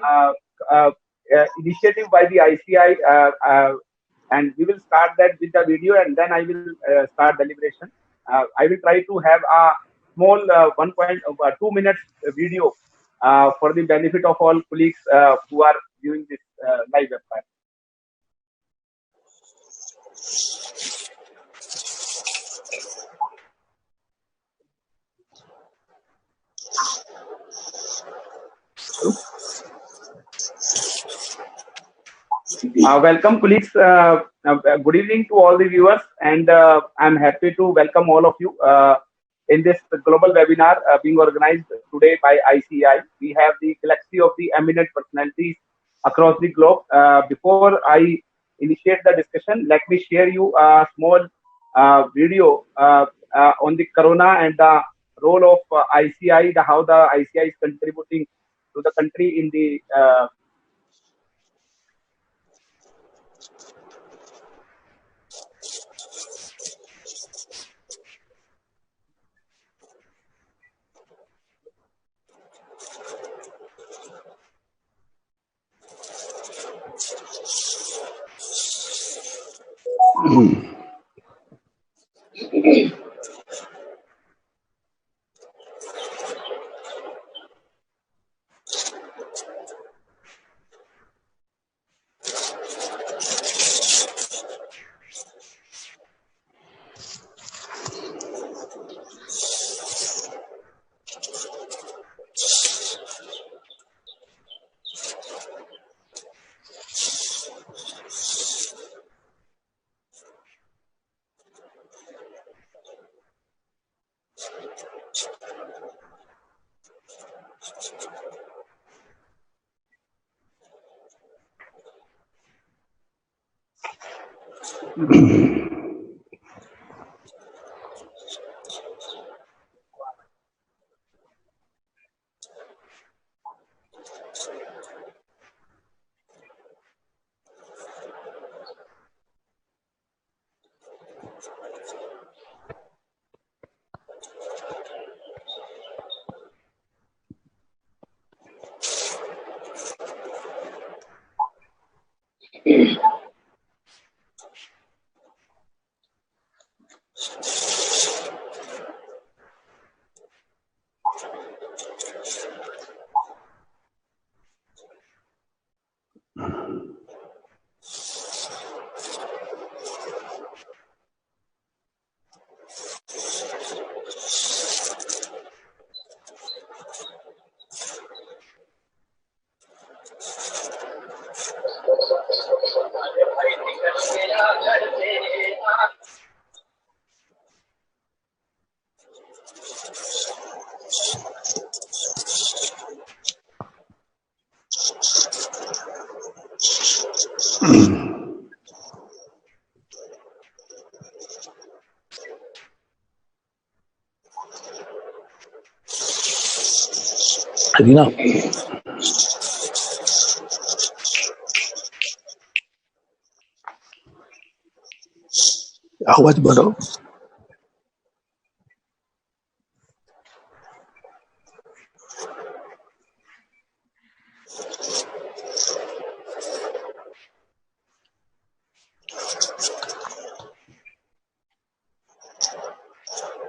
uh, uh, initiative by the ICI, and we will start that with the video, and then I will start deliberation. I will try to have a small 2 minutes video for the benefit of all colleagues who are viewing this live webcast. Welcome, colleagues. Good evening to all the viewers, and I'm happy to welcome all of you in this global webinar being organized today by ICAI. We have the galaxy of the eminent personalities across the globe. Before I initiate the discussion, let me share you a small video on the corona and the role of ICAI, how the ICAI is contributing to the country in the Adina. आवाज बढ़ाओ.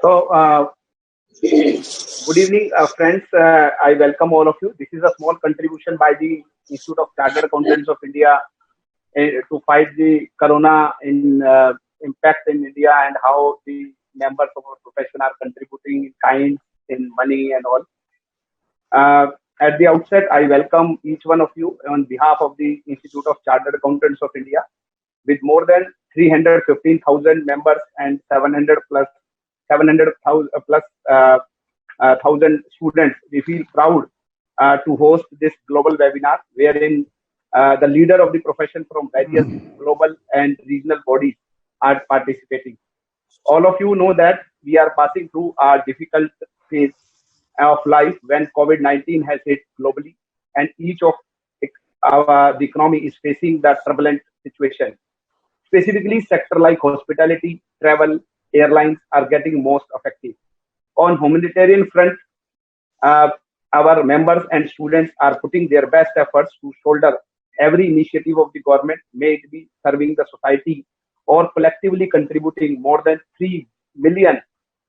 So, good evening, friends. I welcome all of you. This is a small contribution by the Institute of Chartered Accountants of India to fight the corona in impact in India and how the members of our profession are contributing in kind, in money and all. At the outset, I welcome each one of you on behalf of the Institute of Chartered Accountants of India. With more than 315,000 members and 700,000 plus thousand students, we feel proud to host this global webinar wherein the leader of the profession from various global and regional bodies are participating. All of you know that we are passing through a difficult phase of life when COVID-19 has hit globally, and each of the economy is facing that turbulent situation. Specifically, sector like hospitality, travel, airlines are getting most affected. On humanitarian front, Our members and students are putting their best efforts to shoulder every initiative of the government, may it be serving the society or collectively contributing more than 3 million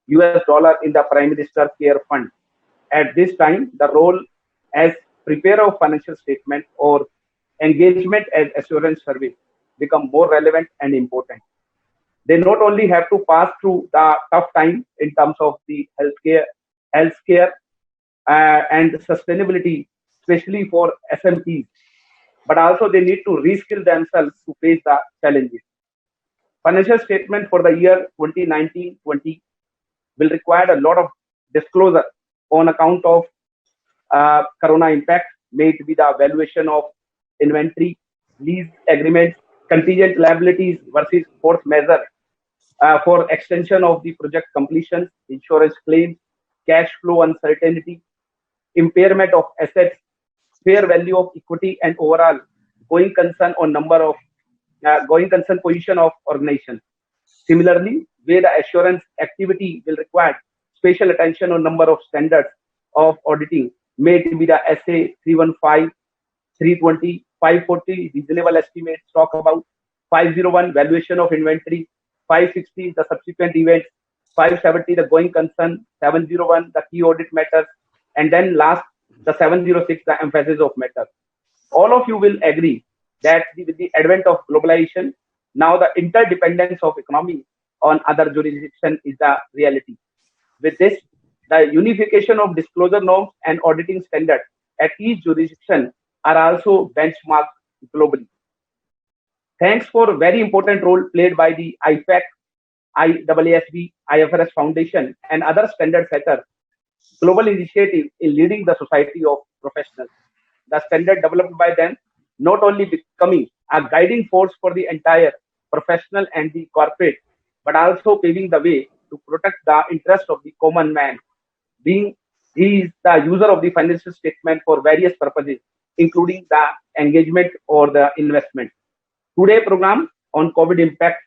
US dollar in the Prime Minister Care Fund. At this time, the role as preparer of financial statement or engagement as assurance service become more relevant and important. They not only have to pass through the tough time in terms of the healthcare and sustainability, especially for SMEs, but also they need to reskill themselves to face the challenges. Financial statement for the year 2019-20 will require a lot of disclosure on account of corona impact, may it be the valuation of inventory, lease agreements, contingent liabilities versus force measure for extension of the project completion, insurance claims, cash flow uncertainty, impairment of assets, fair value of equity, and overall going concern position of organization. Similarly, where the assurance activity will require special attention on number of standards of auditing, may it be the SA 315, 320, 540, reasonable estimates, talk about 501, valuation of inventory, 560, the subsequent events, 570, the going concern, 701, the key audit matters, and then last, the 706, the emphasis of matter. All of you will agree that with the advent of globalization, now the interdependence of economy on other jurisdictions is the reality. With this, the unification of disclosure norms and auditing standards at each jurisdiction are also benchmarked globally. Thanks for a very important role played by the IFAC, IAASB, IFRS Foundation, and other standard setters, global initiative in leading the society of professionals. The standard developed by them not only becoming a guiding force for the entire professional and the corporate, but also paving the way to protect the interest of the common man, being he is the user of the financial statement for various purposes, including the engagement or the investment. Today program on COVID impact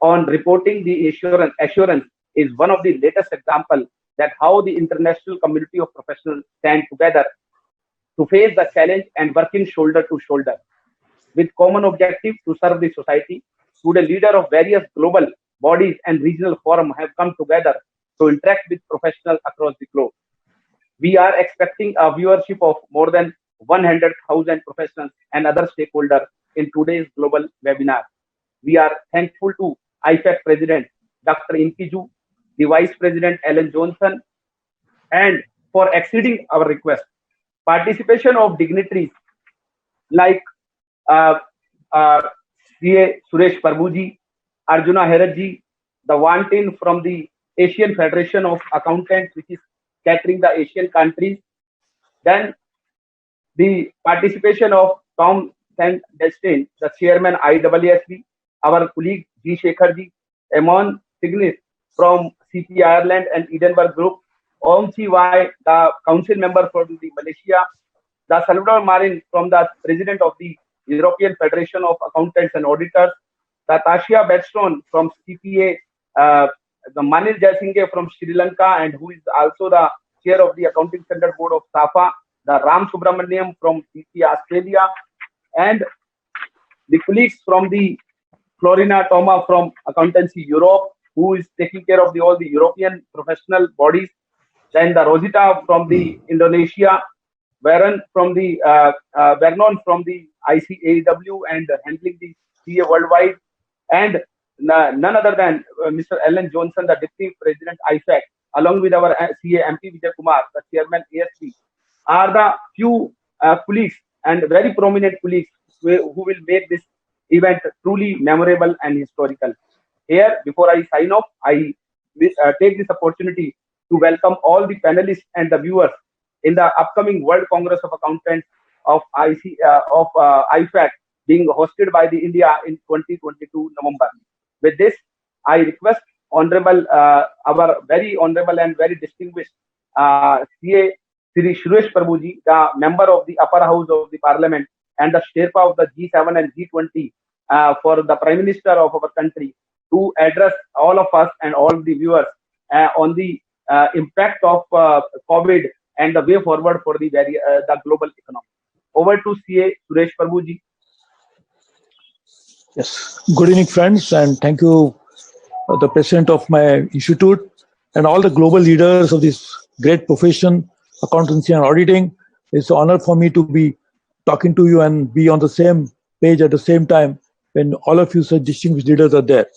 on reporting the assurance is one of the latest examples that how the international community of professionals stand together to face the challenge and working shoulder to shoulder with common objective to serve the society. Today, leader of various global bodies and regional forums have come together to interact with professionals across the globe. We are expecting a viewership of more than 100,000 professionals and other stakeholders in today's global webinar. We are thankful to IFAC President Dr. Inkiju, the Vice President Ellen Johnson, and for exceeding our request. Participation of dignitaries like CA Suresh Prabhuji, Arjuna Heradji, the Wantin from the Asian Federation of Accountants, which is catering the Asian countries. Then the participation of Tom St. Destin, the Chairman IAASB, our colleague G. Shekharji, Amon Signis from CP Ireland and Edinburgh Group, Om Chi Wai, the Council Member from the Malaysia, the Salvador Marin from the President of the European Federation of Accountants and Auditors, the Tasia Bedstone from CPA, the Manil Jaisinghe from Sri Lanka, and who is also the Chair of the Accounting Standard Board of SAFA, the Ram Subramaniam from CPA Australia, and the colleagues from the Florina Toma from Accountancy Europe, who is taking care of all the European professional bodies. Then the Rosita from the Indonesia, Vernon from the ICAI and handling the CA worldwide, and none other than Mr. Ellen Johnson, the Deputy President IFAC, along with our CA MP Vijay Kumar, the Chairman ASP, are the few colleagues and very prominent colleagues who will make this event truly memorable and historical. Here, before I sign off, I take this opportunity to welcome all the panelists and the viewers in the upcoming World Congress of Accountants of IFAC being hosted by the India in 2022 November. With this, I request our very honorable and very distinguished CA Sri Suresh Prabhuji, the member of the upper house of the Parliament and the Sherpa of the G7 and G20 for the Prime Minister of our country, to address all of us and all the viewers on the impact of COVID and the way forward for the global economy. Over to CA Suresh Prabhuji. Yes. Good evening, friends, and thank you, the president of my institute, and all the global leaders of this great profession, accountancy and auditing. It's an honor for me to be talking to you and be on the same page at the same time when all of you such distinguished leaders are there.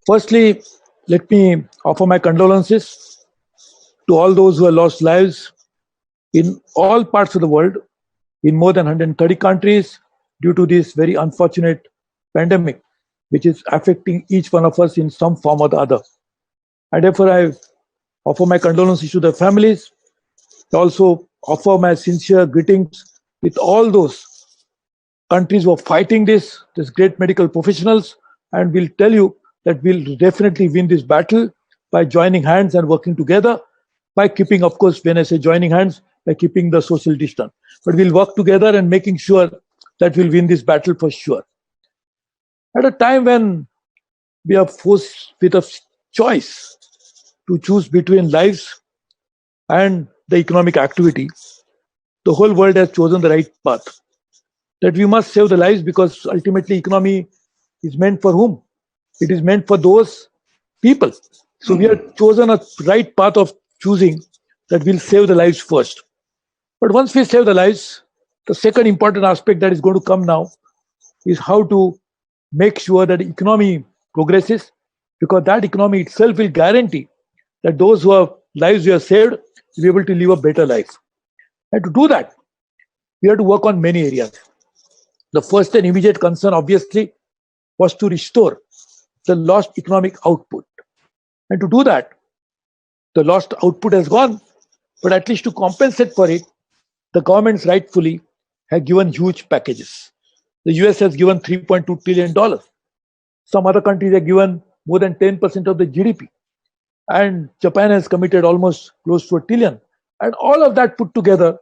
Firstly, let me offer my condolences to all those who have lost lives in all parts of the world, in more than 130 countries, due to this very unfortunate pandemic, which is affecting each one of us in some form or the other. And therefore, I offer my condolences to the families. I also offer my sincere greetings with all those countries who are fighting this great medical professionals, and we'll tell you that we'll definitely win this battle by joining hands and working together, by keeping, of course, when I say joining hands, by keeping the social distance. But we'll work together and making sure that we'll win this battle for sure. At a time when we are forced with a choice to choose between lives and the economic activity, the whole world has chosen the right path. That we must save the lives, because ultimately economy is meant for whom? It is meant for those people. So we have chosen a right path of choosing that we'll save the lives first. But once we save the lives, the second important aspect that is going to come now is how to make sure that the economy progresses, because that economy itself will guarantee that those who have lives we have saved will be able to live a better life. And to do that, we have to work on many areas. The first and immediate concern, obviously, was to restore the lost economic output. And to do that, the lost output has gone, but at least to compensate for it, the governments rightfully have given huge packages. The US has given $3.2 trillion. Some other countries have given more than 10% of the GDP. And Japan has committed almost close to $1 trillion. And all of that put together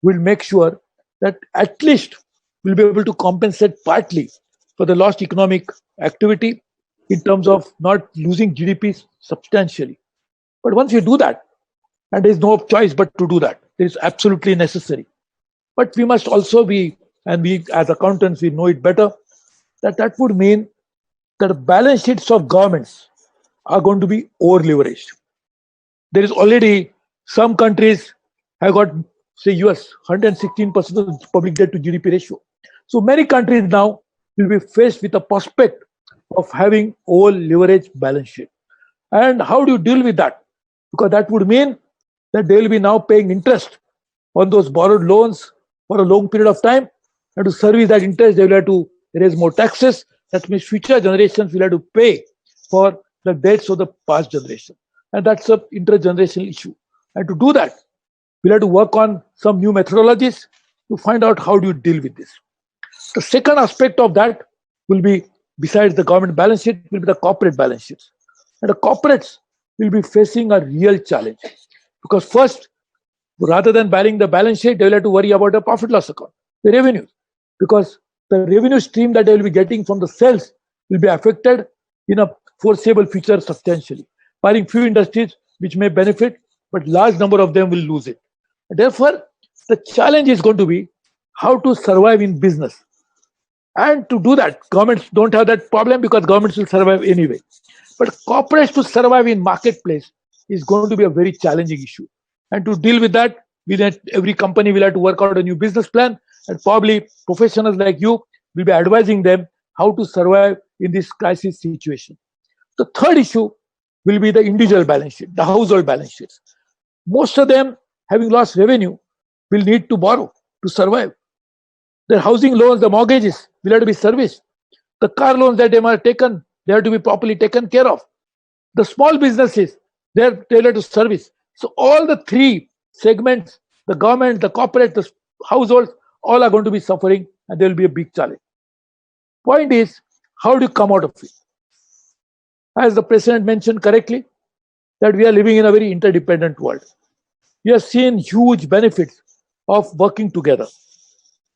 will make sure that at least we'll be able to compensate partly for the lost economic activity in terms of not losing GDP substantially. But once you do that, and there's no choice but to do that, it is absolutely necessary. But we must also be, and we as accountants, we know it better, that would mean that the balance sheets of governments are going to be over leveraged. There is already some countries have got, say, US 116% of public debt to GDP ratio. So many countries now will be faced with the prospect of having over leveraged balance sheet. And how do you deal with that? Because that would mean that they will be now paying interest on those borrowed loans for a long period of time, and to service that interest, they will have to raise more taxes. That means future generations will have to pay for the debts of the past generation. And that's an intergenerational issue. And to do that, we'll have to work on some new methodologies to find out how do you deal with this. The second aspect of that will be, besides the government balance sheet, will be the corporate balance sheets. And the corporates will be facing a real challenge. Because first, rather than bearing the balance sheet, they will have to worry about the profit loss account, the revenues. Because the revenue stream that they will be getting from the sales will be affected in a foreseeable future substantially, barring few industries which may benefit, but large number of them will lose it. Therefore, the challenge is going to be how to survive in business. And to do that, governments don't have that problem because governments will survive anyway. But corporates to survive in marketplace is going to be a very challenging issue. And to deal with that, every company will have to work out a new business plan, and probably professionals like you will be advising them how to survive in this crisis situation. The third issue will be the individual balance sheet, the household balance sheets. Most of them, having lost revenue, will need to borrow to survive. Their housing loans, the mortgages will have to be serviced. The car loans that they might have taken, they have to be properly taken care of. The small businesses, they'll have to service. So all the three segments, the government, the corporate, the households, all are going to be suffering, and there will be a big challenge. Point is, how do you come out of it? As the president mentioned correctly, that we are living in a very interdependent world. We have seen huge benefits of working together.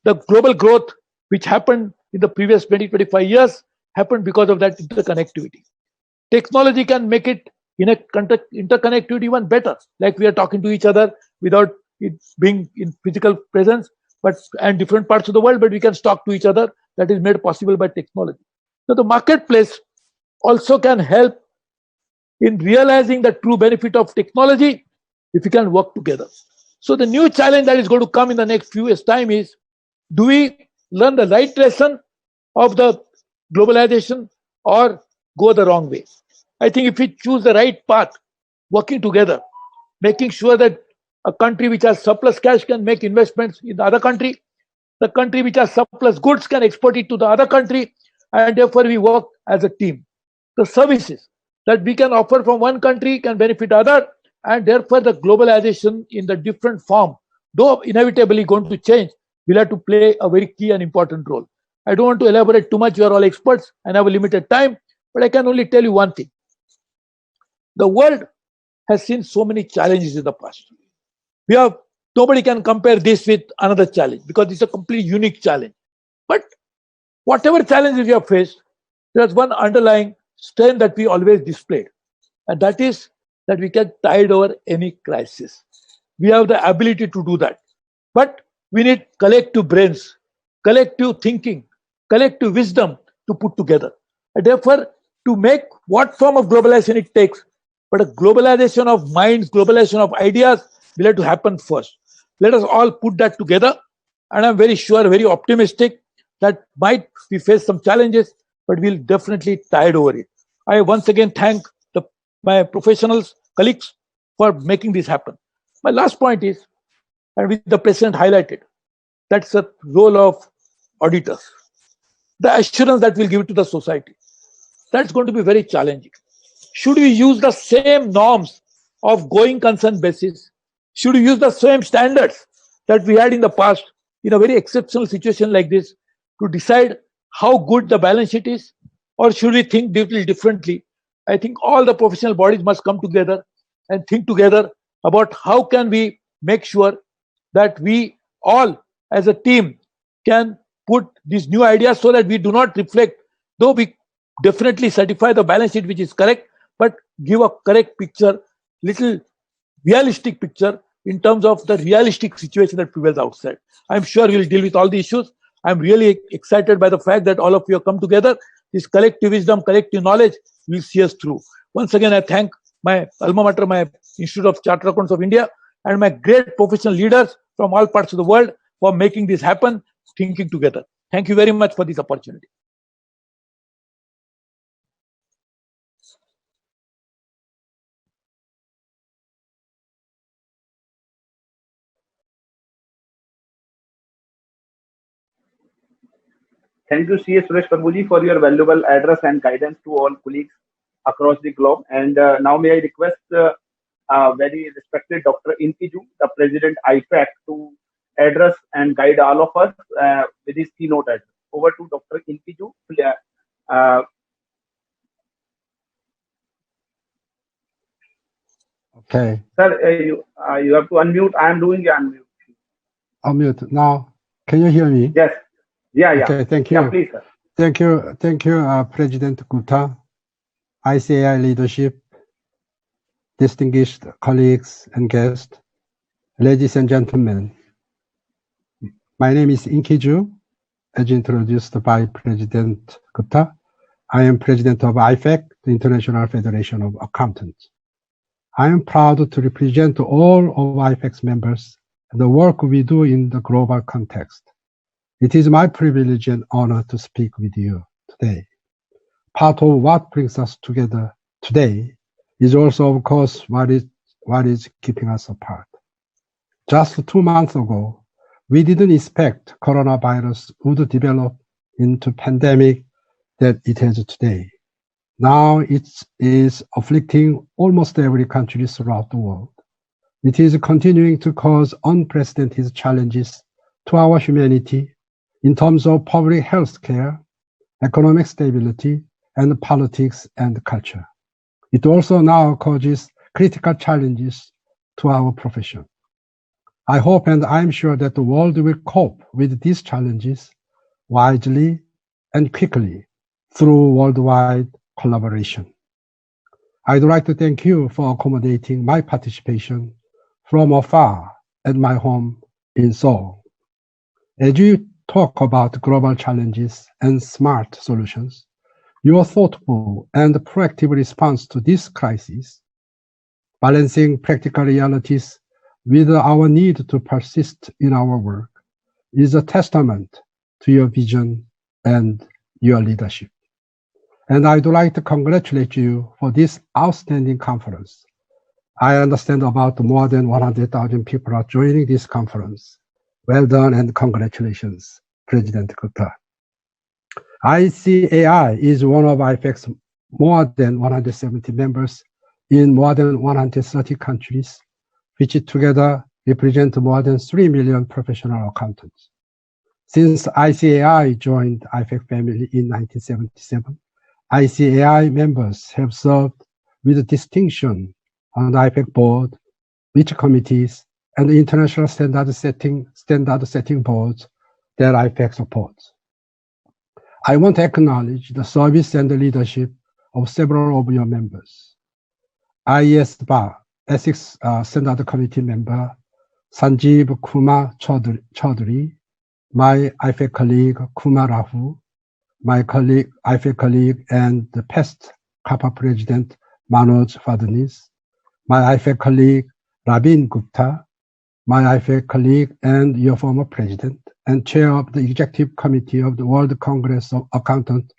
The global growth which happened in the previous 20-25 years happened because of that interconnectivity. Technology can make it in a interconnectivity even better, like we are talking to each other without it being in physical presence, and different parts of the world, but we can talk to each other. That is made possible by technology. So the marketplace also can help in realizing the true benefit of technology if we can work together. So the new challenge that is going to come in the next few years' time is, do we learn the right lesson of the globalization or go the wrong way? I think if we choose the right path, working together, making sure that a country which has surplus cash can make investments in the other country, the country which has surplus goods can export it to the other country, and therefore we work as a team. The services that we can offer from one country can benefit other, and therefore the globalization in the different form, though inevitably going to change, will have to play a very key and important role. I don't want to elaborate too much. You are all experts and have a limited time, but I can only tell you one thing. The world has seen so many challenges in the past. Nobody can compare this with another challenge because it's a completely unique challenge. But whatever challenges we have faced, there's one underlying strength that we always displayed, and that is that we can tide over any crisis. We have the ability to do that. But we need collective brains, collective thinking, collective wisdom to put together. And therefore, to make what form of globalization it takes, but a globalization of minds, globalization of ideas will have to happen first. Let us all put that together. And I'm very sure, very optimistic that we face some challenges, but we'll definitely tide over it. I once again thank my professionals, colleagues for making this happen. My last point is, and which the president highlighted, that's the role of auditors. The assurance that we'll give to the society. That's going to be very challenging. Should we use the same norms of going concern basis? Should we use the same standards that we had in the past in a very exceptional situation like this to decide how good the balance sheet is? Or should we think a little differently? I think all the professional bodies must come together and think together about how can we make sure that we all as a team can put these new ideas so that we do not reflect, though we definitely certify the balance sheet which is correct, but give a correct picture, little realistic picture in terms of the realistic situation that prevails outside. I'm sure we'll deal with all the issues. I'm really excited by the fact that all of you have come together. This collective wisdom, collective knowledge will see us through. Once again, I thank my alma mater, my Institute of Chartered Accountants of India, and my great professional leaders from all parts of the world for making this happen, thinking together. Thank you very much for this opportunity. Thank you, C.S. Suresh Prabhuji, for your valuable address and guidance to all colleagues across the globe. And now may I request very respected Dr. Inkiju, the President ICAI, to address and guide all of us with his keynote address. Over to Dr. Inkiju. Okay. Sir, you have to unmute. I am doing the unmute. Unmute. Now, can you hear me? Yes. Yeah. Okay, thank you. Yeah, please, sir. Thank you, President Gupta, ICAI leadership, distinguished colleagues and guests, ladies and gentlemen. My name is Inkiju, as introduced by President Gupta. I am President of IFAC, the International Federation of Accountants. I am proud to represent all of IFAC's members and the work we do in the global context. It is my privilege and honor to speak with you today. Part of what brings us together today is also, of course, what is keeping us apart. Just 2 months ago, we didn't expect coronavirus would develop into pandemic that it has today. Now it is afflicting almost every country throughout the world. It is continuing to cause unprecedented challenges to our humanity in terms of public health care, economic stability, and politics and culture. It also now causes critical challenges to our profession. I hope and I'm sure that the world will cope with these challenges wisely and quickly through worldwide collaboration. I'd like to thank you for accommodating my participation from afar at my home in Seoul. As you talk about global challenges and smart solutions, your thoughtful and proactive response to this crisis, balancing practical realities with our need to persist in our work, is a testament to your vision and your leadership. And I'd like to congratulate you for this outstanding conference. I understand about more than 100,000 people are joining this conference. Well done and congratulations, President Gupta. ICAI is one of IFAC's more than 170 members in more than 130 countries, which together represent more than 3 million professional accountants. Since ICAI joined IFAC family in 1977, ICAI members have served with distinction on the IFAC board, which committees, and the international standard setting boards that IFAC supports. I want to acknowledge the service and the leadership of several of your members. IES-BA, Ethics Standard Committee member, Sanjeev Kumar Chaudhary, my IFAC colleague Kumar Rahu, my IFAC colleague and the past CAPA President Manoj Fadnis, my IFAC colleague Rabin Gupta, my IFAC colleague and your former president and chair of the Executive Committee of the World Congress of Accountants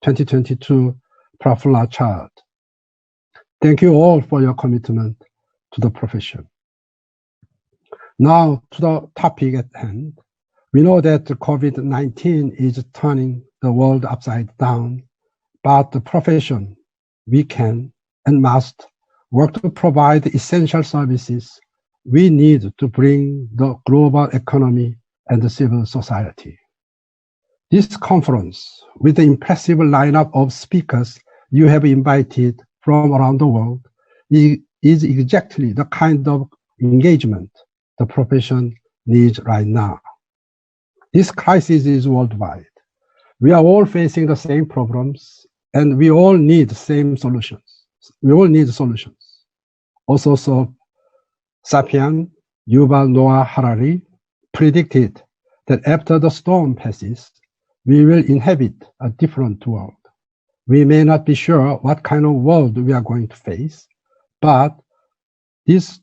2022, Prafula Chand. Thank you all for your commitment to the profession. Now to the topic at hand. We know that COVID-19 is turning the world upside down, but the profession, we can and must work to provide essential services we need to bring the global economy and the civil society. This conference, with the impressive lineup of speakers you have invited from around the world, is exactly the kind of engagement the profession needs right now. This crisis is worldwide. We are all facing the same problems, and we all need the same solutions. We all need solutions. Also, Sapien Yuval Noah Harari predicted that after the storm passes, we will inhabit a different world. We may not be sure what kind of world we are going to face, but this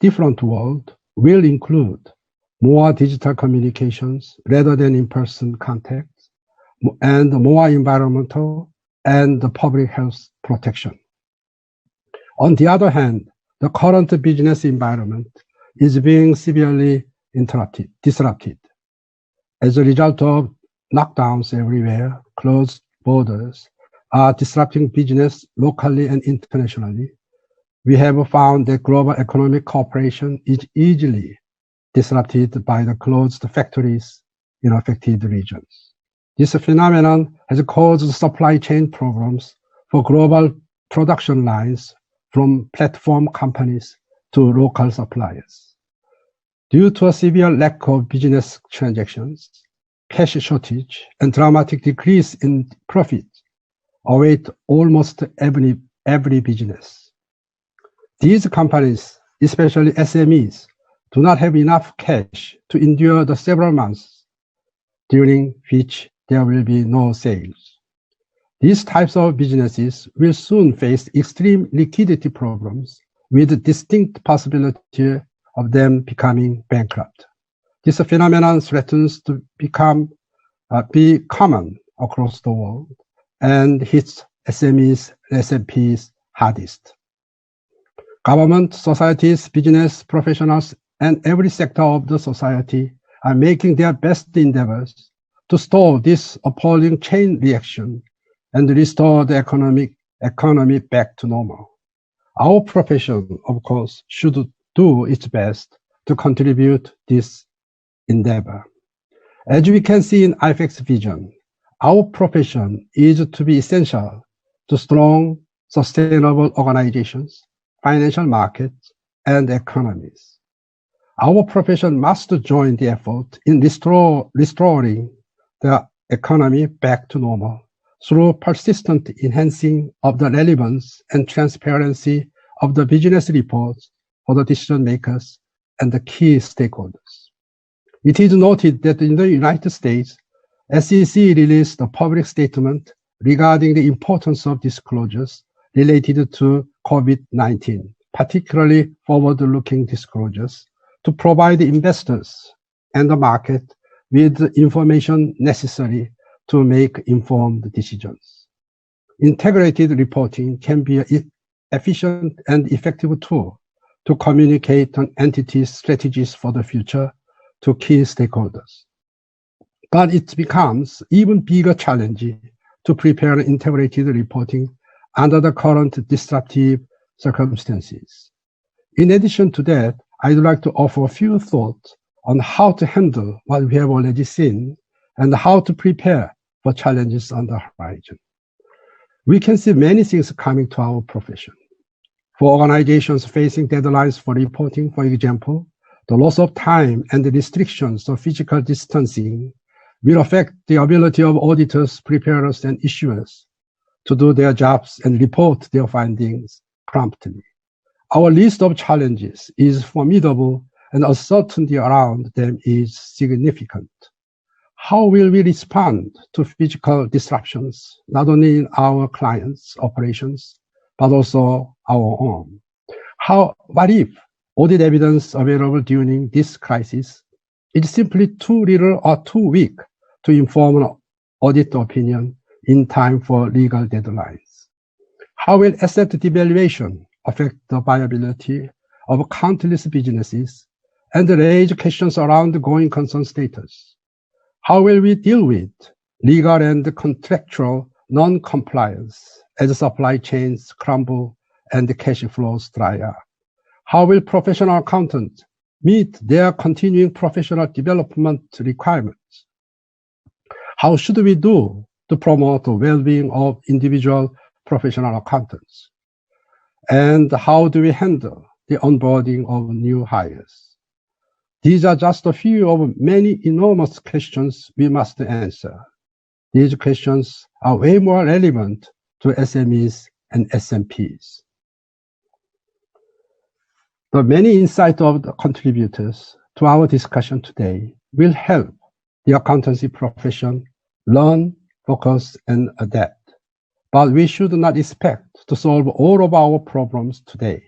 different world will include more digital communications rather than in-person contacts, and more environmental and public health protection. On the other hand, the current business environment is being severely disrupted. As a result of lockdowns everywhere, closed borders are disrupting business locally and internationally. We have found that global economic cooperation is easily disrupted by the closed factories in affected regions. This phenomenon has caused supply chain problems for global production lines from platform companies to local suppliers. Due to a severe lack of business transactions, cash shortage, and dramatic decrease in profit await almost every business. These companies, especially SMEs, do not have enough cash to endure the several months during which there will be no sales. These types of businesses will soon face extreme liquidity problems with distinct possibility of them becoming bankrupt. This phenomenon threatens to be common across the world and hits SMEs, SMPs hardest. Government, societies, business professionals, and every sector of the society are making their best endeavors to stall this appalling chain reaction and restore the economy back to normal. Our profession, of course, should do its best to contribute this endeavor. As we can see in IFAC's vision, our profession is to be essential to strong, sustainable organizations, financial markets, and economies. Our profession must join the effort in restoring the economy back to normal through persistent enhancing of the relevance and transparency of the business reports for the decision makers and the key stakeholders. It is noted that in the United States, SEC released a public statement regarding the importance of disclosures related to COVID-19, particularly forward-looking disclosures, to provide investors and the market with the information necessary to make informed decisions. Integrated reporting can be an efficient and effective tool to communicate on entities' strategies for the future to key stakeholders. But it becomes even bigger challenge to prepare integrated reporting under the current disruptive circumstances. In addition to that, I'd like to offer a few thoughts on how to handle what we have already seen and how to prepare for challenges on the horizon. We can see many things coming to our profession. For organizations facing deadlines for reporting, for example, the loss of time and the restrictions of physical distancing will affect the ability of auditors, preparers, and issuers to do their jobs and report their findings promptly. Our list of challenges is formidable and uncertainty around them is significant. How will we respond to physical disruptions, not only in our clients' operations, but also our own? What if audit evidence available during this crisis is simply too little or too weak to inform an audit opinion in time for legal deadlines? How will asset devaluation affect the viability of countless businesses and raise questions around the going concern status? How will we deal with legal and contractual non-compliance as supply chains crumble and the cash flows dry up? How will professional accountants meet their continuing professional development requirements? How should we do to promote the well-being of individual professional accountants? And how do we handle the onboarding of new hires? These are just a few of many enormous questions we must answer. These questions are way more relevant to SMEs and SMPs. The many insights of the contributors to our discussion today will help the accountancy profession learn, focus, and adapt. But we should not expect to solve all of our problems today.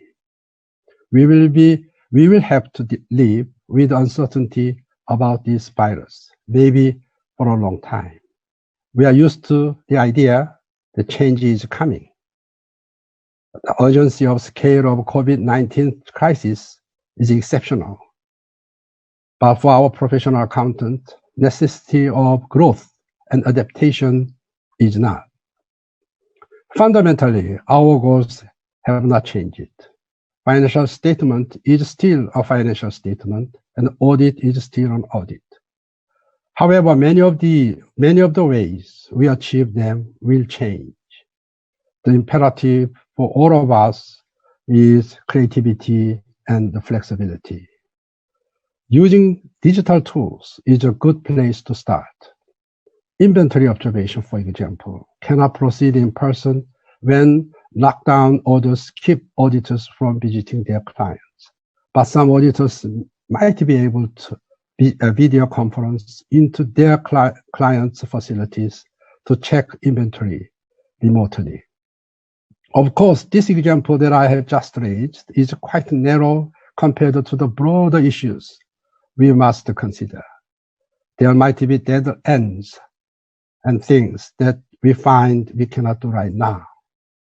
We will have to live with uncertainty about this virus, maybe for a long time. We are used to the idea that change is coming. The urgency of scale of COVID-19 crisis is exceptional. But for our professional accountant, necessity of growth and adaptation is not. Fundamentally, our goals have not changed. Financial statement is still a financial statement, and audit is still an audit. However, many of the ways we achieve them will change. The imperative for all of us is creativity and flexibility. Using digital tools is a good place to start. Inventory observation, for example, cannot proceed in person when lockdown orders keep auditors from visiting their clients. But some auditors might be able to video conference into their clients' facilities to check inventory remotely. Of course, this example that I have just raised is quite narrow compared to the broader issues we must consider. There might be dead ends and things that we find we cannot do right now,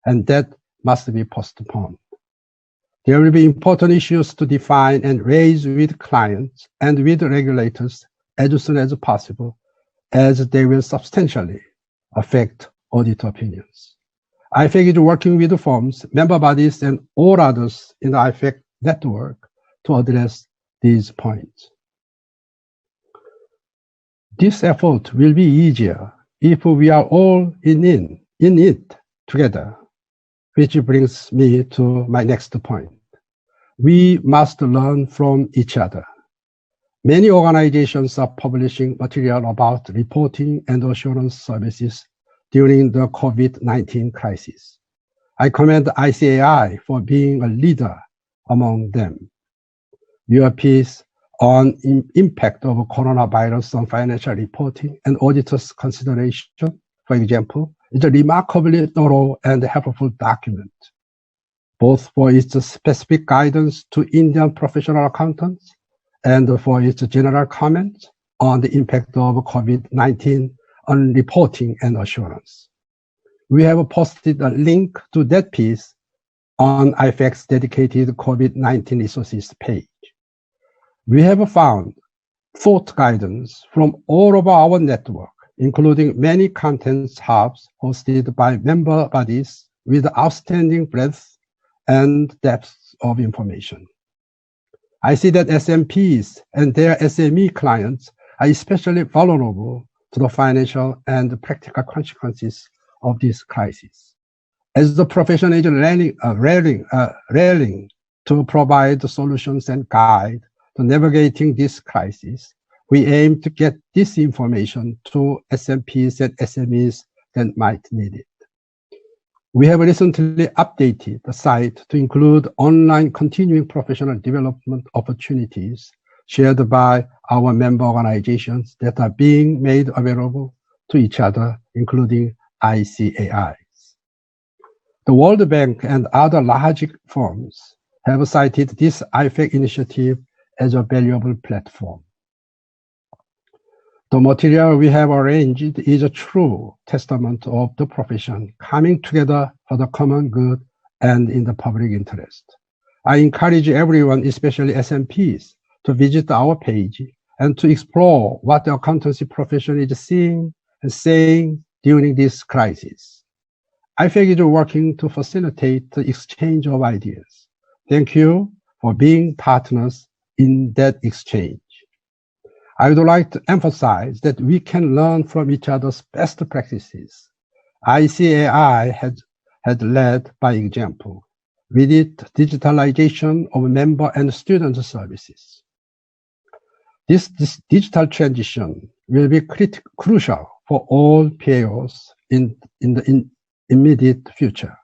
and that must be postponed. There will be important issues to define and raise with clients and with regulators as soon as possible, as they will substantially affect audit opinions. IFAC is working with the firms, member bodies, and all others in the IFAC network to address these points. This effort will be easier if we are all in it together, which brings me to my next point. We must learn from each other. Many organizations are publishing material about reporting and assurance services during the COVID-19 crisis. I commend ICAI for being a leader among them. Your piece on impact of coronavirus on financial reporting and auditors' consideration, for example, is a remarkably thorough and helpful document, both for its specific guidance to Indian professional accountants and for its general comments on the impact of COVID-19 on reporting and assurance. We have posted a link to that piece on IFAC's dedicated COVID-19 resources page. We have found thought guidance from all of our network, including many contents hubs hosted by member bodies with outstanding breadth and depth of information. I see that SMPs and their SME clients are especially vulnerable to the financial and practical consequences of this crisis. As the profession is rallying to provide solutions and guide to navigating this crisis, we aim to get this information to SMPs and SMEs that might need it. We have recently updated the site to include online continuing professional development opportunities shared by our member organizations that are being made available to each other, including ICAIs. The World Bank and other large firms have cited this IFAC initiative as a valuable platform. The material we have arranged is a true testament of the profession coming together for the common good and in the public interest. I encourage everyone, especially SMPs, to visit our page and to explore what the accountancy profession is seeing and saying during this crisis. IFAC is working to facilitate the exchange of ideas. Thank you for being partners in that exchange. I would like to emphasize that we can learn from each other's best practices. ICAI had led by example with its digitalization of member and student services. This digital transition will be crucial for all PAOs in the immediate future.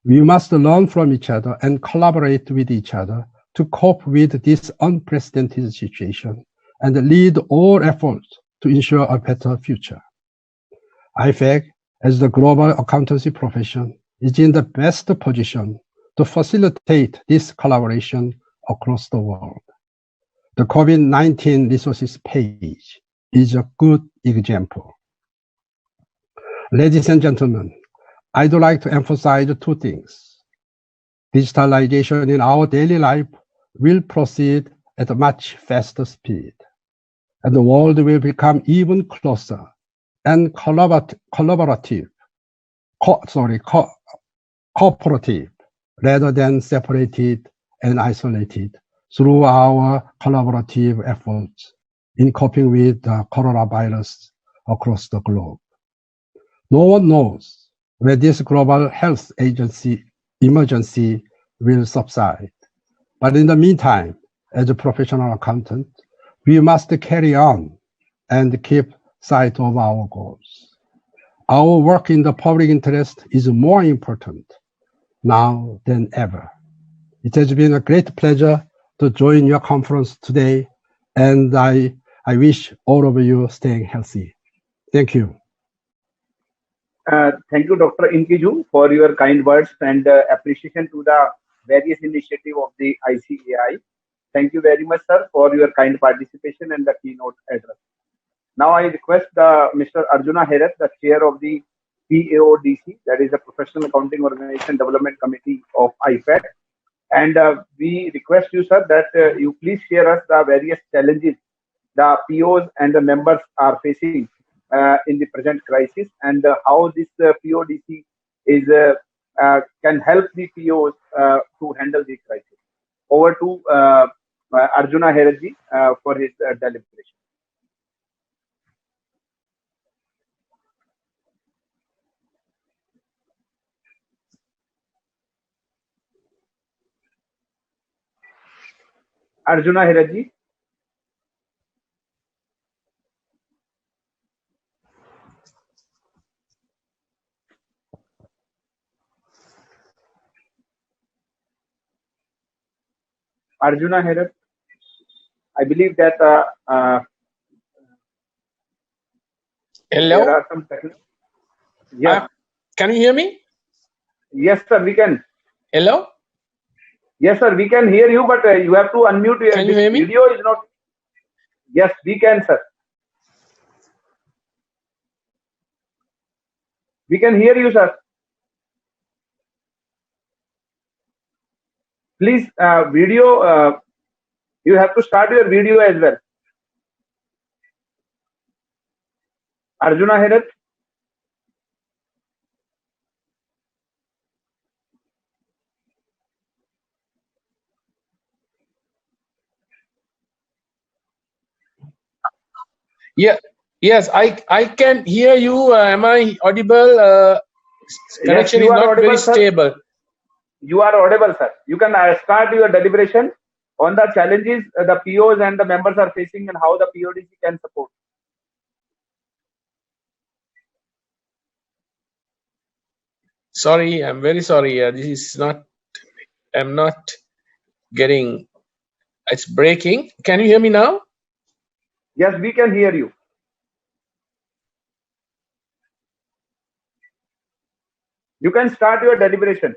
We must learn from each other and collaborate with each other to cope with this unprecedented situation and lead all efforts to ensure a better future. IFAC, as the global accountancy profession, is in the best position to facilitate this collaboration across the world. The COVID-19 resources page is a good example. Ladies and gentlemen, I'd like to emphasize two things. Digitalization in our daily life will proceed at a much faster speed, and the world will become even closer and cooperative rather than separated and isolated through our collaborative efforts in coping with the coronavirus across the globe. No one knows where this global health agency emergency will subside. But in the meantime, as a professional accountant, we must carry on and keep sight of our goals. Our work in the public interest is more important now than ever. It has been a great pleasure to join your conference today, and I wish all of you staying healthy. Thank you. Thank you, Dr. Inkiju, for your kind words and appreciation to the various initiatives of the ICAI. Thank you very much, sir, for your kind participation and the keynote address. Now I request Mr. Arjuna Herath, the chair of the PAODC, that is the Professional Accounting Organization Development Committee of IFAC. And we request you, sir, that you please share us the various challenges the POs and the members are facing in the present crisis, and how this PODC is can help the POs to handle the crisis. Over to Arjuna Herath for his deliberation. Arjuna Herath. Arjuna Herath. I believe that Hello? there are some technical. Yes. Can you hear me? Yes, sir, we can. Hello? Yes, sir, we can hear you, but you have to unmute your Can you hear me? video. Is not. Yes, we can, sir. We can hear you, sir. Please, video. You have to start your video as well. Arjuna Herath. Yeah. Yes, I can hear you. Am I audible? Connection Yes, you is are not audible, very sir. stable. You are audible, sir. You can start your deliberation on the challenges the POs and the members are facing and how the PODC can support. Sorry, I'm very sorry. This is not. I'm not getting. It's breaking. Can you hear me now? Yes, we can hear you. You can start your deliberation.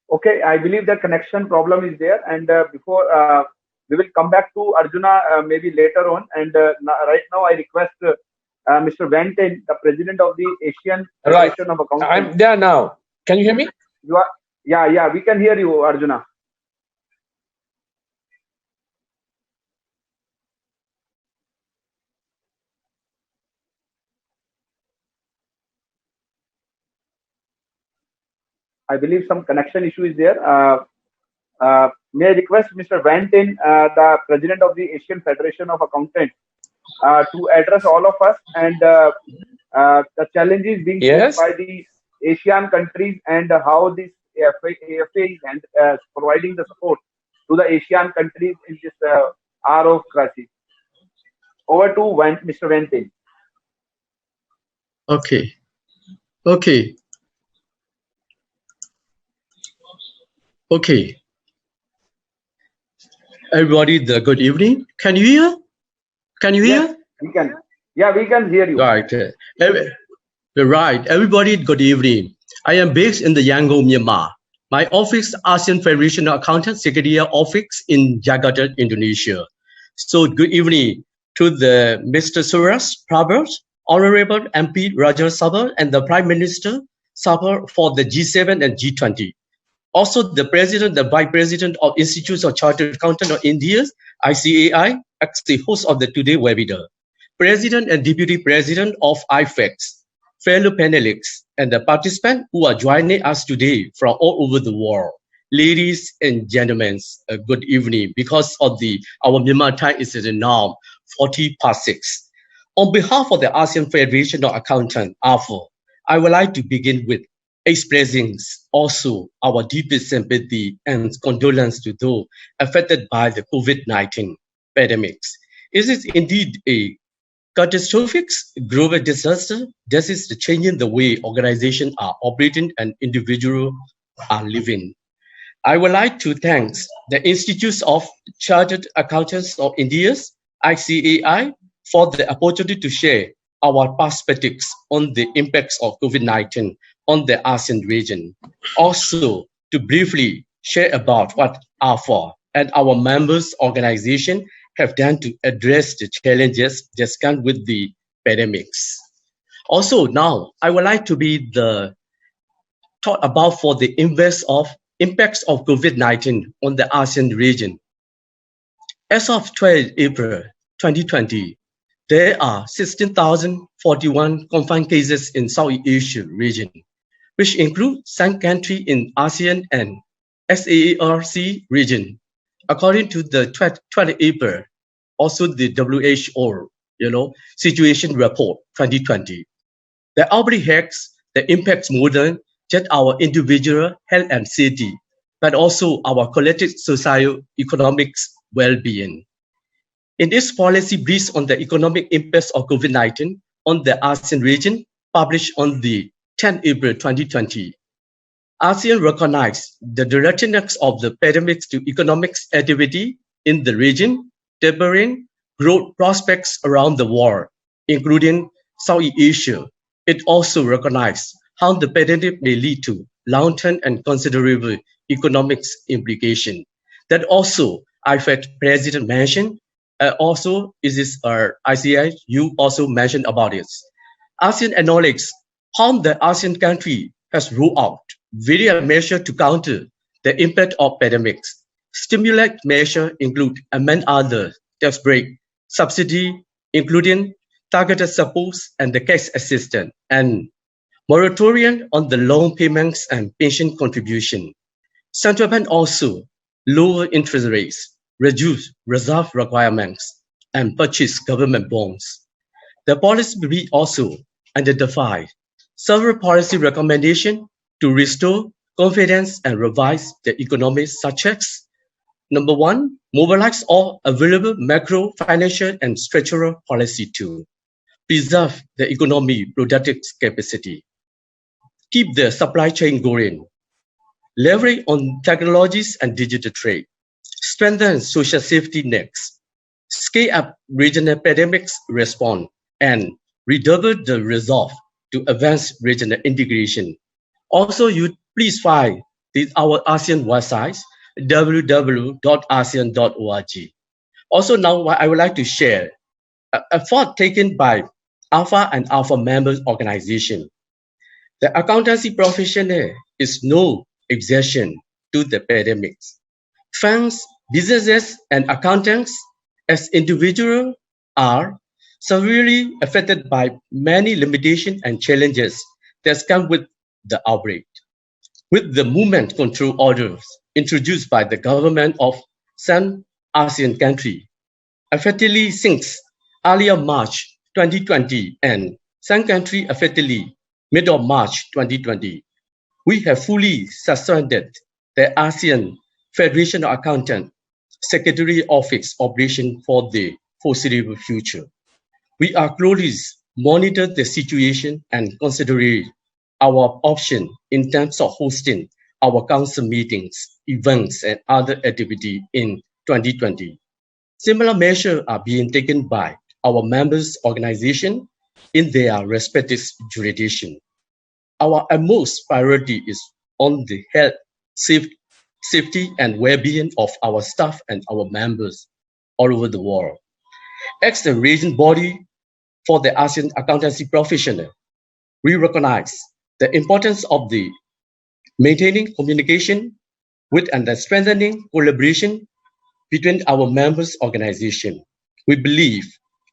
Okay, I believe the connection problem is there, and before we will come back to Arjuna maybe later on. And right now, I request Mr. Ventin, the president of the Asian Right. Federation of Accountants. I'm there now. Can you hear me? You are, yeah, we can hear you, Arjuna. I believe some connection issue is there. May I request Mr. Ventin, the president of the Asian Federation of Accountants, to address all of us and the challenges being faced by the Asian countries and how this AFA is and providing the support to the Asian countries in this hour of crisis. Over to Mr. Ventin. Okay. Everybody, good evening. Can you hear? Yes, we can. Yeah, we can hear you. Right. Right. Everybody, good evening. I am based in the Yangon, Myanmar. My office, ASEAN Federation of Accountants Secretariat Office in Jakarta, Indonesia. So good evening to the Mr. Suresh Prabhu, Honorable MP Raja Sabha, and the Prime Minister Sabha for the G7 and G20. Also, the President, the Vice President of Institutes of Chartered Accountants of India, ICAI, as the host of the today webinar. President and Deputy President of IFEX, fellow panelists, and the participants who are joining us today from all over the world. Ladies and gentlemen, good evening. Because of our Myanmar time is now 6:40. On behalf of the ASEAN Federation of Accountants, AFO, I would like to begin with expressing also our deepest sympathy and condolence to those affected by the COVID-19 pandemic. It is indeed a catastrophic global disaster that is changing the way organizations are operating and individuals are living. I would like to thank the Institutes of Chartered Accountants of India, ICAI, for the opportunity to share our perspectives on the impacts of COVID-19 on the ASEAN region. Also, to briefly share about what AFA and our members' organization have done to address the challenges that come with the pandemics. Also, now I would like to be talk about for the impacts of COVID-19 on the ASEAN region. As of 12 April 2020, there are 16,041 confirmed cases in Southeast Asia region, which include some countries in ASEAN and SAARC region. According to the 12 April, also the WHO, situation report 2020, the outbreak has the impacts more than just our individual health and safety, but also our collective socio-economic well-being. In its policy briefs on the economic impacts of COVID-19 on the ASEAN region, published on the 10th April 2020, ASEAN recognized the directness of the pandemic to economic activity in the region, tempering growth prospects around the world, including Southeast Asia. It also recognized how the pandemic may lead to long-term and considerable economic implications. That also, President mentioned, also is this ICAI, you also mentioned about it. ASEAN acknowledges how the ASEAN country has rolled out various measures to counter the impact of pandemics. Stimulus measures include, among others, tax break, subsidy, including targeted supports and the cash assistance, and moratorium on the loan payments and pension contribution. Central Bank also lower interest rates, reduce reserve requirements, and purchase government bonds. The policy brief also identified several policy recommendations to restore confidence and revise the economy, such as: number one, mobilize all available macro, financial, and structural policy to preserve the economy productive capacity, keep the supply chain going, leverage on technologies and digital trade, strengthen social safety nets, scale up regional pandemics response, and redouble the resolve to advance regional integration. Also, you please find our ASEAN website, www.asean.org. Also, now I would like to share an effort taken by Alpha and Alpha members organization. The accountancy profession is no exception to the pandemics. Firms, businesses, and accountants as individuals are severely affected by many limitations and challenges that come with the outbreak. With the movement control orders introduced by the government of some ASEAN countries, effectively since earlier March 2020 and some countries effectively mid of March 2020, we have fully suspended the ASEAN Federation of Accountants Secretary Office operation for the foreseeable future. We are closely monitor the situation and consider our option in terms of hosting our council meetings, events, and other activity in 2020. Similar measures are being taken by our members' organization in their respective jurisdiction. Our utmost priority is on the health, safety, and well-being of our staff and our members all over the world. As the region body for the ASEAN accountancy professional, we recognize the importance of the maintaining communication with and the strengthening collaboration between our members' organization. We believe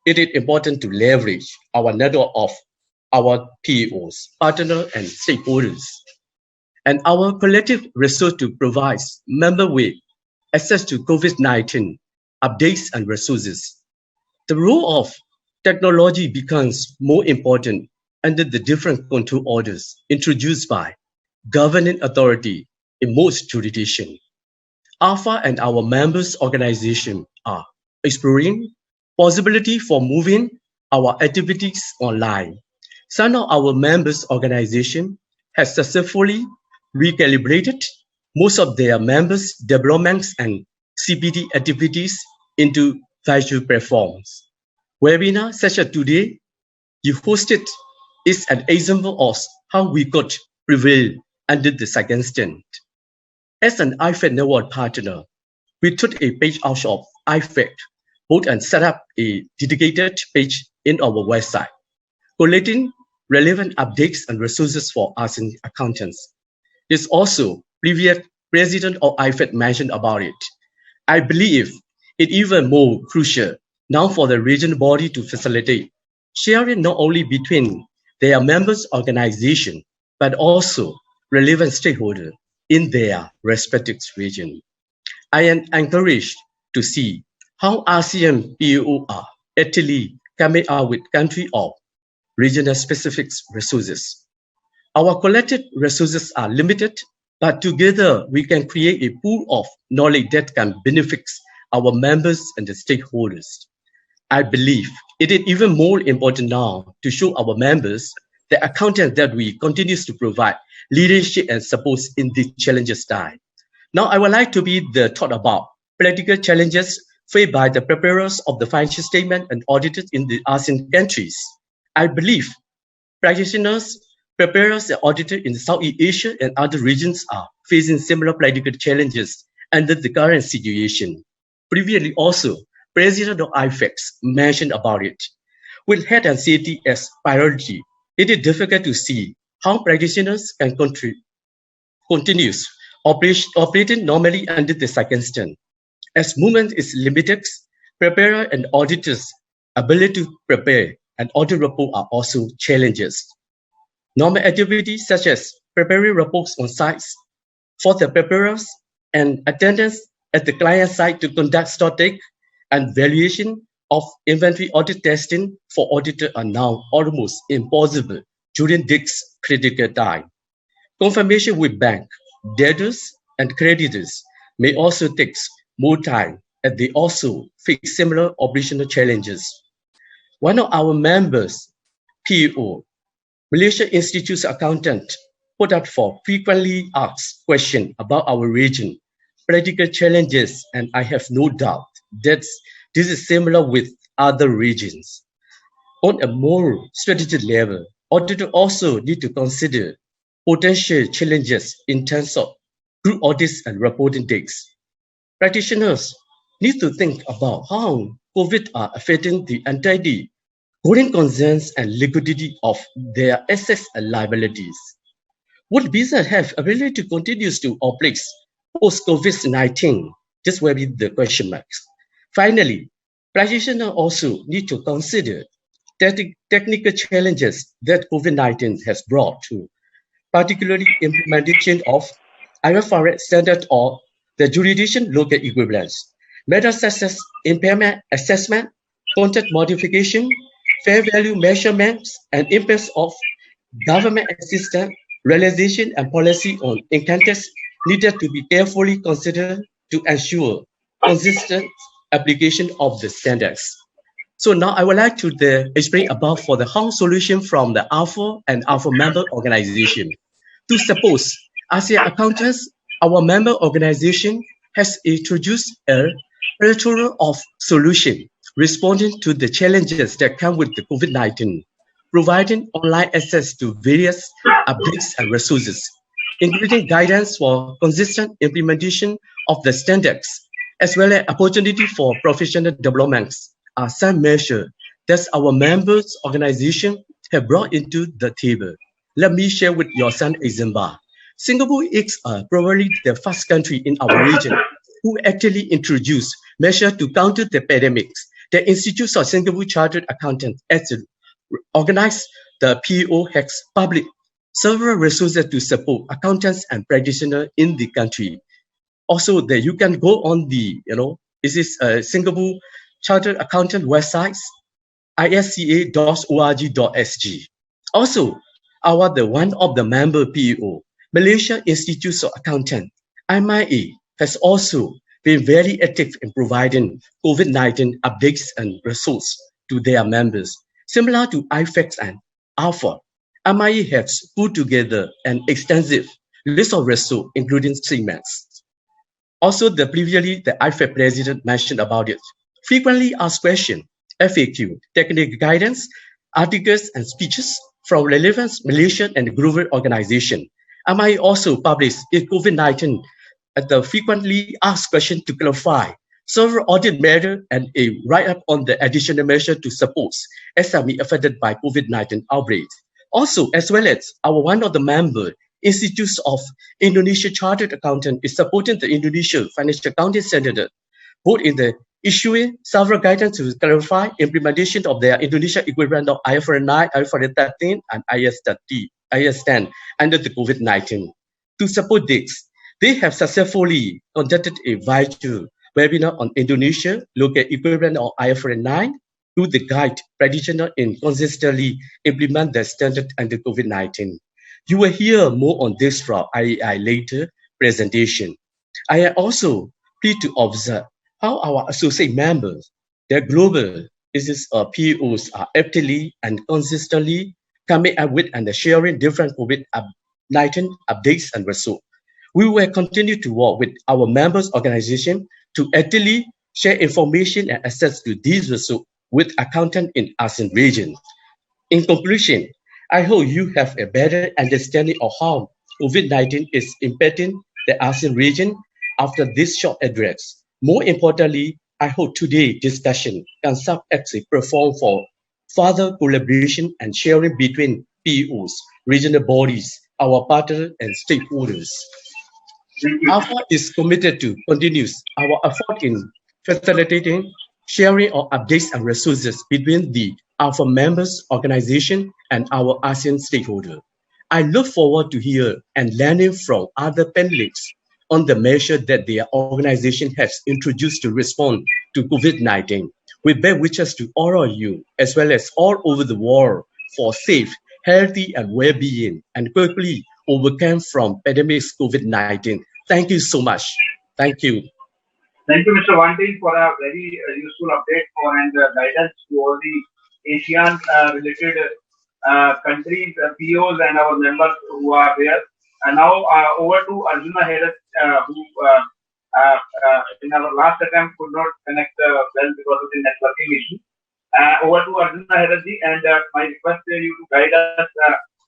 it is important to leverage our network of our POs, partners, and stakeholders, and our collective resource to provide members with access to COVID-19 updates and resources. The role of technology becomes more important under the different control orders introduced by governing authority in most jurisdictions. Alpha and our members' organization are exploring possibility for moving our activities online. Some of our members' organization has successfully recalibrated most of their members' developments and CPD activities into virtual platforms. Webinar such as today you hosted is an example of how we could prevail under the circumstance. As an IFAD network partner, we took a page out of IFAD, both and set up a dedicated page in our website, collating relevant updates and resources for ASEAN accountants. It's also previous president of IFAD mentioned about it. I believe it even more crucial now for the regional body to facilitate sharing not only between their members' organization, but also relevant stakeholders in their respective region. I am encouraged to see how ASEAN PAO are actually coming out with country of regional specific resources. Our collective resources are limited, but together we can create a pool of knowledge that can benefit our members and the stakeholders. I believe it is even more important now to show our members the accountant that we continue to provide leadership and support in the challenges time. Now, I would like to be the thought about practical challenges faced by the preparers of the financial statement and auditors in the ASEAN countries. I believe practitioners, preparers, and auditors in Southeast Asia and other regions are facing similar practical challenges under the current situation. Previously also, President of IFEX mentioned about it. With health and safety as priority, it is difficult to see how practitioners can continue operating normally under the circumstance. As movement is limited, preparer and auditors' ability to prepare and audit report are also challenges. Normal activities such as preparing reports on sites for the preparers and attendance at the client site to conduct stock take and valuation of inventory audit testing for auditor are now almost impossible during this critical time. Confirmation with bank, debtors, and creditors may also take more time as they also face similar operational challenges. One of our members, PO, Malaysia Institute's accountant, put up for frequently asked questions about our region, practical challenges, and I have no doubt that this is similar with other regions. On a more strategic level, auditors also need to consider potential challenges in terms of group audits and reporting dates. Practitioners need to think about how COVID are affecting the entity, going concerns and liquidity of their assets and liabilities. Would business have ability to continue to operate post-COVID-19? This will be the question marks. Finally, practitioners also need to consider technical challenges that COVID-19 has brought to, particularly implementation of IFRS standard or the jurisdiction local equivalence. Matters such as impairment assessment, content modification, fair value measurements, and impacts of government assistance, realization, and policy on incentives needed to be carefully considered to ensure consistent application of the standards. So now I would like to explain about for the whole solution from the Alpha and Alpha member organization. To suppose ASEAN accountants, our member organization has introduced a plethora of solutions responding to the challenges that come with the COVID-19, providing online access to various updates and resources, including guidance for consistent implementation of the standards, as well as opportunity for professional developments, are some measures that our members organization have brought into the table. Let me share with you some example. Singapore is probably the first country in our region who actually introduced measures to counter the pandemics. The Institute of Singapore Chartered Accountants organized the PO has published several resources to support accountants and practitioners in the country. Also, you can go on the, this is Singapore Chartered Accountant websites, isca.org.sg. Also, one of the member PO, Malaysia Institute of Accountants, MIA, has also been very active in providing COVID-19 updates and resources to their members. Similar to IFEX and Alpha, MIA has put together an extensive list of resources, including segments. Also, previously, the IFEX president mentioned about it. Frequently asked questions, FAQ, technical guidance, articles and speeches from relevant Malaysian and global organizations. MIA also published its COVID-19 at the frequently asked questions to clarify several audit matters and a write-up on the additional measure to support SME affected by COVID-19 outbreak. Also, as well as one of the member Institutes of Indonesia Chartered Accountant is supporting the Indonesia Financial Accounting Standard, both in the issuing several guidance to clarify implementation of their Indonesia equivalent of IFRS 9, IFRS 13, and IS 10 under the COVID-19. To support this, they have successfully conducted a virtual webinar on Indonesia local equivalent of IFRS 9 to the guide practitioner in consistently implement the standard under COVID-19. You will hear more on this from ICAI later presentation. I am also pleased to observe how our associate members, their global POs are actively and consistently coming up with and sharing different COVID-19 updates and results. We will continue to work with our members' organization to actively share information and access to these results with accountants in ASEAN region. In conclusion, I hope you have a better understanding of how COVID-19 is impacting the ASEAN region after this short address. More importantly, I hope today's discussion can serve as a platform for further collaboration and sharing between POs, regional bodies, our partners, and stakeholders. AFA is committed to continue our effort in facilitating sharing of updates and resources between the AFA members organization and our ASEAN stakeholders. I look forward to hear and learning from other panelists on the measure that their organization has introduced to respond to COVID-19. We beg wishes to all of you, as well as all over the world, for safe, healthy, and well-being, and quickly overcome from pandemic COVID-19. Thank you so much. Thank you. Thank you, Mr. Wanting, for a very useful update and guidance to all the Asian related countries, POs, and our members who are there. And now over to Arjuna Herat, who in our last attempt could not connect well because of the networking issue. Over to Arjuna Heratji, and my request to you to guide us.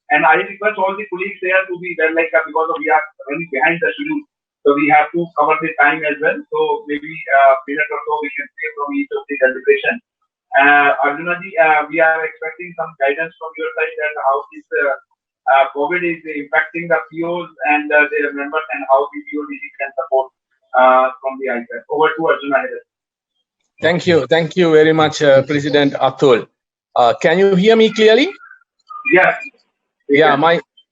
And I request all the colleagues there to be well, because we are running behind the schedule, so we have to cover the time as well. So maybe a minute or so we can save from each of the deliberation. Arjunaji, we are expecting some guidance from your side and how this COVID is impacting the POs and their members, and how the PODG can support from the ICAI. Over to Arjuna Herat. Thank you very much, President Atul. Can you hear me clearly? Yes. Yeah,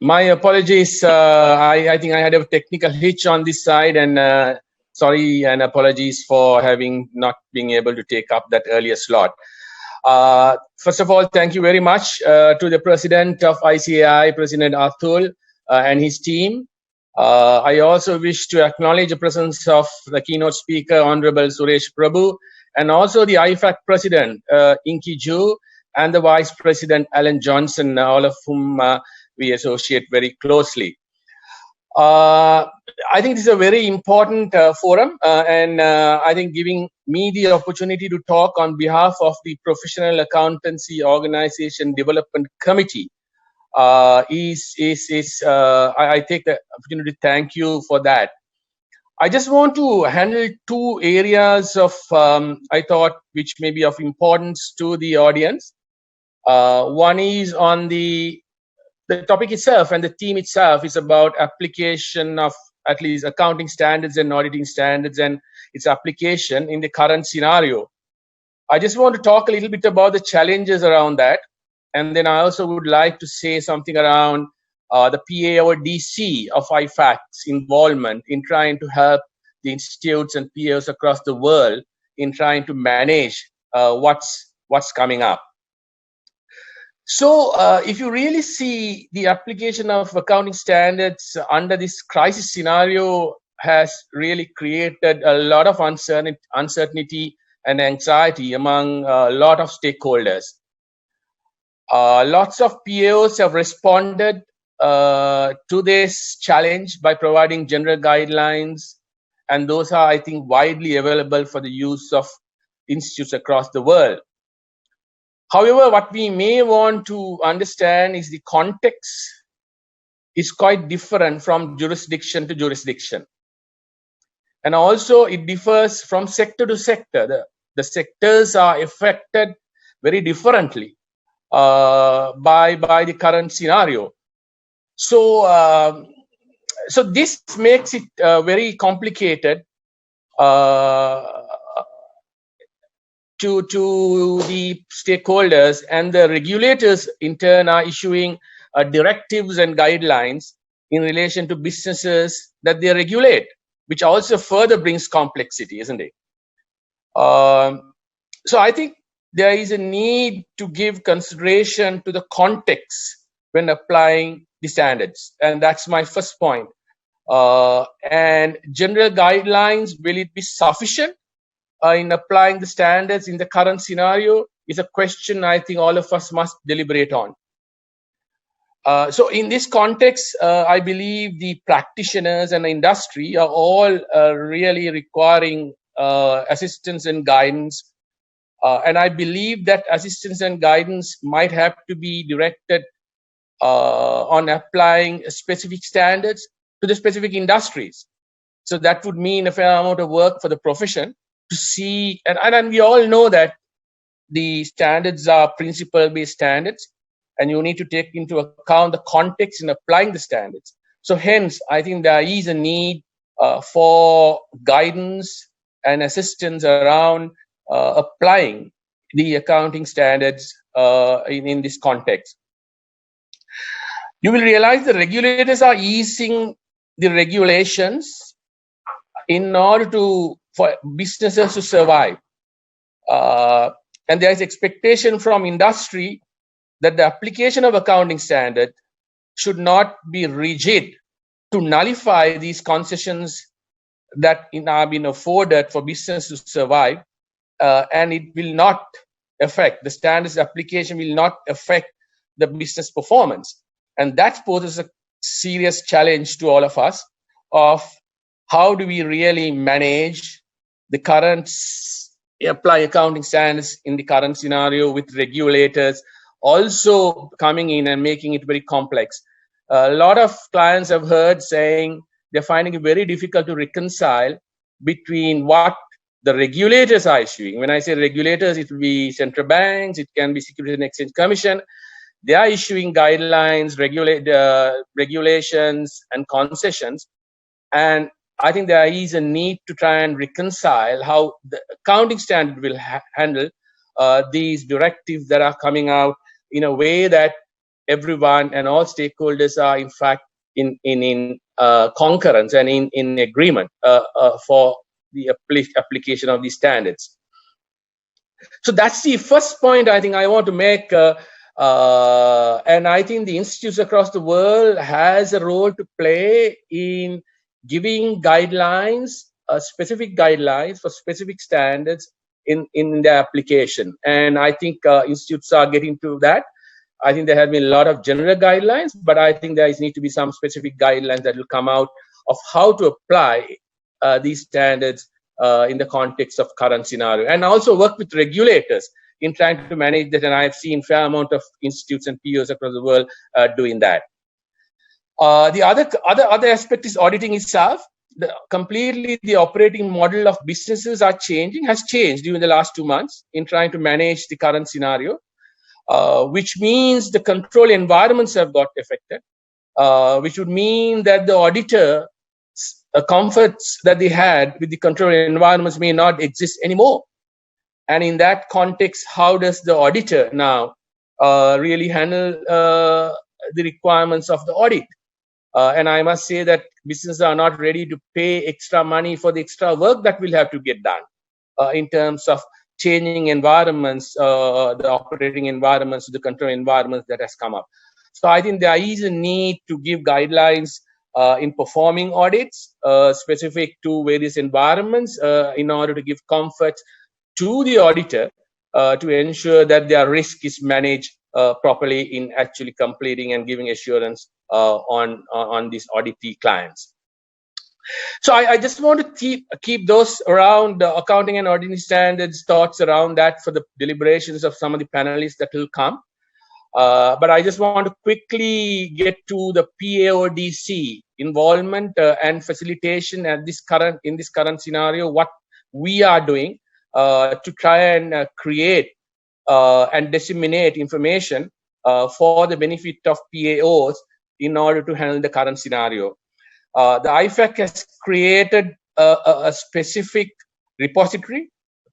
my apologies. I think I had a technical hitch on this side, and sorry and apologies for not being able to take up that earlier slot. First of all, thank you very much to the President of ICAI, President Atul, and his team. I also wish to acknowledge the presence of the keynote speaker, Honorable Suresh Prabhu, and also the IFAC President, Inky Ju, and the Vice President, Alan Johnson, all of whom we associate very closely. I think this is a very important forum, and I think giving me the opportunity to talk on behalf of the Professional Accountancy Organization Development Committee I take the opportunity to thank you for that. I just want to handle two areas of, I thought, which may be of importance to the audience. One is on the topic itself, and the theme itself is about application of at least accounting standards and auditing standards and its application in the current scenario. I just want to talk a little bit about the challenges around that. And then I also would like to say something around the PA or DC of IFAC's involvement in trying to help the institutes and PAs across the world in trying to manage what's coming up. So if you really see the application of accounting standards under this crisis scenario has really created a lot of uncertainty and anxiety among a lot of stakeholders. Lots of PAOs have responded to this challenge by providing general guidelines, and those are, I think, widely available for the use of institutes across the world. However, what we may want to understand is the context is quite different from jurisdiction to jurisdiction. And also it differs from sector to sector. The sectors are affected very differently by the current scenario. So, so this makes it very complicated to the stakeholders, and the regulators in turn are issuing directives and guidelines in relation to businesses that they regulate, which also further brings complexity, isn't it? So I think there is a need to give consideration to the context when applying the standards, and that's my first point. And general guidelines, will it be sufficient in applying the standards in the current scenario? is a question I think all of us must deliberate on. So in this context, I believe the practitioners and the industry are all really requiring assistance and guidance. And I believe that assistance and guidance might have to be directed on applying specific standards to the specific industries. So that would mean a fair amount of work for the profession to see, and we all know that the standards are principle-based standards, and you need to take into account the context in applying the standards. So hence, I think there is a need for guidance and assistance around applying the accounting standards in this context. You will realize the regulators are easing the regulations in order for businesses to survive. And there is expectation from industry that the application of accounting standard should not be rigid to nullify these concessions that have been afforded for business to survive, and it will not affect, the standards application will not affect the business performance. And that poses a serious challenge to all of us of how do we really manage the current, apply accounting standards in the current scenario with regulators also coming in and making it very complex. A lot of clients have heard saying they're finding it very difficult to reconcile between what the regulators are issuing. When I say regulators, it will be central banks, it can be Securities and Exchange Commission. They are issuing guidelines, regulations, and concessions. And I think there is a need to try and reconcile how the accounting standard will handle these directives that are coming out in a way that everyone and all stakeholders are in fact in concurrence and in agreement for the application of these standards. So that's the first point I think I want to make. And I think the institutes across the world has a role to play in giving guidelines, specific guidelines for specific standards in their application. And I think institutes are getting to that. I think there have been a lot of general guidelines, but I think there need to be some specific guidelines that will come out of how to apply these standards in the context of current scenario, and also work with regulators in trying to manage that. And I've seen fair amount of institutes and POs across the world doing that. The other aspect is auditing itself. Completely the operating model of businesses has changed during the last 2 months in trying to manage the current scenario, which means the control environments have got affected, which would mean that the auditor comforts that they had with the control environments may not exist anymore. And in that context, how does the auditor now really handle the requirements of the audit? And I must say that businesses are not ready to pay extra money for the extra work that will have to get done in terms of changing environments, the operating environments, the control environments that has come up. So I think there is a need to give guidelines in performing audits specific to various environments in order to give comfort to the auditor to ensure that their risk is managed properly in actually completing and giving assurance on these auditee clients. So I just want to keep those around accounting and auditing standards, thoughts around that for the deliberations of some of the panelists that will come. But I just want to quickly get to the PAODC involvement and facilitation in this current scenario, what we are doing to try and create and disseminate information for the benefit of PAOs in order to handle the current scenario. The IFAC has created a specific repository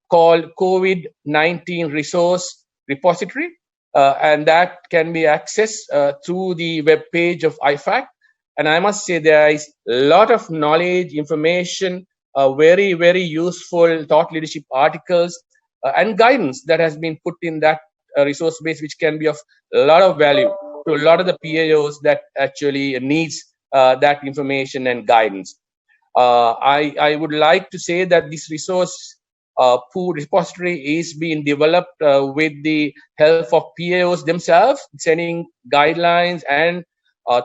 called COVID-19 Resource Repository, and that can be accessed through the web page of IFAC. And I must say there is a lot of knowledge, information, very, very useful thought leadership articles and guidance that has been put in that resource base, which can be of a lot of value to a lot of the PAOs that actually needs that information and guidance. I would like to say that this resource pool repository is being developed with the help of PAOs themselves, setting guidelines and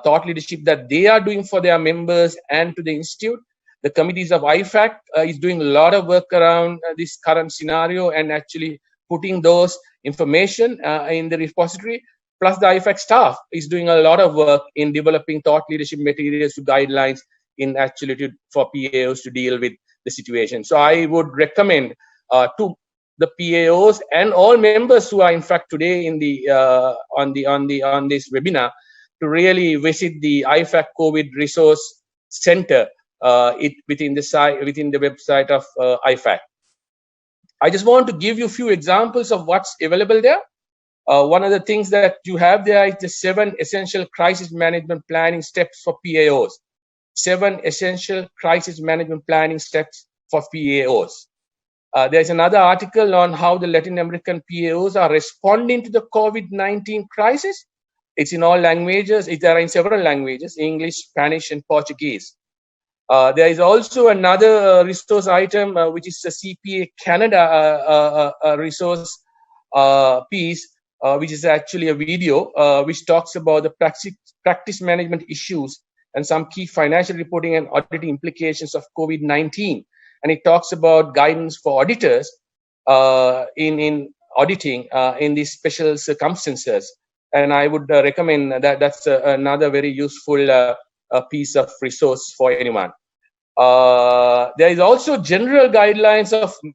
thought leadership that they are doing for their members and to the institute. The committees of IFAC is doing a lot of work around this current scenario and actually putting those information in the repository. Plus, the IFAC staff is doing a lot of work in developing thought leadership materials to guidelines in actually for PAOs to deal with the situation. So I would recommend to the PAOs and all members who are in fact today in the on this webinar to really visit the IFAC COVID Resource Center within the website of IFAC. I just want to give you a few examples of what's available there. One of the things that you have there is the 7 essential crisis management planning steps for PAOs. 7 essential crisis management planning steps for PAOs. There's another article on how the Latin American PAOs are responding to the COVID-19 crisis. It's in all languages. It's in several languages, English, Spanish, and Portuguese. There is also another resource item, which is the CPA Canada resource piece, which is actually a video which talks about the practice management issues and some key financial reporting and auditing implications of COVID-19. And it talks about guidance for auditors in auditing in these special circumstances. And I would recommend that that's another very useful piece of resource for anyone. There is also general guidelines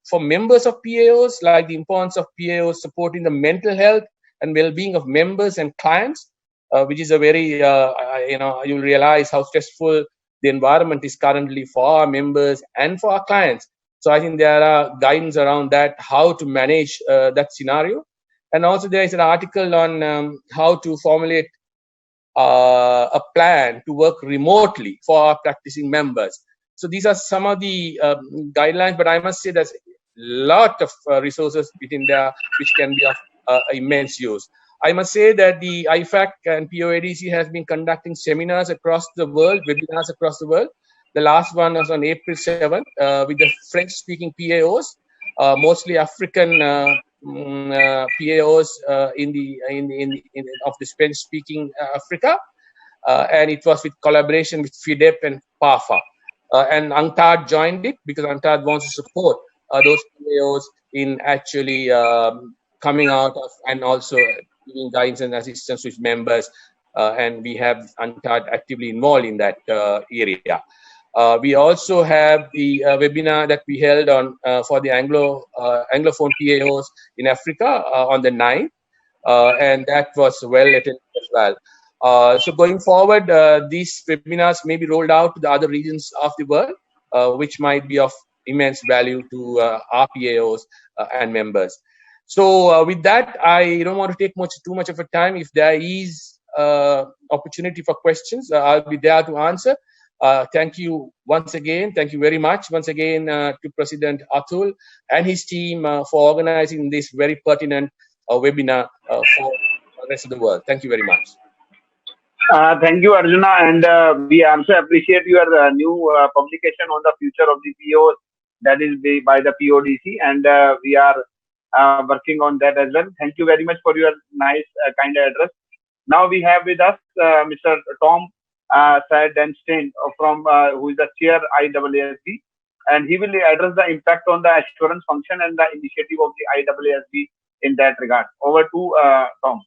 for members of PAOs, like the importance of PAOs supporting the mental health and well-being of members and clients, which is a very, you'll realize how stressful the environment is currently for our members and for our clients. So I think there are guidance around that, how to manage that scenario. And also there is an article on how to formulate a plan to work remotely for our practicing members. So these are some of the guidelines, but I must say there's a lot of resources within there which can be of immense use. I must say that the IFAC and POADC has been conducting seminars across the world, webinars across the world. The last one was on April 7th with the French-speaking PAOs, mostly African PAOs of the French-speaking Africa, and it was with collaboration with FIDEP and PAFA. And UNCTAD joined it because UNCTAD wants to support those PAOs in actually coming out of and also giving guidance and assistance with members. And we have UNCTAD actively involved in that area. We also have the webinar that we held on for the Anglophone PAOs in Africa on the 9th, and that was well attended as well. So going forward, these webinars may be rolled out to the other regions of the world, which might be of immense value to our PAOs and members. So with that, I don't want to take too much of a time. If there is opportunity for questions, I'll be there to answer. Thank you once again. Thank you very much once again to President Atul and his team for organizing this very pertinent webinar for the rest of the world. Thank you very much. Thank you, Arjuna, and we also appreciate your new publication on the future of the POs, that is by the PODC, and we are working on that as well. Thank you very much for your nice, kind address. Now we have with us Mr. Tom Sadenstein from who is the chair IAASB, and he will address the impact on the assurance function and the initiative of the IAASB in that regard. Over to Tom.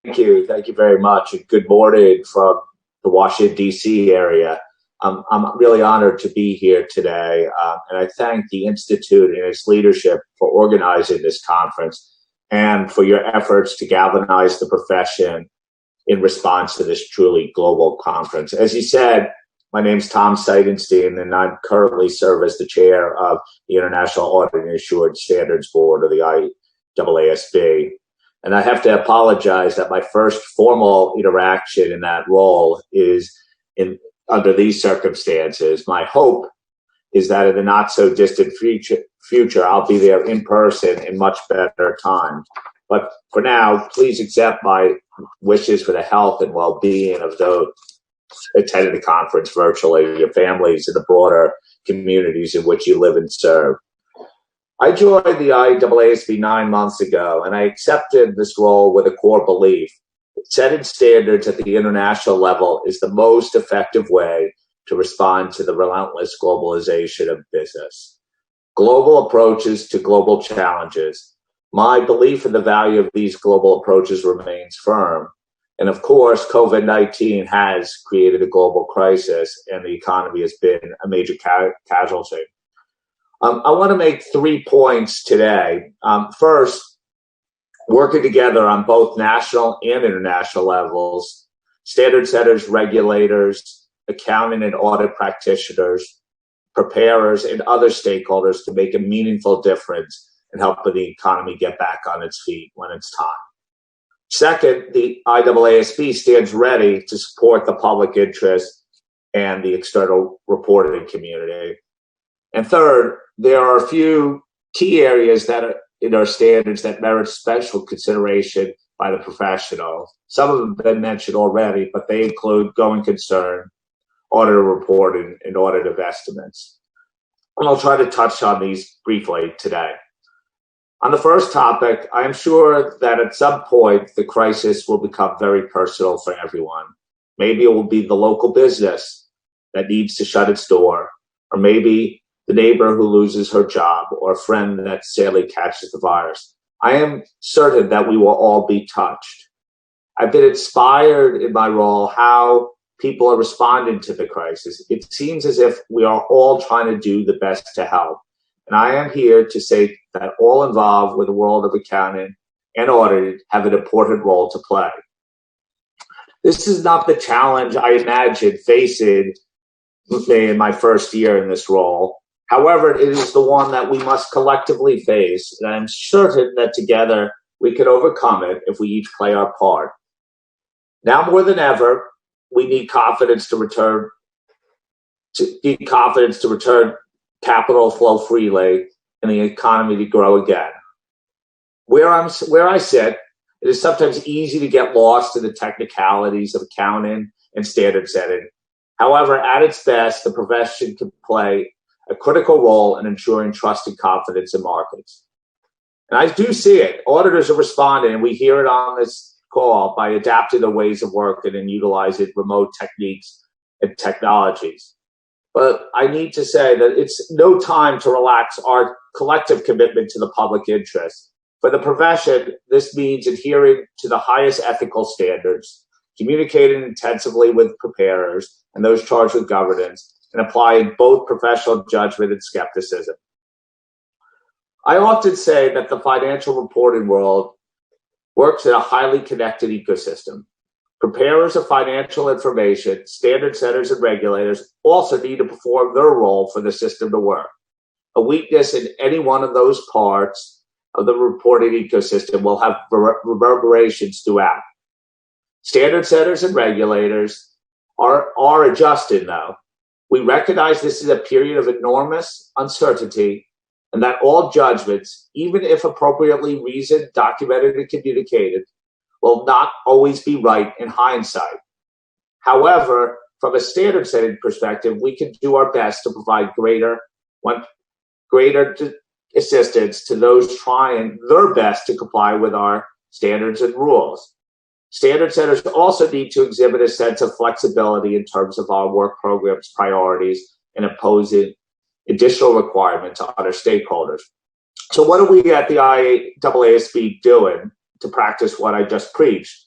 Thank you very much. Good morning from the Washington, D.C. area. I'm really honored to be here today, and I thank the Institute and its leadership for organizing this conference and for your efforts to galvanize the profession in response to this truly global conference. As you said, my name is Tom Seidenstein, and I currently serve as the chair of the International Audit and Assured Standards Board, or the IAASB. And I have to apologize that my first formal interaction in that role is under these circumstances. My hope is that in the not so distant future, I'll be there in person in much better time. But for now, please accept my wishes for the health and well-being of those attending the conference virtually, your families, and the broader communities in which you live and serve. I joined the IAASB 9 months ago, and I accepted this role with a core belief. Setting standards at the international level is the most effective way to respond to the relentless globalization of business. Global approaches to global challenges. My belief in the value of these global approaches remains firm. And of course, COVID-19 has created a global crisis, and the economy has been a major casualty. I want to make 3 points today. First, working together on both national and international levels, standard setters, regulators, accounting and audit practitioners, preparers, and other stakeholders to make a meaningful difference in helping the economy get back on its feet when it's time. Second, the IAASB stands ready to support the public interest and the external reporting community. And third, there are a few key areas that are in our standards that merit special consideration by the professionals. Some of them have been mentioned already, but they include going concern, auditor reporting, and audit of estimates. And I'll try to touch on these briefly today. On the first topic, I am sure that at some point the crisis will become very personal for everyone. Maybe it will be the local business that needs to shut its door, or maybe the neighbor who loses her job, or a friend that sadly catches the virus. I am certain that we will all be touched. I've been inspired in my role how people are responding to the crisis. It seems as if we are all trying to do the best to help. And I am here to say that all involved with the world of accounting and auditing have an important role to play. This is not the challenge I imagined facing in my first year in this role. However, it is the one that we must collectively face, and I'm certain that together we can overcome it if we each play our part. Now more than ever, we need confidence to return capital flow freely and the economy to grow again. Where I sit, it is sometimes easy to get lost in the technicalities of accounting and standard setting. However, at its best, the profession can play a critical role in ensuring trust and confidence in markets. And I do see it. Auditors are responding, and we hear it on this call, by adapting their ways of working and utilizing remote techniques and technologies. But I need to say that it's no time to relax our collective commitment to the public interest. For the profession, this means adhering to the highest ethical standards, communicating intensively with preparers and those charged with governance, and applying both professional judgment and skepticism. I often say that the financial reporting world works in a highly connected ecosystem. Preparers of financial information, standard setters, and regulators also need to perform their role for the system to work. A weakness in any one of those parts of the reporting ecosystem will have reverberations throughout. Standard setters and regulators are adjusting, though. We recognize this is a period of enormous uncertainty, and that all judgments, even if appropriately reasoned, documented, and communicated, will not always be right in hindsight. However, from a standard setting perspective, we can do our best to provide greater assistance to those trying their best to comply with our standards and rules. Standard setters also need to exhibit a sense of flexibility in terms of our work program's priorities and imposing additional requirements on our stakeholders. So what are we at the IAASB doing to practice what I just preached?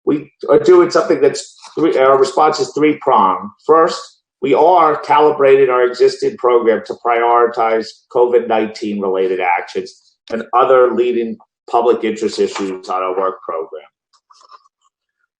We are doing something our response is three-pronged. First, we are calibrating our existing program to prioritize COVID-19 related actions and other leading public interest issues on our work program.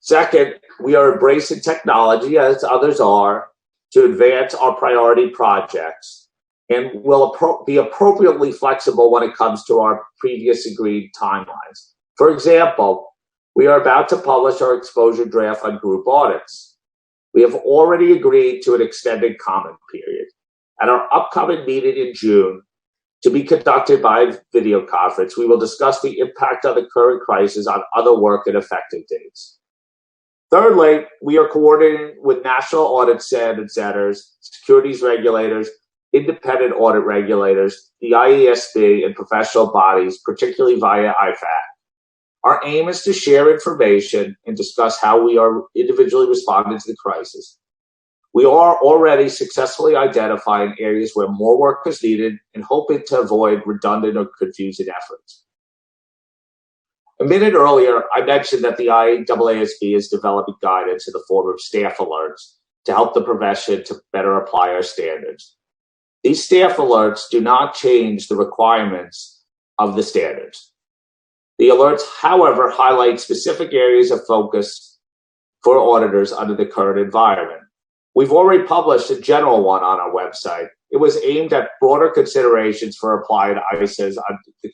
Second, we are embracing technology, as others are, to advance our priority projects, and will be appropriately flexible when it comes to our previous agreed timelines. For example, we are about to publish our exposure draft on group audits. We have already agreed to an extended comment period. At our upcoming meeting in June, to be conducted by video conference, we will discuss the impact of the current crisis on other work and effective dates. Thirdly, we are coordinating with national audit standard setters, securities regulators, independent audit regulators, the IASB, and professional bodies, particularly via IFAC. Our aim is to share information and discuss how we are individually responding to the crisis. We are already successfully identifying areas where more work is needed and hoping to avoid redundant or confusing efforts. A minute earlier, I mentioned that the IAASB is developing guidance in the form of staff alerts to help the profession to better apply our standards. These staff alerts do not change the requirements of the standards. The alerts, however, highlight specific areas of focus for auditors under the current environment. We've already published a general one on our website. It was aimed at broader considerations for applying ICAI's under the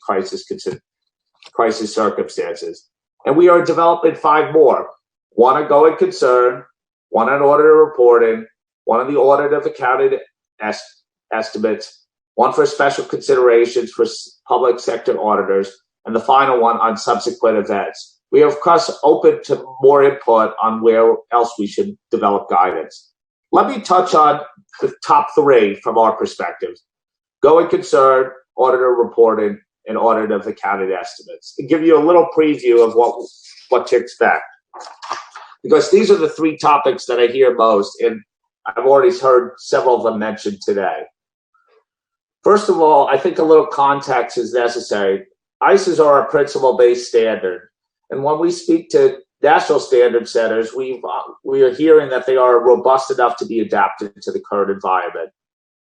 crisis circumstances. And we are developing 5 more. One on going concern, one on auditor reporting, one on the audit of accounting estimates, one for special considerations for public sector auditors, and the final one on subsequent events. We are, of course, open to more input on where else we should develop guidance. Let me touch on the top 3 from our perspective: going concern, auditor reporting, and audit of accounting estimates, and give you a little preview of what to expect. Because these are the 3 topics that I hear most, and I've already heard several of them mentioned today. First of all, I think a little context is necessary. ICEs are a principle-based standard, and when we speak to national standard setters, we are hearing that they are robust enough to be adapted to the current environment.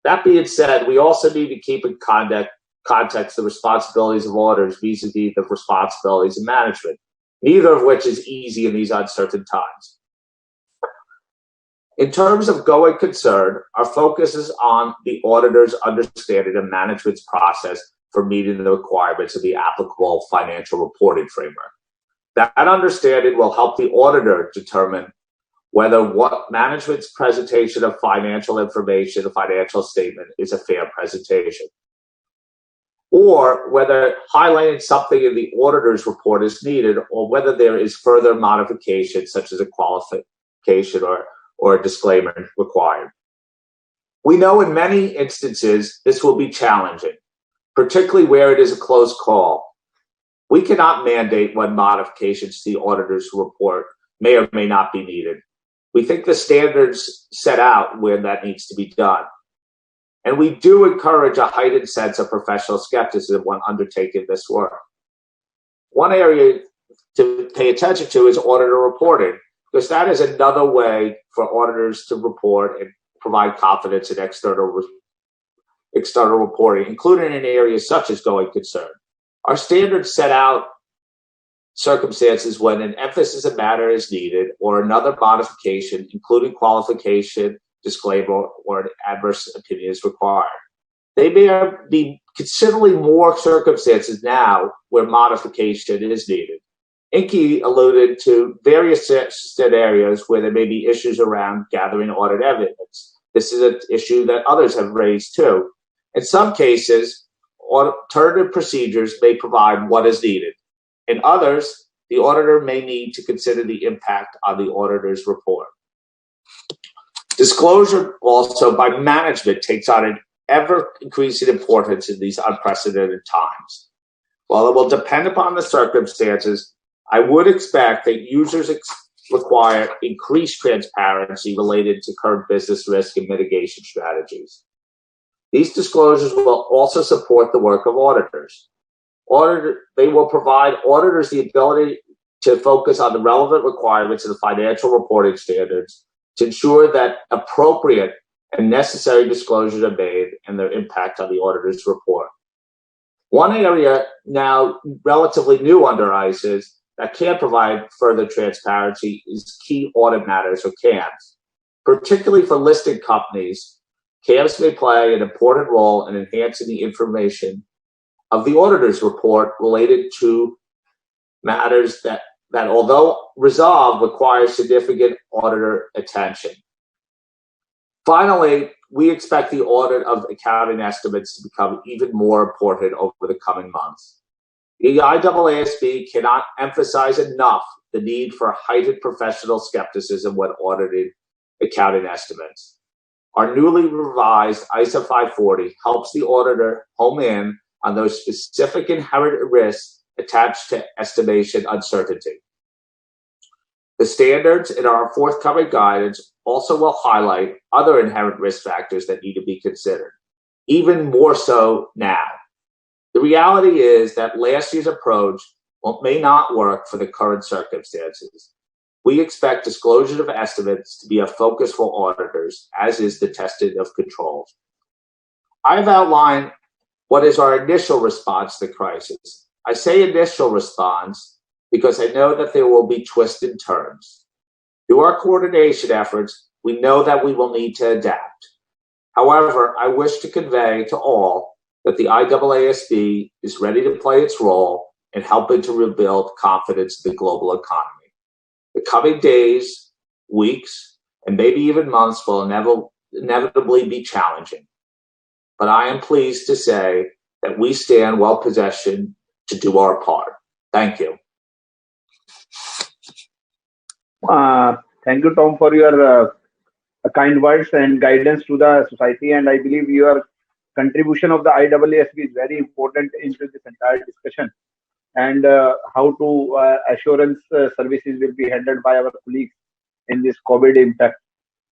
That being said, we also need to keep in context the responsibilities of auditors vis-a-vis the responsibilities of management, neither of which is easy in these uncertain times. In terms of going concern, our focus is on the auditor's understanding of management's process for meeting the requirements of the applicable financial reporting framework. That understanding will help the auditor determine whether what management's presentation of financial information, a financial statement, is a fair presentation, or whether highlighting something in the auditor's report is needed, or whether there is further modification, such as a qualification or a disclaimer required. We know in many instances this will be challenging, particularly where it is a close call. We cannot mandate when modifications to the auditor's report may or may not be needed. We think the standards set out where that needs to be done. And we do encourage a heightened sense of professional skepticism when undertaking this work. One area to pay attention to is auditor reporting, because that is another way for auditors to report and provide confidence in external reporting, including in areas such as going concern. Our standards set out circumstances when an emphasis of matter is needed or another modification, including qualification, disclaimer, or an adverse opinion is required. They may be considerably more circumstances now where modification is needed. Inky alluded to various scenarios where there may be issues around gathering audit evidence. This is an issue that others have raised too. In some cases, alternative procedures may provide what is needed. In others, the auditor may need to consider the impact on the auditor's report. Disclosure also by management takes on an ever-increasing importance in these unprecedented times. While it will depend upon the circumstances, I would expect that users require increased transparency related to current business risk and mitigation strategies. These disclosures will also support the work of auditors. They will provide auditors the ability to focus on the relevant requirements of the financial reporting standards to ensure that appropriate and necessary disclosures are made and their impact on the auditor's report. One area now relatively new under ICE that can provide further transparency is key audit matters, or CAMs. Particularly for listed companies, CAMs may play an important role in enhancing the information of the auditor's report related to matters that although resolved, require significant auditor attention. Finally, we expect the audit of accounting estimates to become even more important over the coming months. The IAASB cannot emphasize enough the need for heightened professional skepticism when auditing accounting estimates. Our newly revised ISA 540 helps the auditor home in on those specific inherent risks attached to estimation uncertainty. The standards in our forthcoming guidance also will highlight other inherent risk factors that need to be considered, even more so now. The reality is that last year's approach may not work for the current circumstances. We expect disclosure of estimates to be a focus for auditors, as is the testing of controls. I've outlined what is our initial response to the crisis. I say initial response because I know that there will be twists and turns. Through our coordination efforts, we know that we will need to adapt. However, I wish to convey to all that the IAASB is ready to play its role in helping to rebuild confidence in the global economy. The coming days, weeks, and maybe even months will inevitably be challenging. But I am pleased to say that we stand well positioned to do our part. Thank you. Thank you, Tom, for your kind words and guidance to the society. And I believe your contribution of the IAASB is very important into this entire discussion, and how to assurance services will be handled by our colleagues in this COVID impact.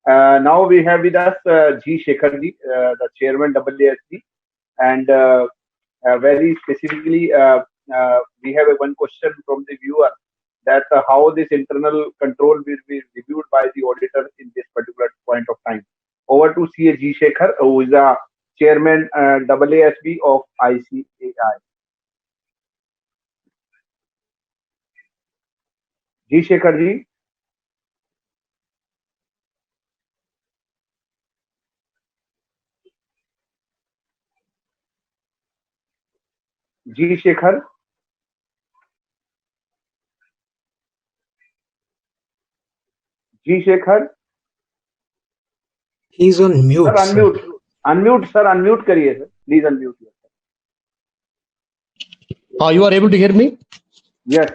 Now we have with us G. Shekharji, the Chairman IAASB, and very specifically, we have one question from the viewer that how this internal control will be reviewed by the auditor in this particular point of time. Over to G. Shekhar, who is the Chairman IAASB of ICAI. G. Shekharji. G. Shekhar. G. Shekhar. He's on mute. Sir, unmute. Unmute, sir. Unmute करिए, sir. Please unmute yourself. You are able to hear me? Yes.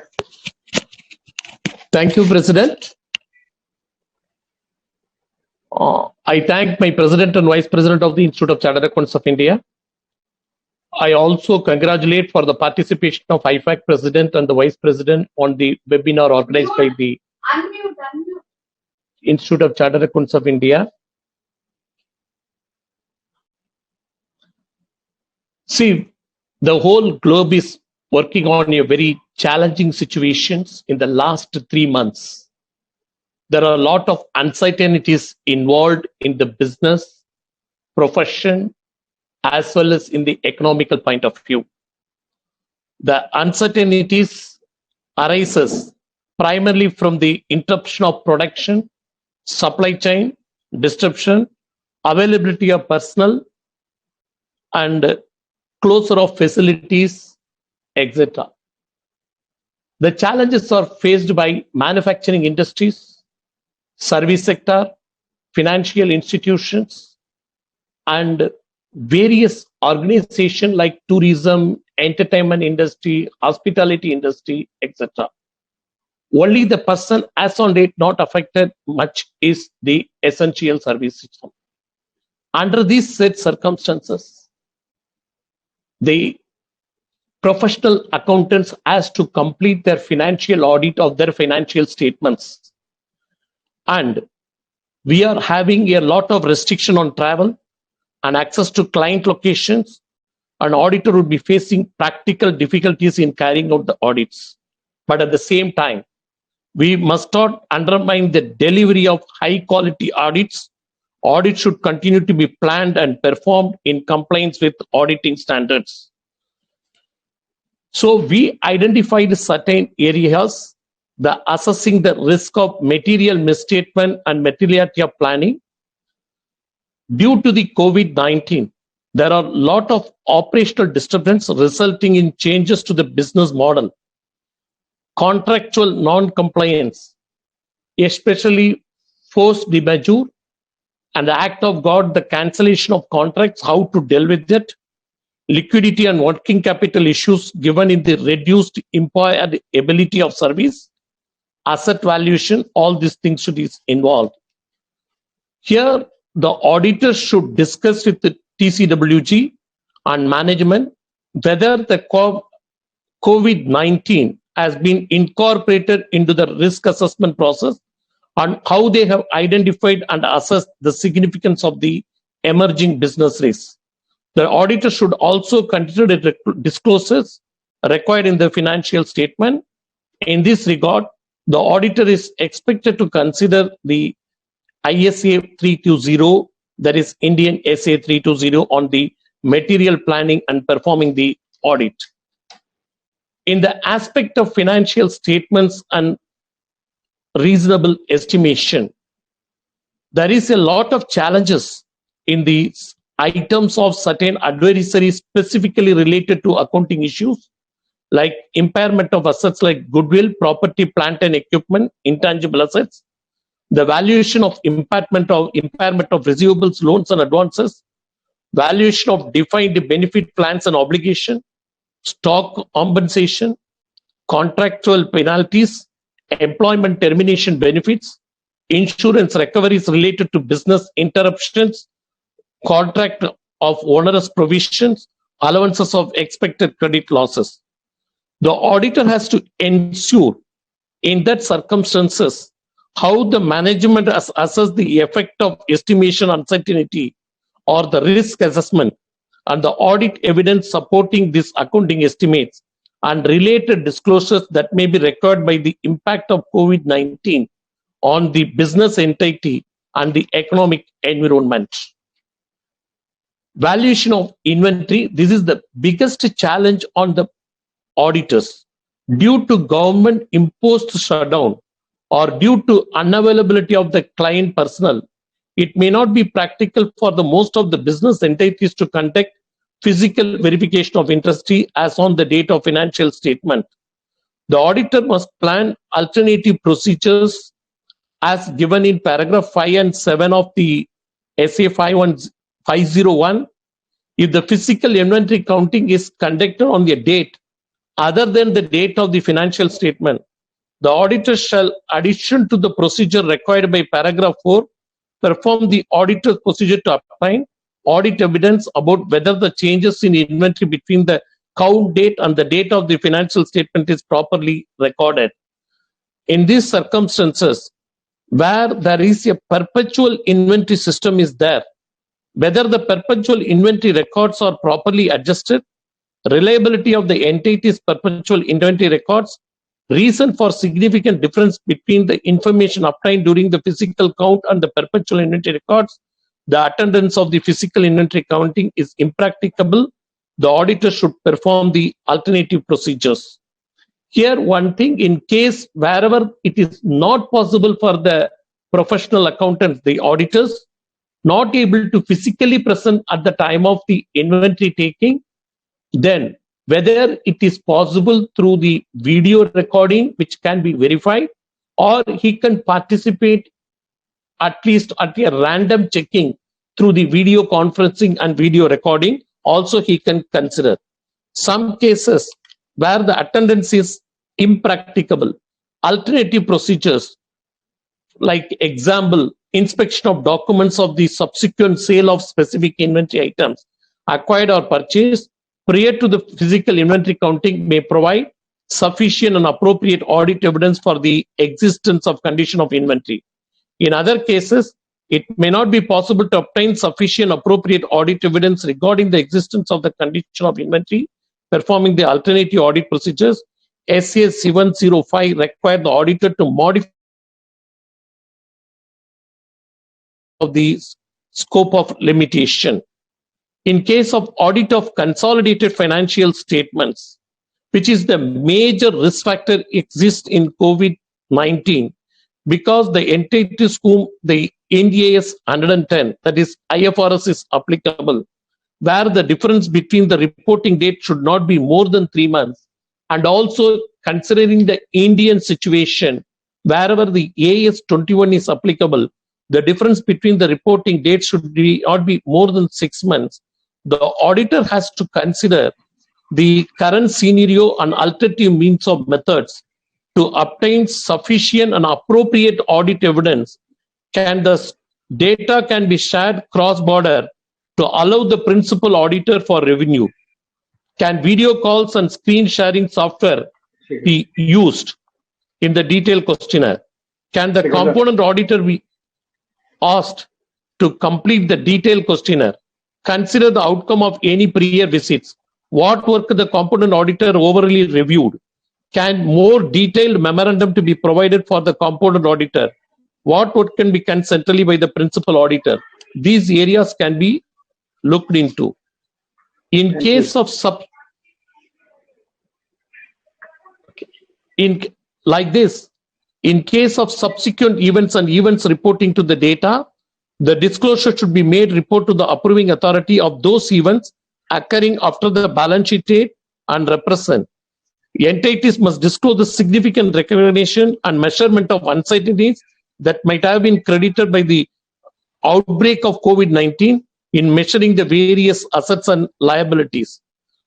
Thank you, President. I thank my President and Vice President of the Institute of Chartered Accountants of India. I also congratulate for the participation of IFAC President and the Vice President on the webinar organized by the Institute of Chartered Accountants of India. See, the whole globe is working on a very challenging situations in the last 3 months. There are a lot of uncertainties involved in the business, profession, as well as in the economical point of view. The uncertainties arises primarily from the interruption of production, supply chain, disruption, availability of personnel, and closure of facilities, etc. The challenges are faced by manufacturing industries, service sector, financial institutions, and various organizations like tourism, entertainment industry, hospitality industry, etc. Only the person as on date not affected much is the essential service system. Under these said circumstances, the professional accountants has to complete their financial audit of their financial statements. And we are having a lot of restriction on travel and access to client locations. An auditor would be facing practical difficulties in carrying out the audits. But at the same time, we must not undermine the delivery of high quality audits. Audits should continue to be planned and performed in compliance with auditing standards. So we identified certain areas, the assessing the risk of material misstatement and materiality of planning. Due to the COVID-19, there are a lot of operational disturbances resulting in changes to the business model, contractual non-compliance, especially force majeure, and the act of God, the cancellation of contracts, how to deal with it, liquidity and working capital issues given in the reduced impaired ability of service, asset valuation, all these things should be involved. Here, the auditor should discuss with the TCWG and management whether the COVID-19 has been incorporated into the risk assessment process and how they have identified and assessed the significance of the emerging business risks. The auditor should also consider the disclosures required in the financial statement. In this regard, the auditor is expected to consider the ISA 320, that is Indian SA 320, on the material planning and performing the audit. In the aspect of financial statements and reasonable estimation, there is a lot of challenges in the items of certain advisories specifically related to accounting issues like impairment of assets like goodwill, property, plant and equipment, intangible assets, the valuation of impairment of receivables, loans and advances, valuation of defined benefit plans and obligation, stock compensation, contractual penalties, employment termination benefits, insurance recoveries related to business interruptions, contract of onerous provisions, allowances of expected credit losses. The auditor has to ensure in that circumstances how the management has assessed the effect of estimation uncertainty or the risk assessment and the audit evidence supporting these accounting estimates and related disclosures that may be required by the impact of COVID-19 on the business entity and the economic environment. Valuation of inventory, this is the biggest challenge on the auditors. Due to government imposed shutdown or due to unavailability of the client personnel, it may not be practical for the most of the business entities to conduct physical verification of inventory as on the date of financial statement. The auditor must plan alternative procedures as given in paragraph 5 and 7 of the SA 501. If the physical inventory counting is conducted on the date other than the date of the financial statement, the auditor shall, addition to the procedure required by paragraph 4, perform the auditor's procedure to obtain audit evidence about whether the changes in inventory between the count date and the date of the financial statement is properly recorded. In these circumstances, where there is a perpetual inventory system is there, whether the perpetual inventory records are properly adjusted, reliability of the entity's perpetual inventory records, reason for significant difference between the information obtained during the physical count and the perpetual inventory records, the attendance of the physical inventory counting is impracticable, the auditor should perform the alternative procedures. Here, one thing, in case wherever it is not possible for the professional accountants, the auditors, not able to physically present at the time of the inventory taking, then whether it is possible through the video recording, which can be verified, or he can participate at least at a random checking through the video conferencing and video recording, also he can consider. Some cases where the attendance is impracticable, alternative procedures, like example, inspection of documents of the subsequent sale of specific inventory items acquired or purchased prior to the physical inventory counting may provide sufficient and appropriate audit evidence for the existence of condition of inventory. In other cases, it may not be possible to obtain sufficient appropriate audit evidence regarding the existence of the condition of inventory. Performing the alternative audit procedures, SA 705 require the auditor to modify the scope of limitation. In case of audit of consolidated financial statements, which is the major risk factor exists in COVID-19, because the entities whom the NDAS 110, that is IFRS, is applicable, where the difference between the reporting date should not be more than 3 months, and also considering the Indian situation, wherever the AS 21 is applicable, the difference between the reporting dates should not be more than 6 months. The auditor has to consider the current scenario and alternative means of methods to obtain sufficient and appropriate audit evidence can thus data can be shared cross-border to allow the principal auditor for review? Can video calls and screen sharing software be used in the detailed questionnaire? Can the component auditor be asked to complete the detailed questionnaire? Consider the outcome of any prior visits. What work the component auditor overly reviewed? Can more detailed memorandum to be provided for the component auditor? What work can be done centrally by the principal auditor? These areas can be looked into. In case of in case of subsequent events and events reporting to the data, the disclosure should be made report to the approving authority of those events occurring after the balance sheet date and represent. Entities must disclose the significant recognition and measurement of uncertainties that might have been credited by the outbreak of COVID-19 in measuring the various assets and liabilities.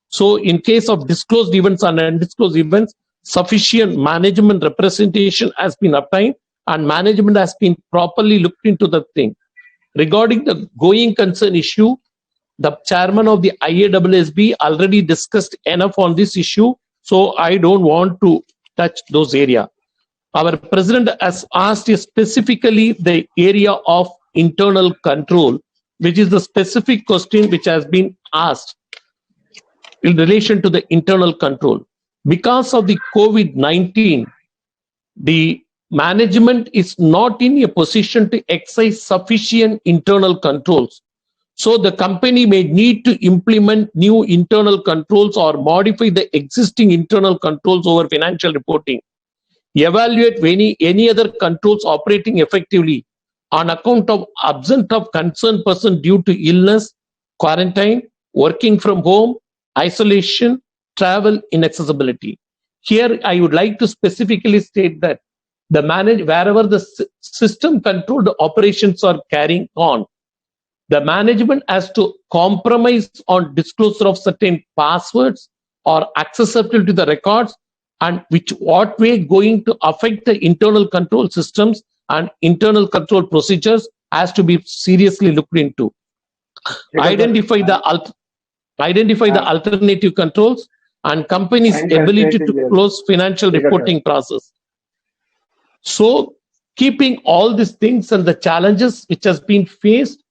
So in case of disclosed events and undisclosed events, sufficient management representation has been obtained and management has been properly looked into the thing. Regarding the going concern issue, the chairman of the IASB already discussed enough on this issue, so I don't want to touch those areas. Our president has asked specifically the area of internal control, which is the specific question which has been asked in relation to the internal control. Because of the COVID-19, the management is not in a position to exercise sufficient internal controls. So the company may need to implement new internal controls or modify the existing internal controls over financial reporting. Evaluate any other controls operating effectively on account of absence of concerned person due to illness, quarantine, working from home, isolation, travel inaccessibility. Here, I would like to specifically state that wherever the system controlled operations are carrying on, the management has to compromise on disclosure of certain passwords or accessibility to the records, and what way going to affect the internal control systems and internal control procedures has to be seriously looked into. Identify the alternative controls and companies' ability to close financial reporting process. So, keeping all these things and the challenges which has been faced,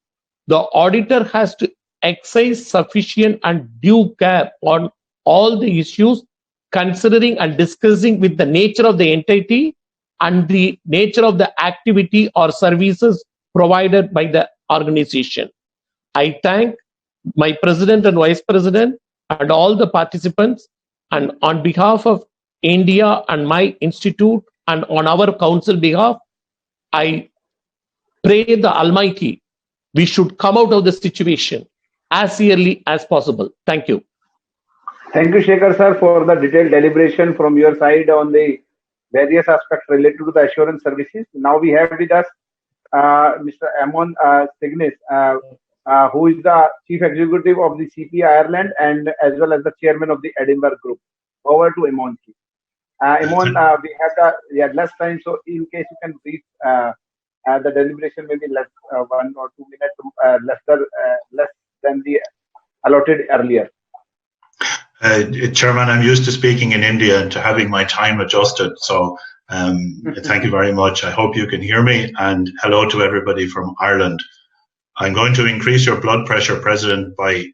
the auditor has to exercise sufficient and due care on all the issues, considering and discussing with the nature of the entity and the nature of the activity or services provided by the organization. I thank my president and vice president and all the participants, and on behalf of India and my institute and on our council behalf, I pray the Almighty we should come out of the situation as early as possible. Thank you. Thank you, Shekhar sir, for the detailed deliberation from your side on the various aspects related to the assurance services. Now we have with us Mr. Amon Signis, who is the Chief Executive of the CP Ireland and as well as the Chairman of the Edinburgh Group. Over to Amon. Amon, we have less time, so in case you can brief the deliberation, maybe less 1 or 2 minutes, less than the allotted earlier. Chairman, I'm used to speaking in India and to having my time adjusted. So thank you very much. I hope you can hear me, and hello to everybody from Ireland. I'm going to increase your blood pressure, President, by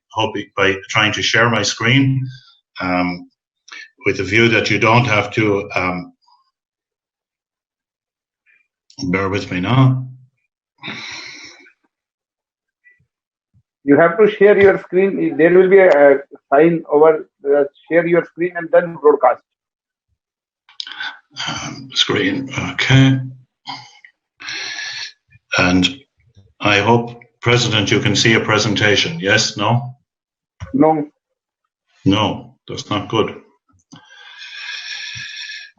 trying to share my screen with the view that you don't have to bear with me now. You have to share your screen. There will be a sign over share your screen and then broadcast. Screen, okay. And I hope, President, you can see a presentation. Yes, no? No. No, that's not good.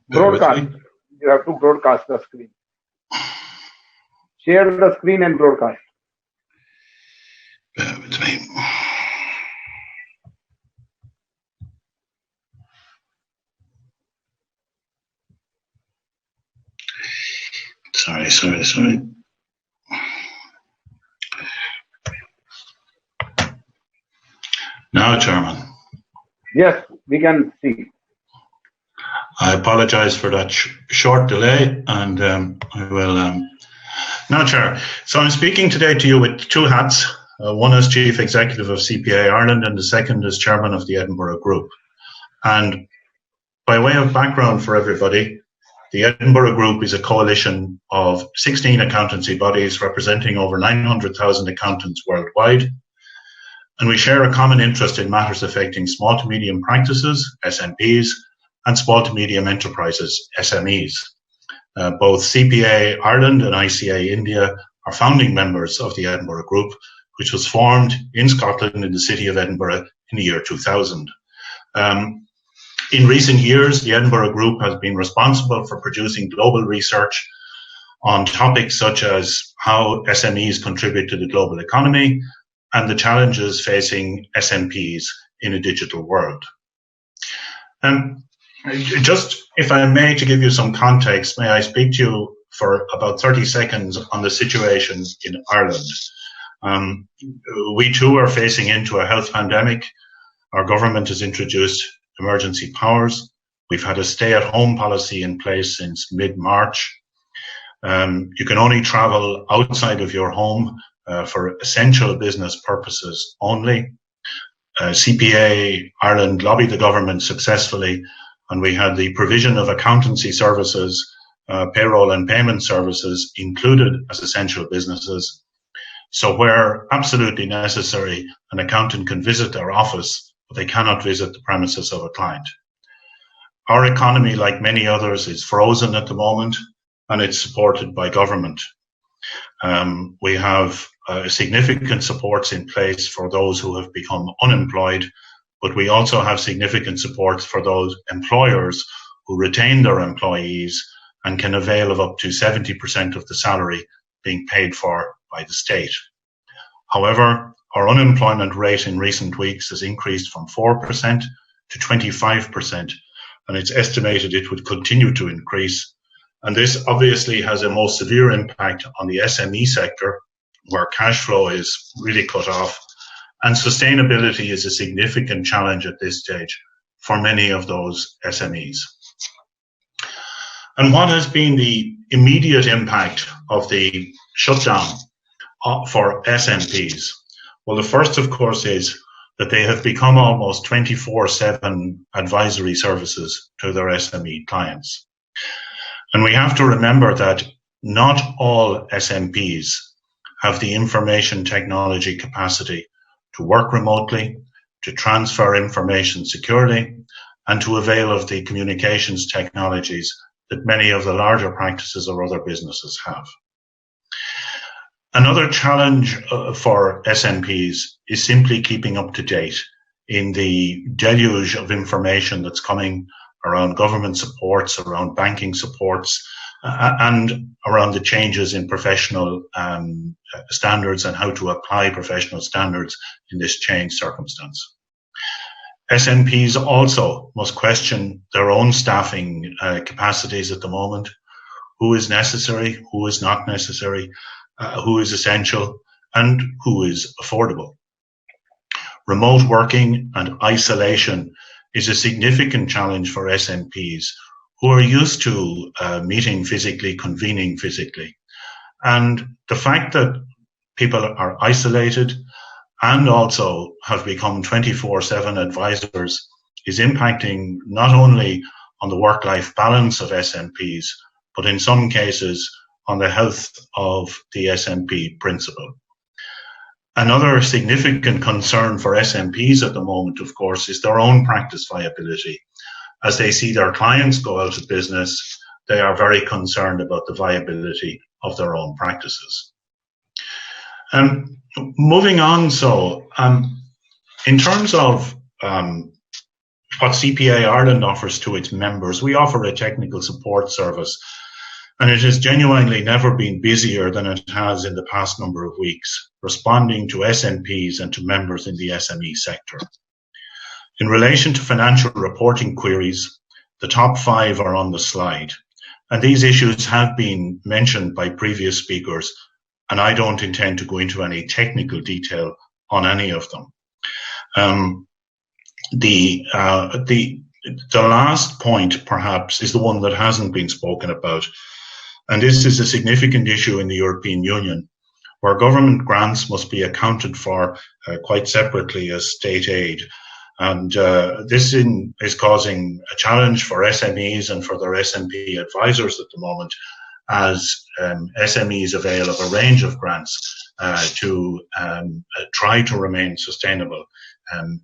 Broadcast. You have to broadcast the screen. Share the screen and broadcast. Bear with me. Sorry. now, Chairman? Yes, we can see. I apologise for that short delay, and I will now, Chair. So I'm speaking today to you with two hats. One as Chief Executive of CPA Ireland, and the second as Chairman of the Edinburgh Group. And by way of background for everybody, the Edinburgh Group is a coalition of 16 accountancy bodies representing over 900,000 accountants worldwide. And we share a common interest in matters affecting small to medium practices, SMPs, and small to medium enterprises, SMEs. Both CPA Ireland and ICAI India are founding members of the Edinburgh Group, which was formed in Scotland in the city of Edinburgh in the year 2000. In recent years, the Edinburgh Group has been responsible for producing global research on topics such as how SMEs contribute to the global economy and the challenges facing SMPs in a digital world. Just, if I may, to give you some context, may I speak to you for about 30 seconds on the situation in Ireland. We too are facing into a health pandemic. Our government has introduced emergency powers. We've had a stay-at-home policy in place since mid-March. You can only travel outside of your home for essential business purposes only. CPA Ireland lobbied the government successfully, and we had the provision of accountancy services, payroll and payment services included as essential businesses. So where absolutely necessary, an accountant can visit their office, but they cannot visit the premises of a client. Our economy, like many others, is frozen at the moment, and it's supported by government. We have significant supports in place for those who have become unemployed, but we also have significant supports for those employers who retain their employees and can avail of up to 70% of the salary being paid for by the state. However, our unemployment rate in recent weeks has increased from 4% to 25%, and it's estimated it would continue to increase. And this obviously has a most severe impact on the SME sector, where cash flow is really cut off, and sustainability is a significant challenge at this stage for many of those SMEs. And what has been the immediate impact of the shutdown for SMPs? Well, the first, of course, is that they have become almost 24/7 advisory services to their SME clients. And we have to remember that not all SMPs have the information technology capacity to work remotely, to transfer information securely, and to avail of the communications technologies that many of the larger practices or other businesses have. Another challenge for SMPs is simply keeping up to date in the deluge of information that's coming around government supports, around banking supports, and around the changes in professional standards and how to apply professional standards in this changed circumstance. SMPs also must question their own staffing capacities at the moment. Who is necessary, who is not necessary, who is essential, and who is affordable. Remote working and isolation is a significant challenge for SMPs who are used to meeting physically, convening physically. And the fact that people are isolated and also have become 24/7 advisors is impacting not only on the work-life balance of SMPs, but in some cases on the health of the SMP principal. Another significant concern for SMPs at the moment, of course, is their own practice viability. As they see their clients go out of business, they are very concerned about the viability of their own practices. Moving on, in terms of what CPA Ireland offers to its members, we offer a technical support service, and it has genuinely never been busier than it has in the past number of weeks, responding to SMPs and to members in the SME sector. In relation to financial reporting queries, the top 5 are on the slide, and these issues have been mentioned by previous speakers, and I don't intend to go into any technical detail on any of them. the last point, perhaps, is the one that hasn't been spoken about. And this is a significant issue in the European Union, where government grants must be accounted for quite separately as state aid. And this is causing a challenge for SMEs and for their SME advisors at the moment, as SMEs avail of a range of grants to try to remain sustainable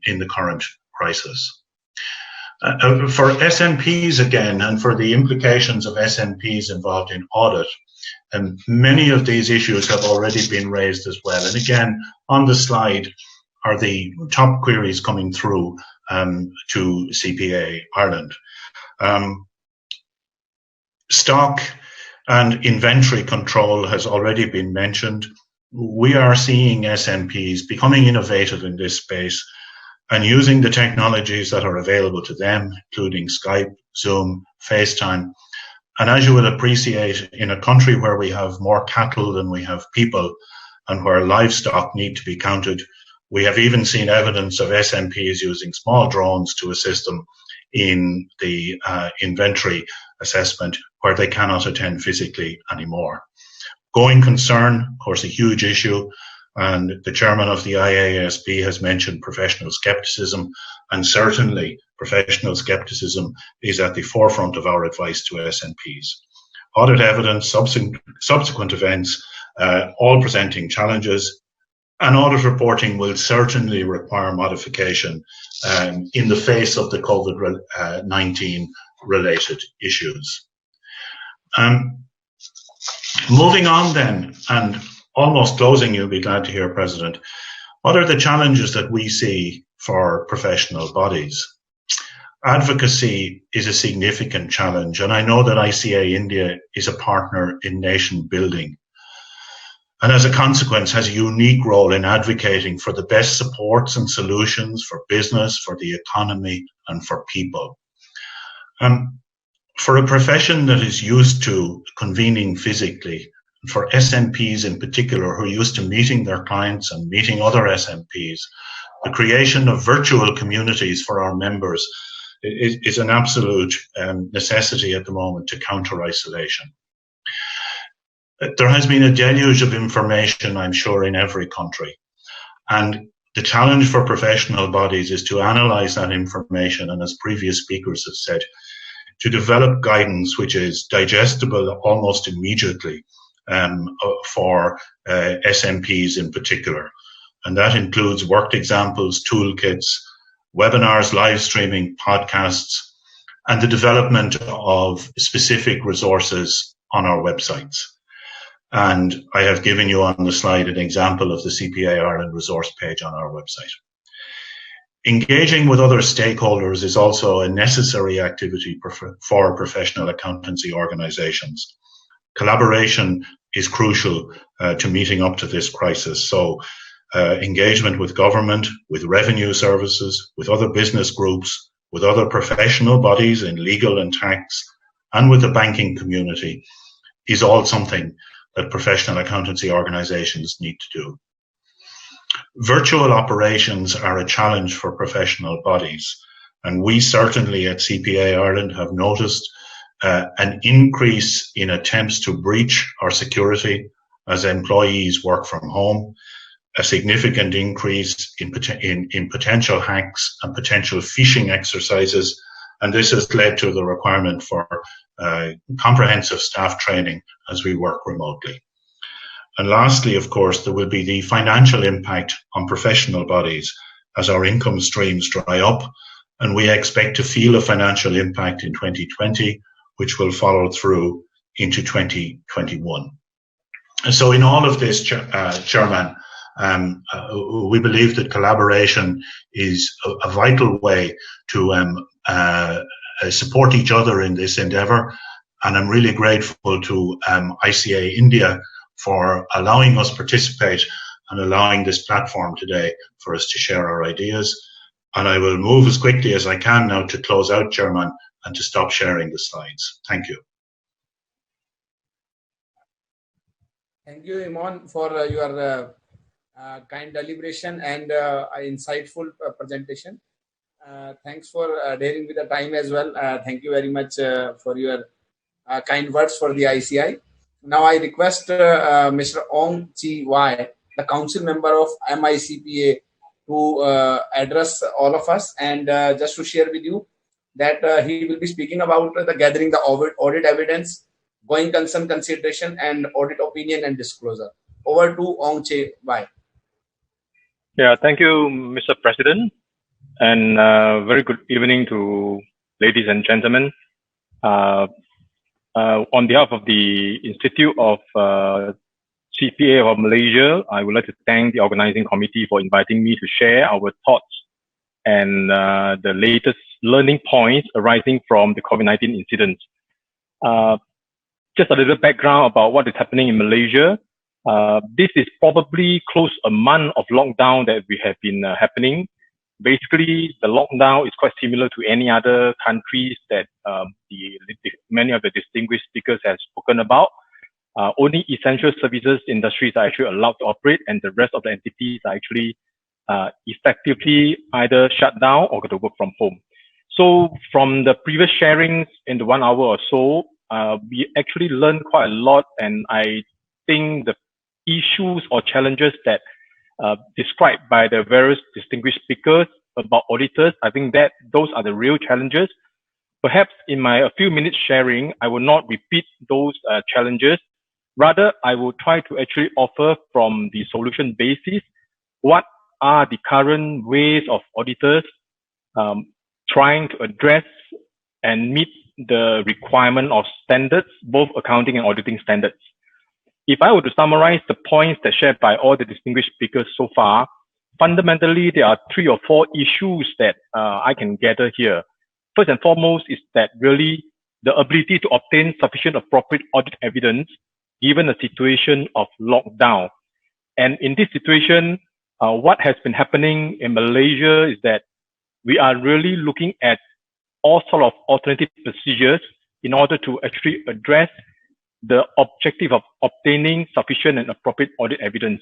in the current crisis. For SMPs again, and for the implications of SMPs involved in audit, many of these issues have already been raised as well. And again, on the slide are the top queries coming through to CPA Ireland. Stock and inventory control has already been mentioned. We are seeing SMPs becoming innovative in this space and using the technologies that are available to them, including Skype, Zoom, FaceTime. And as you will appreciate, in a country where we have more cattle than we have people and where livestock need to be counted, we have even seen evidence of SMPs using small drones to assist them in the inventory assessment where they cannot attend physically anymore. Going concern, of course, a huge issue. And the chairman of the IASB has mentioned professional skepticism, and certainly professional skepticism is at the forefront of our advice to SMPs. Audit evidence, subsequent events, all presenting challenges, and audit reporting will certainly require modification in the face of the COVID-19 related issues. Moving on then, and almost closing, you'll be glad to hear, President, what are the challenges that we see for professional bodies? Advocacy is a significant challenge, and I know that ICAI India is a partner in nation building, and as a consequence has a unique role in advocating for the best supports and solutions for business, for the economy, and for people. For a profession that is used to convening physically, for SMPs in particular, who are used to meeting their clients and meeting other SMPs, the creation of virtual communities for our members is an absolute necessity at the moment to counter isolation. There has been a deluge of information, I'm sure, in every country. And the challenge for professional bodies is to analyze that information, and as previous speakers have said, to develop guidance which is digestible almost immediately for SMPs in particular. And that includes worked examples, toolkits, webinars, live streaming, podcasts, and the development of specific resources on our websites. And I have given you on the slide an example of the CPA Ireland resource page on our website. Engaging with other stakeholders is also a necessary activity for professional accountancy organizations. Collaboration is crucial to meeting up to this crisis. So engagement with government, with revenue services, with other business groups, with other professional bodies in legal and tax, and with the banking community is all something that professional accountancy organizations need to do. Virtual operations are a challenge for professional bodies, and we certainly at CPA Ireland have noticed an increase in attempts to breach our security as employees work from home, a significant increase in potential hacks and potential phishing exercises, and this has led to the requirement for comprehensive staff training as we work remotely. And lastly, of course, there will be the financial impact on professional bodies as our income streams dry up, and we expect to feel a financial impact in 2020, which will follow through into 2021. And so in all of this, Chairman, we believe that collaboration is a vital way to support each other in this endeavour, and I'm really grateful to ICAI India for allowing us participate and allowing this platform today for us to share our ideas. And I will move as quickly as I can now to close out, Chairman, and to stop sharing the slides. Thank you. Thank you, Imran, for your kind deliberation and insightful presentation. Thanks for daring with the time as well. Thank you very much for your kind words for the ICI. Now I request Mr. Ong Chi Wai, the council member of MICPA, to address all of us and just to share with you that he will be speaking about the gathering the audit evidence, going concern consideration, and audit opinion and disclosure. Over to Ong Chi Wai. Yeah, thank you, Mr. President, and very good evening to ladies and gentlemen. On behalf of the Institute of CPA of Malaysia, I would like to thank the organizing committee for inviting me to share our thoughts and the latest learning points arising from the COVID-19 incident. Just a little background about what is happening in Malaysia. This is probably close a month of lockdown that we have been happening. Basically, the lockdown is quite similar to any other countries that many of the distinguished speakers have spoken about. Only essential services industries are actually allowed to operate, and the rest of the entities are actually effectively either shut down or got to work from home. So from the previous sharings in the 1 hour or so, we actually learned quite a lot, and I think the issues or challenges that described by the various distinguished speakers about auditors, I think that those are the real challenges. Perhaps in a few minutes sharing, I will not repeat those challenges. Rather, I will try to actually offer from the solution basis, what are the current ways of auditors trying to address and meet the requirement of standards, both accounting and auditing standards. If I were to summarize the points that shared by all the distinguished speakers so far, fundamentally, there are 3 or 4 issues that I can gather here. First and foremost is that really the ability to obtain sufficient appropriate audit evidence given a situation of lockdown. And in this situation, what has been happening in Malaysia is that we are really looking at all sort of alternative procedures in order to actually address the objective of obtaining sufficient and appropriate audit evidence.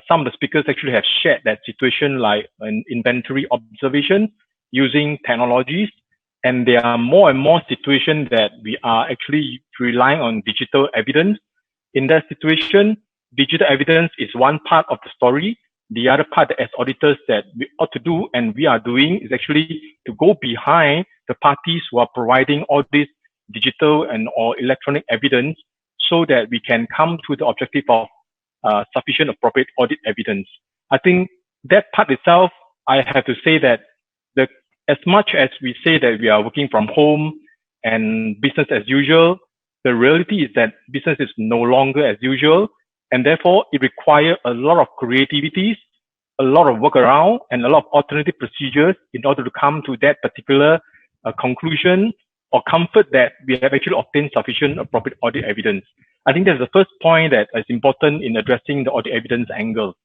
Some of the speakers actually have shared that situation like an inventory observation using technologies, and there are more and more situations that we are actually relying on digital evidence. In that situation, digital evidence is one part of the story. The other part as auditors that we ought to do and we are doing is actually to go behind the parties who are providing all this digital and or electronic evidence so that we can come to the objective of sufficient appropriate audit evidence. I think that part itself, I have to say that as much as we say that we are working from home and business as usual, the reality is that business is no longer as usual, and therefore it requires a lot of creativity, a lot of workaround, and a lot of alternative procedures in order to come to that particular conclusion or comfort that we have actually obtained sufficient appropriate audit evidence. I think that's the first point that is important in addressing the audit evidence angle.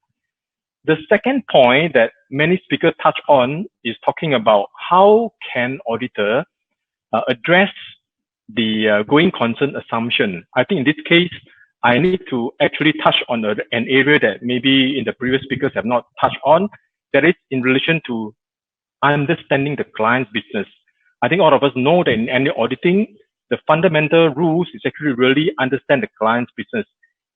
The second point that many speakers touch on is talking about how can auditor address the going concern assumption. I think in this case, I need to actually touch on an area that maybe in the previous speakers have not touched on, that is in relation to understanding the client's business. I think all of us know that in annual auditing, the fundamental rules is actually really understand the client's business.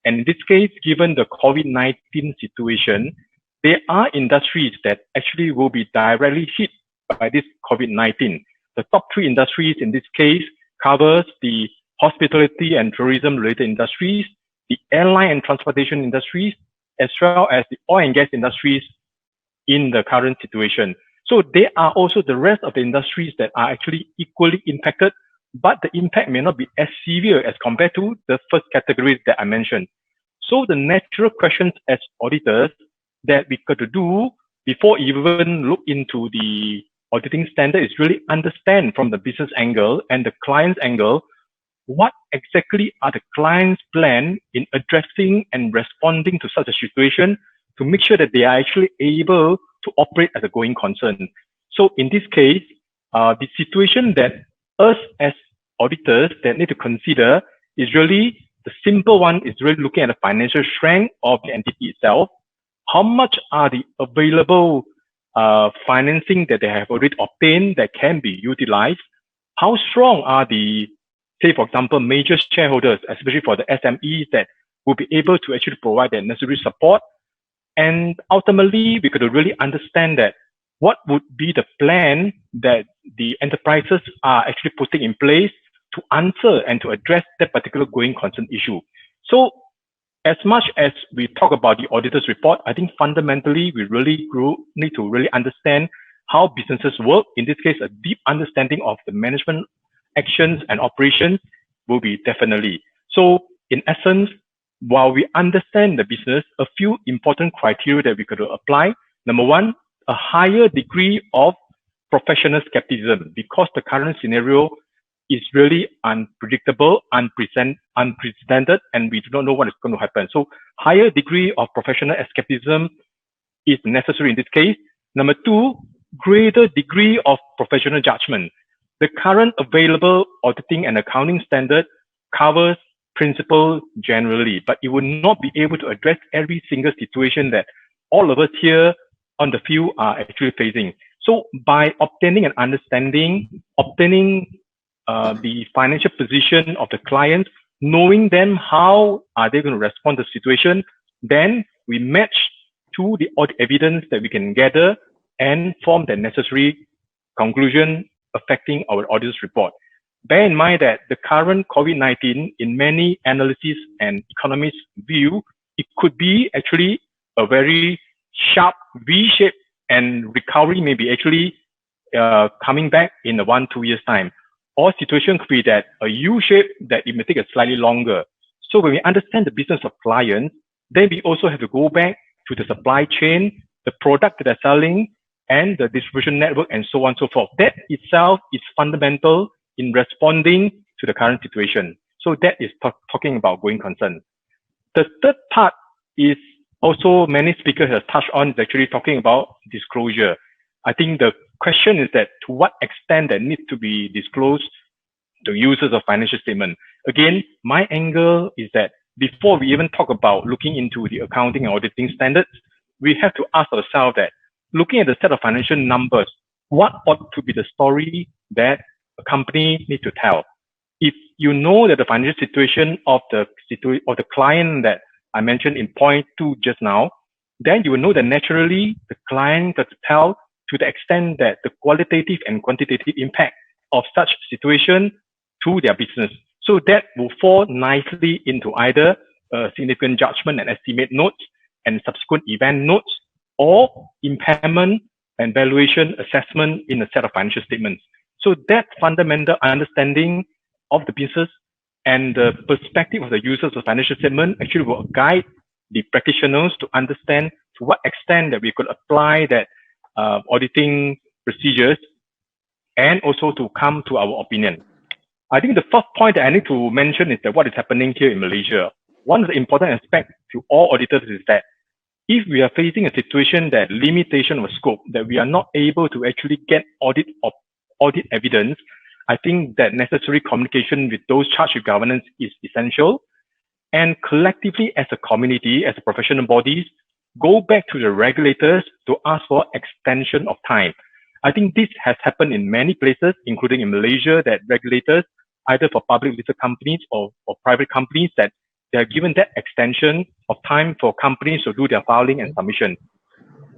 And in this case, given the COVID-19 situation, there are industries that actually will be directly hit by this COVID-19. The top 3 industries in this case covers the hospitality and tourism related industries, the airline and transportation industries, as well as the oil and gas industries in the current situation. So there are also the rest of the industries that are actually equally impacted, but the impact may not be as severe as compared to the first categories that I mentioned. So the natural questions as auditors that we got to do before even look into the auditing standard is really understand from the business angle and the client's angle, what exactly are the client's plan in addressing and responding to such a situation to make sure that they are actually able to operate as a going concern. So in this case, the situation that us as auditors that need to consider is really the simple one is really looking at the financial strength of the entity itself. How much are the available financing that they have already obtained that can be utilized? How strong are the, say, for example, major shareholders, especially for the SMEs that will be able to actually provide the necessary support? And ultimately, we could really understand that what would be the plan that the enterprises are actually putting in place to answer and to address that particular going concern issue. So as much as we talk about the auditor's report, I think fundamentally we really need to really understand how businesses work. In this case, a deep understanding of the management actions and operations will be definitely. So in essence, while we understand the business, a few important criteria that we could apply. Number one, a higher degree of professional skepticism, because the current scenario is really unpredictable, unprecedented, and we do not know what is going to happen. So higher degree of professional skepticism is necessary in this case. Number two, greater degree of professional judgment. The current available auditing and accounting standard covers principles generally, but it will not be able to address every single situation that all of us here on the field are actually facing. So by obtaining an understanding, obtaining the financial position of the client, knowing them how are they going to respond to the situation, then we match to the audit evidence that we can gather and form the necessary conclusion affecting our auditor's report. Bear in mind that the current COVID-19, in many analysts and economists' view, it could be actually a very sharp V-shape, and recovery may be actually coming back in 1-2 years' time. Or situation could be that a U-shape that it may take a slightly longer. So when we understand the business of clients, then we also have to go back to the supply chain, the product that they're selling, and the distribution network, and so on and so forth. That itself is fundamental in responding to the current situation. So that is talking about going concern. The third part is also many speakers have touched on, is actually talking about disclosure. I think the question is that to what extent that needs to be disclosed to users of financial statement. Again, my angle is that before we even talk about looking into the accounting and auditing standards, we have to ask ourselves that looking at the set of financial numbers, what ought to be the story that a company needs to tell? If you know that the financial situation of the client that I mentioned in point 2 just now, then you will know that naturally the client has to tell to the extent that the qualitative and quantitative impact of such situation to their business. So that will fall nicely into either significant judgment and estimate notes and subsequent event notes, or impairment and valuation assessment in a set of financial statements. So that fundamental understanding of the business and the perspective of the users of financial statement actually will guide the practitioners to understand to what extent that we could apply that auditing procedures, and also to come to our opinion. I think the first point that I need to mention is that what is happening here in Malaysia. One of the important aspects to all auditors is that if we are facing a situation that limitation of scope, that we are not able to actually get audit evidence, I think that necessary communication with those charged with governance is essential. And collectively as a community, as a professional bodies, go back to the regulators to ask for extension of time. I think this has happened in many places, including in Malaysia, that regulators, either for public listed companies or private companies, that they are given that extension of time for companies to do their filing and submission.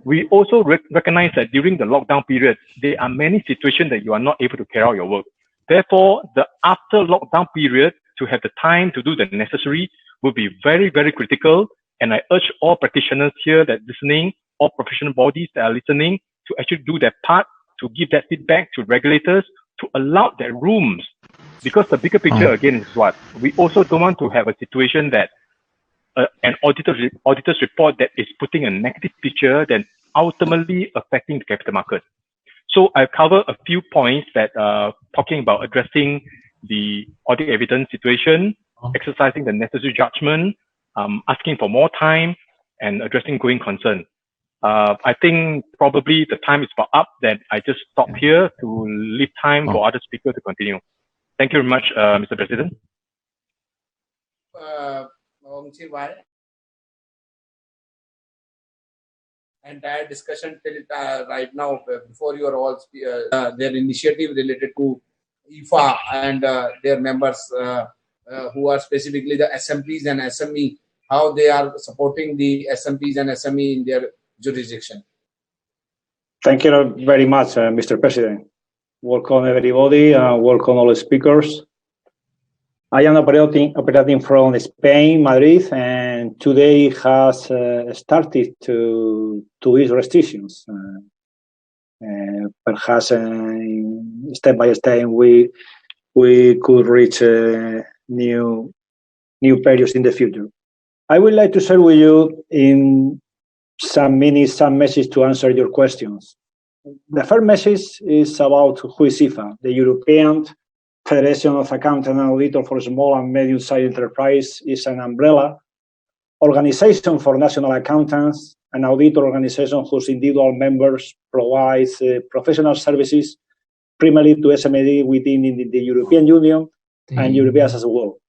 We also recognize that during the lockdown period, there are many situations that you are not able to carry out your work. Therefore, the after lockdown period to have the time to do the necessary will be very, very critical. And I urge all practitioners here that listening, all professional bodies that are listening, to actually do their part to give that feedback to regulators to allow their rooms. Because the bigger picture again is what? We also don't want to have a situation that an auditor's report that is putting a negative picture then ultimately affecting the capital market. So I cover a few points that talking about addressing the audit evidence situation, exercising the necessary judgment, asking for more time, and addressing going concern. I think probably the time is about up, that I just stop here to leave time for other speakers to continue. Thank you very much, Mr. President. entire discussion till right now, before your all their initiative related to IFA and their members who are specifically the SMPs and SME, how they are supporting the SMPs and SME in their jurisdiction. Thank you very much, Mr. President. Welcome everybody and welcome all the speakers. I am operating from Spain, Madrid, and today has started to ease restrictions. Perhaps step by step we could reach new periods in the future. I would like to share with you in some minutes some message to answer your questions. The first message is about who is IFA, the European Federation of Accountants and Auditors for Small and Medium-Sized Enterprise. Is an umbrella organization for national accountants and auditor organization whose individual members provide professional services primarily to SME within the European Union and European as well.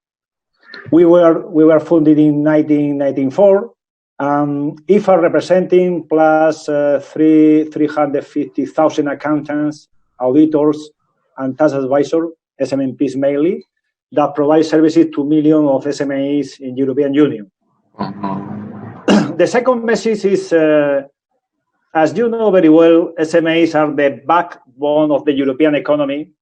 We were founded in 1994. IFA representing plus 350,000 accountants, auditors, and tax advisors, SMMPs mainly, that provide services to millions of SMEs in European Union. The second message is, as you know very well, SMEs are the backbone of the European economy,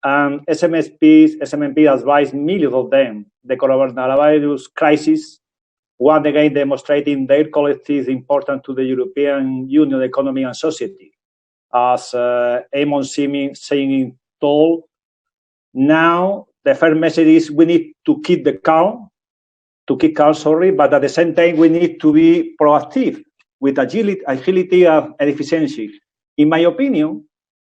and SMMP advise millions of them. The coronavirus crisis once again demonstrating their collective importance to the European Union economy and society. As Eamon saying told, now the first message is we need to keep calm, but at the same time we need to be proactive with agility and efficiency. In my opinion,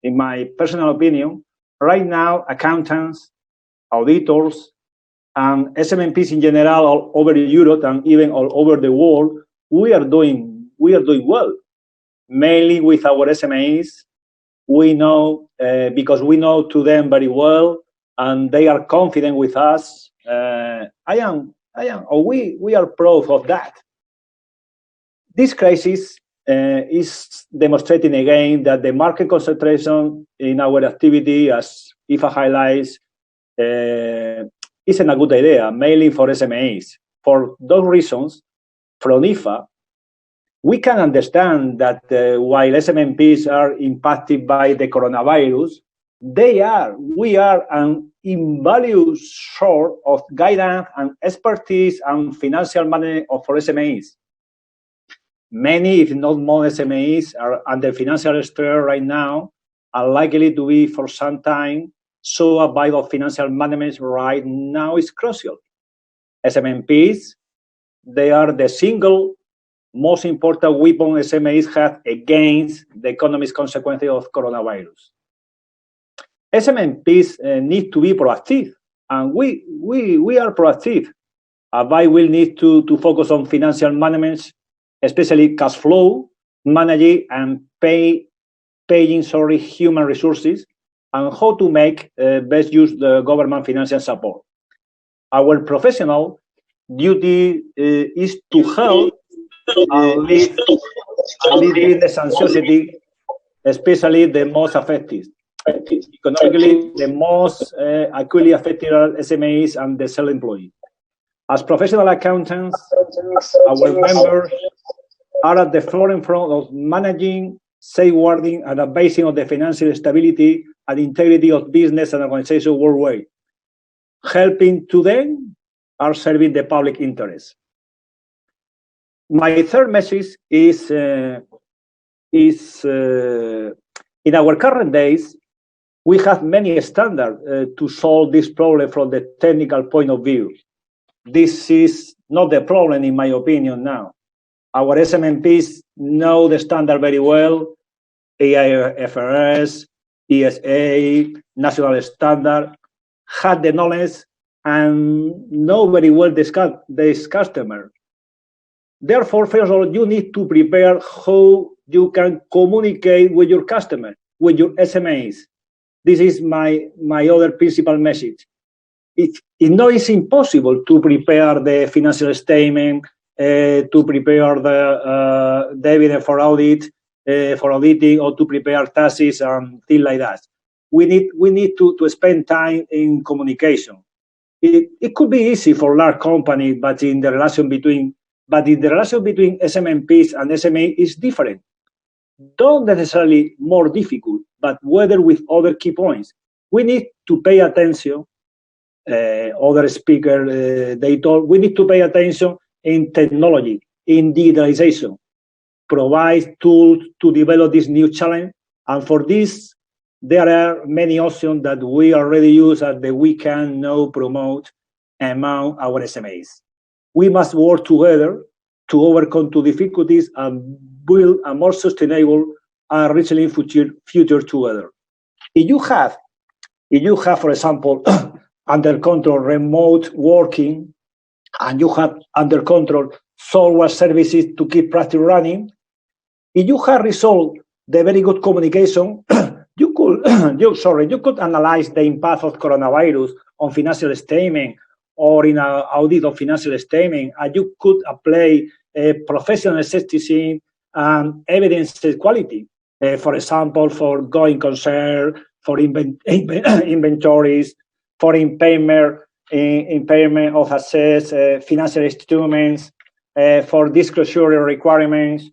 in my personal opinion, right now accountants, auditors, and SMMPs in general all over Europe and even all over the world, we are doing well. Mainly with our SMEs, we know because we know to them very well, and they are confident with us. We are proud of that. This crisis is demonstrating again that the market concentration in our activity, as IFA highlights, isn't a good idea, mainly for SMEs. For those reasons, from IFA, we can understand that while SMMPs are impacted by the coronavirus, we are an invaluable source of guidance and expertise and financial management for SMEs. Many, if not more, SMEs are under financial stress right now, are likely to be for some time. So a vital financial management right now is crucial. SMMPs, they are the single most important weapon SMEs have against the economic consequences of coronavirus. SMMPs need to be proactive, and we are proactive. We will need to focus on financial management, especially cash flow, managing and paying human resources, and how to make best use the government financial support. Our professional duty is to help and lead business and society, especially the most affected. Economically, the most acutely affected are SMEs and the self-employed. As professional accountants, our members are at the front of managing, safeguarding, and advising on the financial stability and integrity of business and organization worldwide. Helping to them are serving the public interest. My third message is in our current days, we have many standards to solve this problem from the technical point of view. This is not the problem, in my opinion, now. Our SMMPs know the standard very well, IFRS, ESA, national standard, have the knowledge and know very well this customer. Therefore, first of all, you need to prepare how you can communicate with your customer, with your SMEs. This is my other principal message. It's impossible to prepare the financial statement, to prepare the evidence for audit, for auditing, or to prepare taxes and things like that. We need to spend time in communication. It could be easy for large companies, but in the relation between SMMPs and SMA is different. Not necessarily more difficult, but whether with other key points. We need to pay attention. Other speaker, they told we need to pay attention in technology, in digitalization, provide tools to develop this new challenge. And for this, there are many options that we already use and that we can now promote among our SMEs. We must work together to overcome two difficulties and build a more sustainable and resilient future together. If you have, for example, under control remote working, and you have under control software services to keep practice running, if you have resolved the very good communication, you could analyze the impact of coronavirus on financial statement or in an audit of financial statement, and you could apply professional skepticism and evidence quality. For example, for going concern, for inventories, for impairment of assets, financial instruments, for disclosure requirements,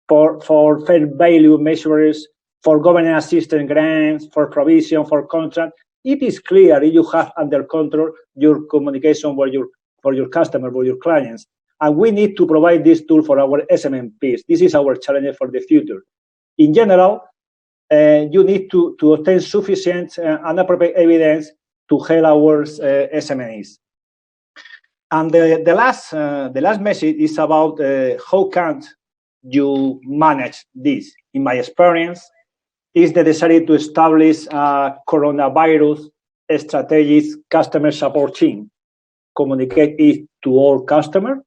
for fair value measures, for government assistance grants, for provision, for contract. It is clear if you have under control your communication for your customer, for your clients. And we need to provide this tool for our SMMPs. This is our challenge for the future. In general, you need to obtain sufficient and appropriate evidence to help our SMEs. And the last message is about how can you manage this. In my experience, is necessary to establish a coronavirus strategic customer support team, communicate it to all customers,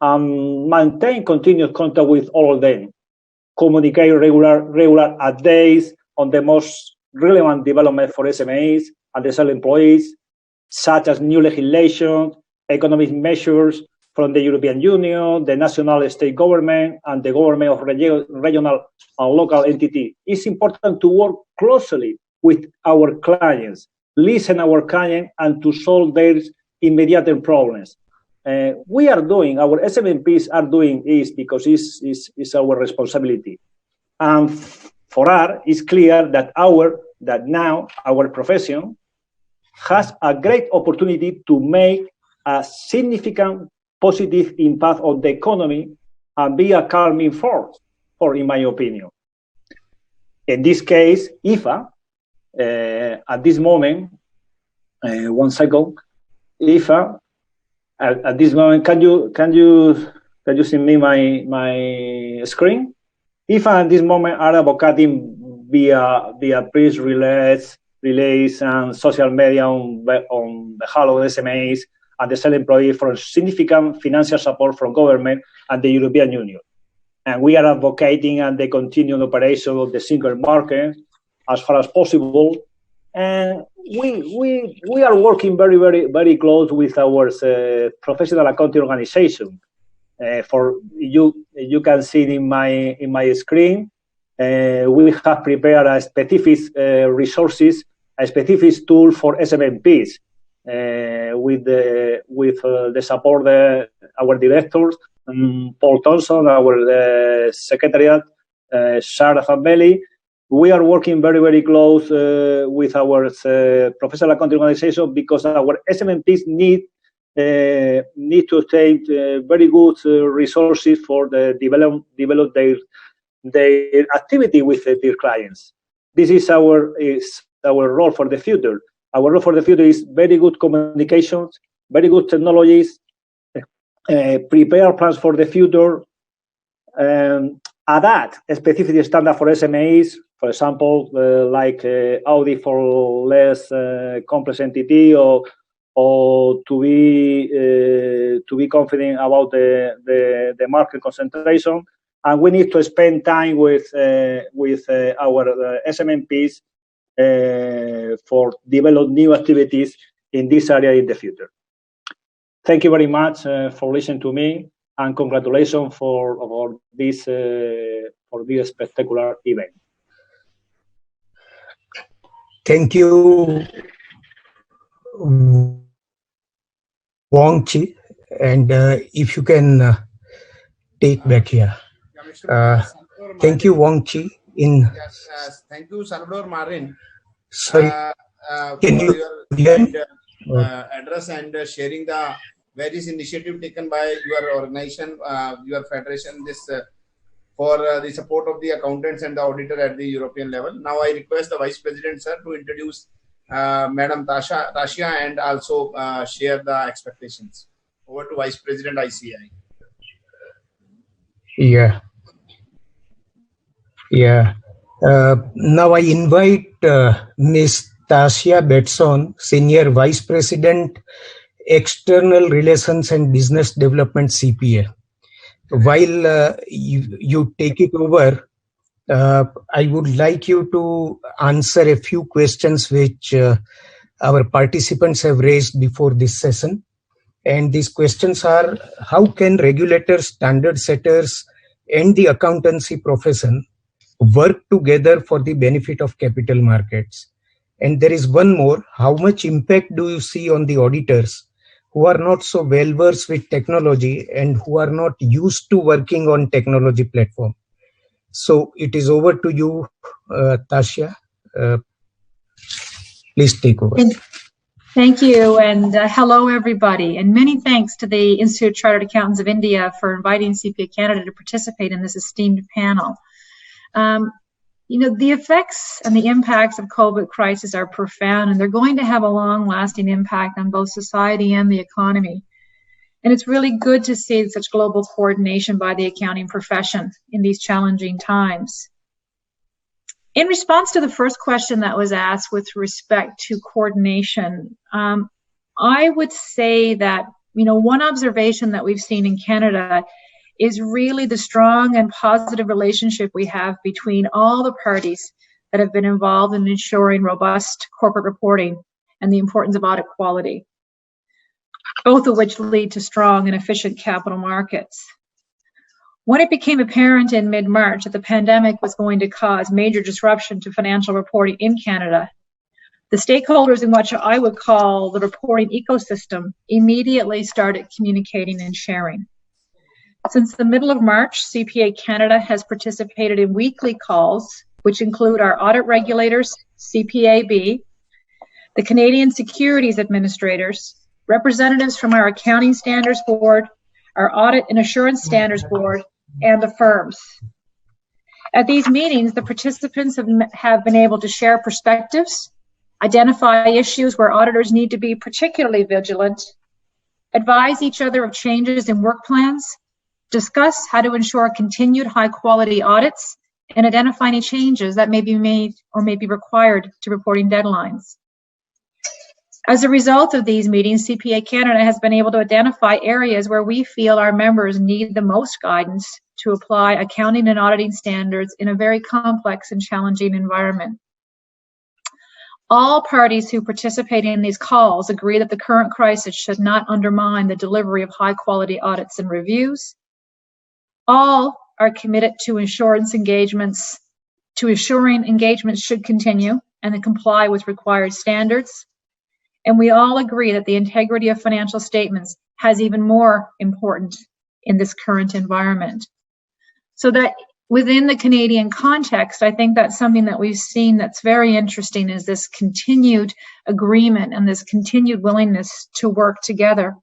and maintain continuous contact with all of them. Communicate regular updates on the most relevant development for SMEs and the sale employees, such as new legislation, economic measures from the European Union, the national state government, and the government of regional and local entity. It's important to work closely with our clients, listen our clients, and to solve their immediate problems. Our SMMPs are doing this because it's our responsibility. And for us, it's clear that now our profession has a great opportunity to make a significant positive impact on the economy and be a calming force, or in my opinion. In this case, IFA, at this moment, 1 second, IFA, at this moment, can you see me my screen? IFA at this moment are advocating via press relays and social media on behalf of SMEs and the self-employed for significant financial support from government and the European Union. And we are advocating and the continued operation of the single market as far as possible. And we are working very, very, very close with our professional accounting organization. For you can see it in my screen. We have prepared a specific resources, a specific tool for SMMPs with the support of our directors, Paul Thompson, our secretariat, Sarah Fambelli. We are working very, very close with our professional accounting organization because our SMMPs need to obtain very good resources for the develop their activity with their clients. This is our role for the future. Our role for the future is very good communications, very good technologies, prepare plans for the future, adapt a specific standard for SMEs, for example, like audit for less complex entity, or to be confident about the market concentration. And we need to spend time with our SMMPs for develop new activities in this area in the future. Thank you very much for listening to me. and congratulations for this spectacular event. Thank you, Wong Chi, and if you can take back here. Thank you, Wong Chi. Yes, thank you, Salvador Marin. Sorry, can you hear me? Address and sharing the various initiatives taken by your organization, your federation, for the support of the accountants and the auditor at the European level. Now I request the Vice President, sir, to introduce Madam Tasia and also share the expectations. Over to Vice President ICAI. Now I invite Ms. Tasia Betson, Senior Vice President, External Relations and Business Development, CPA. While you take it over, I would like you to answer a few questions which our participants have raised before this session. And these questions are: how can regulators, standard setters, and the accountancy profession work together for the benefit of capital markets? And there is one more: how much impact do you see on the auditors who are not so well versed with technology and who are not used to working on technology platform? So it is over to you, Tasia. Please take over. Thank you, and hello everybody, and many thanks to the Institute of Chartered Accountants of India for inviting CPA Canada to participate in this esteemed panel. You know, the effects and the impacts of COVID crisis are profound, and they're going to have a long-lasting impact on both society and the economy. And it's really good to see such global coordination by the accounting profession in these challenging times. In response to the first question that was asked with respect to coordination, I would say that, you know, one observation that we've seen in Canada is really the strong and positive relationship we have between all the parties that have been involved in ensuring robust corporate reporting and the importance of audit quality, both of which lead to strong and efficient capital markets. When it became apparent in mid-March that the pandemic was going to cause major disruption to financial reporting in Canada, the stakeholders in what I would call the reporting ecosystem immediately started communicating and sharing. Since the middle of March, CPA Canada has participated in weekly calls, which include our audit regulators, CPAB, the Canadian Securities Administrators, representatives from our Accounting Standards Board, our Audit and Assurance Standards Board, and the firms. At these meetings, the participants have been able to share perspectives, identify issues where auditors need to be particularly vigilant, advise each other of changes in work plans, discuss how to ensure continued high-quality audits, and identify any changes that may be made or may be required to reporting deadlines. As a result of these meetings, CPA Canada has been able to identify areas where we feel our members need the most guidance to apply accounting and auditing standards in a very complex and challenging environment. All parties who participate in these calls agree that the current crisis should not undermine the delivery of high-quality audits and reviews. All are committed to ensuring engagements should continue and to comply with required standards. And we all agree that the integrity of financial statements has even more important in this current environment. So that within the Canadian context, I think that's something that we've seen that's very interesting, is this continued agreement and this continued willingness to work together.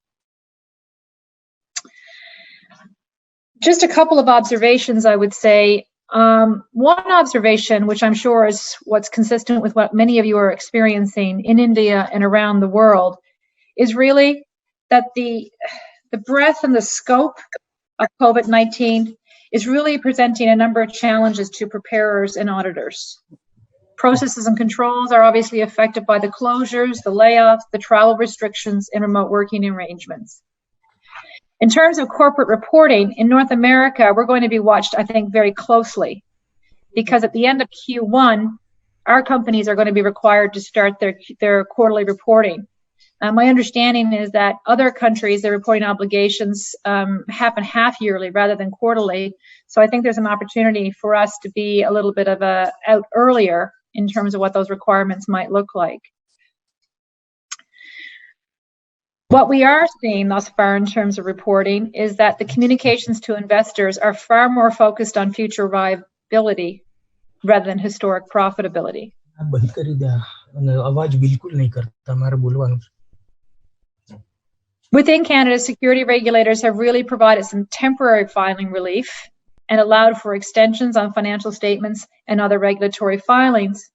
Just a couple of observations, I would say. One observation, which I'm sure is what's consistent with what many of you are experiencing in India and around the world, is really that the breadth and the scope of COVID-19 is really presenting a number of challenges to preparers and auditors. Processes and controls are obviously affected by the closures, the layoffs, the travel restrictions, and remote working arrangements. In terms of corporate reporting, in North America, we're going to be watched, I think, very closely, because at the end of Q1, our companies are going to be required to start their quarterly reporting. My understanding is that other countries, their reporting obligations happen half yearly rather than quarterly. So I think there's an opportunity for us to be a little bit of out earlier in terms of what those requirements might look like. What we are seeing thus far in terms of reporting is that the communications to investors are far more focused on future viability rather than historic profitability. Within Canada, security regulators have really provided some temporary filing relief and allowed for extensions on financial statements and other regulatory filings.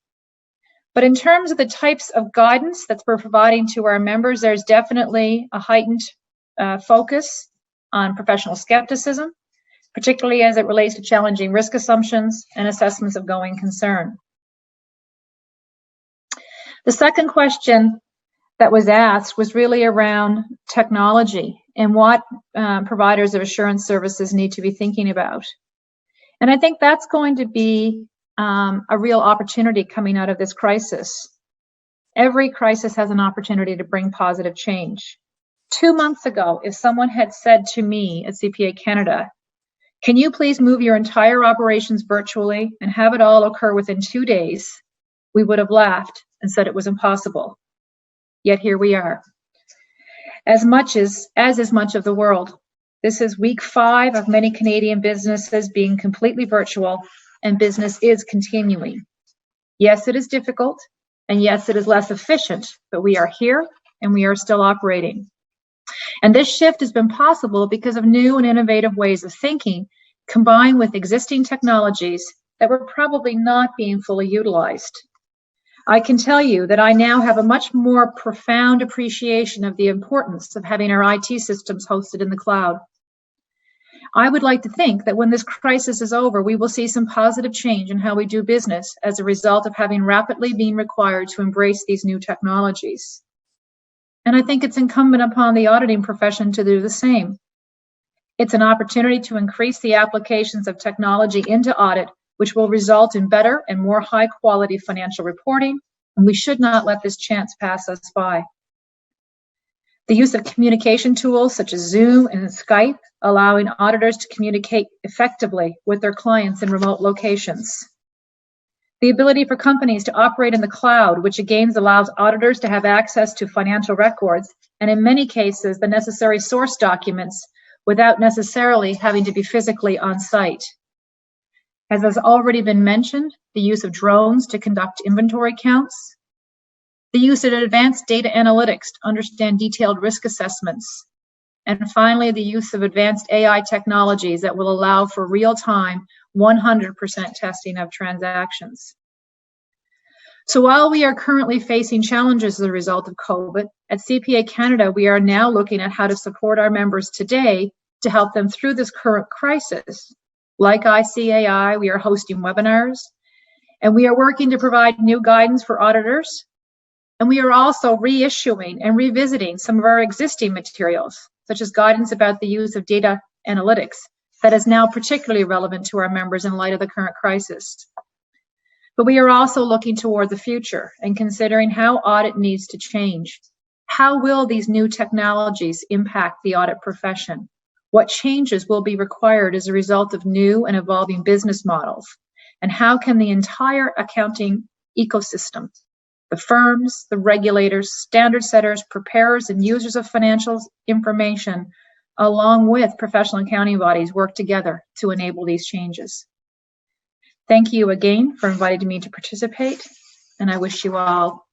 But in terms of the types of guidance that we're providing to our members, there's definitely a heightened focus on professional skepticism, particularly as it relates to challenging risk assumptions and assessments of going concern. The second question that was asked was really around technology and what providers of assurance services need to be thinking about. And I think that's going to be a real opportunity coming out of this crisis. Every crisis has an opportunity to bring positive change. 2 months ago, if someone had said to me at CPA Canada, can you please move your entire operations virtually and have it all occur within 2 days, we would have laughed and said it was impossible. Yet here we are. As is much of the world. This is week 5 of many Canadian businesses being completely virtual, and business is continuing. Yes, it is difficult, and yes, it is less efficient, but we are here and we are still operating. And this shift has been possible because of new and innovative ways of thinking, combined with existing technologies that were probably not being fully utilized. I can tell you that I now have a much more profound appreciation of the importance of having our IT systems hosted in the cloud. I would like to think that when this crisis is over, we will see some positive change in how we do business as a result of having rapidly been required to embrace these new technologies. And I think it's incumbent upon the auditing profession to do the same. It's an opportunity to increase the applications of technology into audit, which will result in better and more high-quality financial reporting, and we should not let this chance pass us by. The use of communication tools such as Zoom and Skype, allowing auditors to communicate effectively with their clients in remote locations. The ability for companies to operate in the cloud, which again allows auditors to have access to financial records, and in many cases, the necessary source documents without necessarily having to be physically on site. As has already been mentioned, the use of drones to conduct inventory counts, the use of advanced data analytics to understand detailed risk assessments, and finally, the use of advanced AI technologies that will allow for real-time 100% testing of transactions. So while we are currently facing challenges as a result of COVID, at CPA Canada, we are now looking at how to support our members today to help them through this current crisis. Like ICAI, we are hosting webinars, and we are working to provide new guidance for auditors. And we are also reissuing and revisiting some of our existing materials, such as guidance about the use of data analytics that is now particularly relevant to our members in light of the current crisis. But we are also looking toward the future and considering how audit needs to change. How will these new technologies impact the audit profession? What changes will be required as a result of new and evolving business models? And how can the entire accounting ecosystem, the firms, the regulators, standard setters, preparers, and users of financial information, along with professional accounting bodies, work together to enable these changes? Thank you again for inviting me to participate, and I wish you all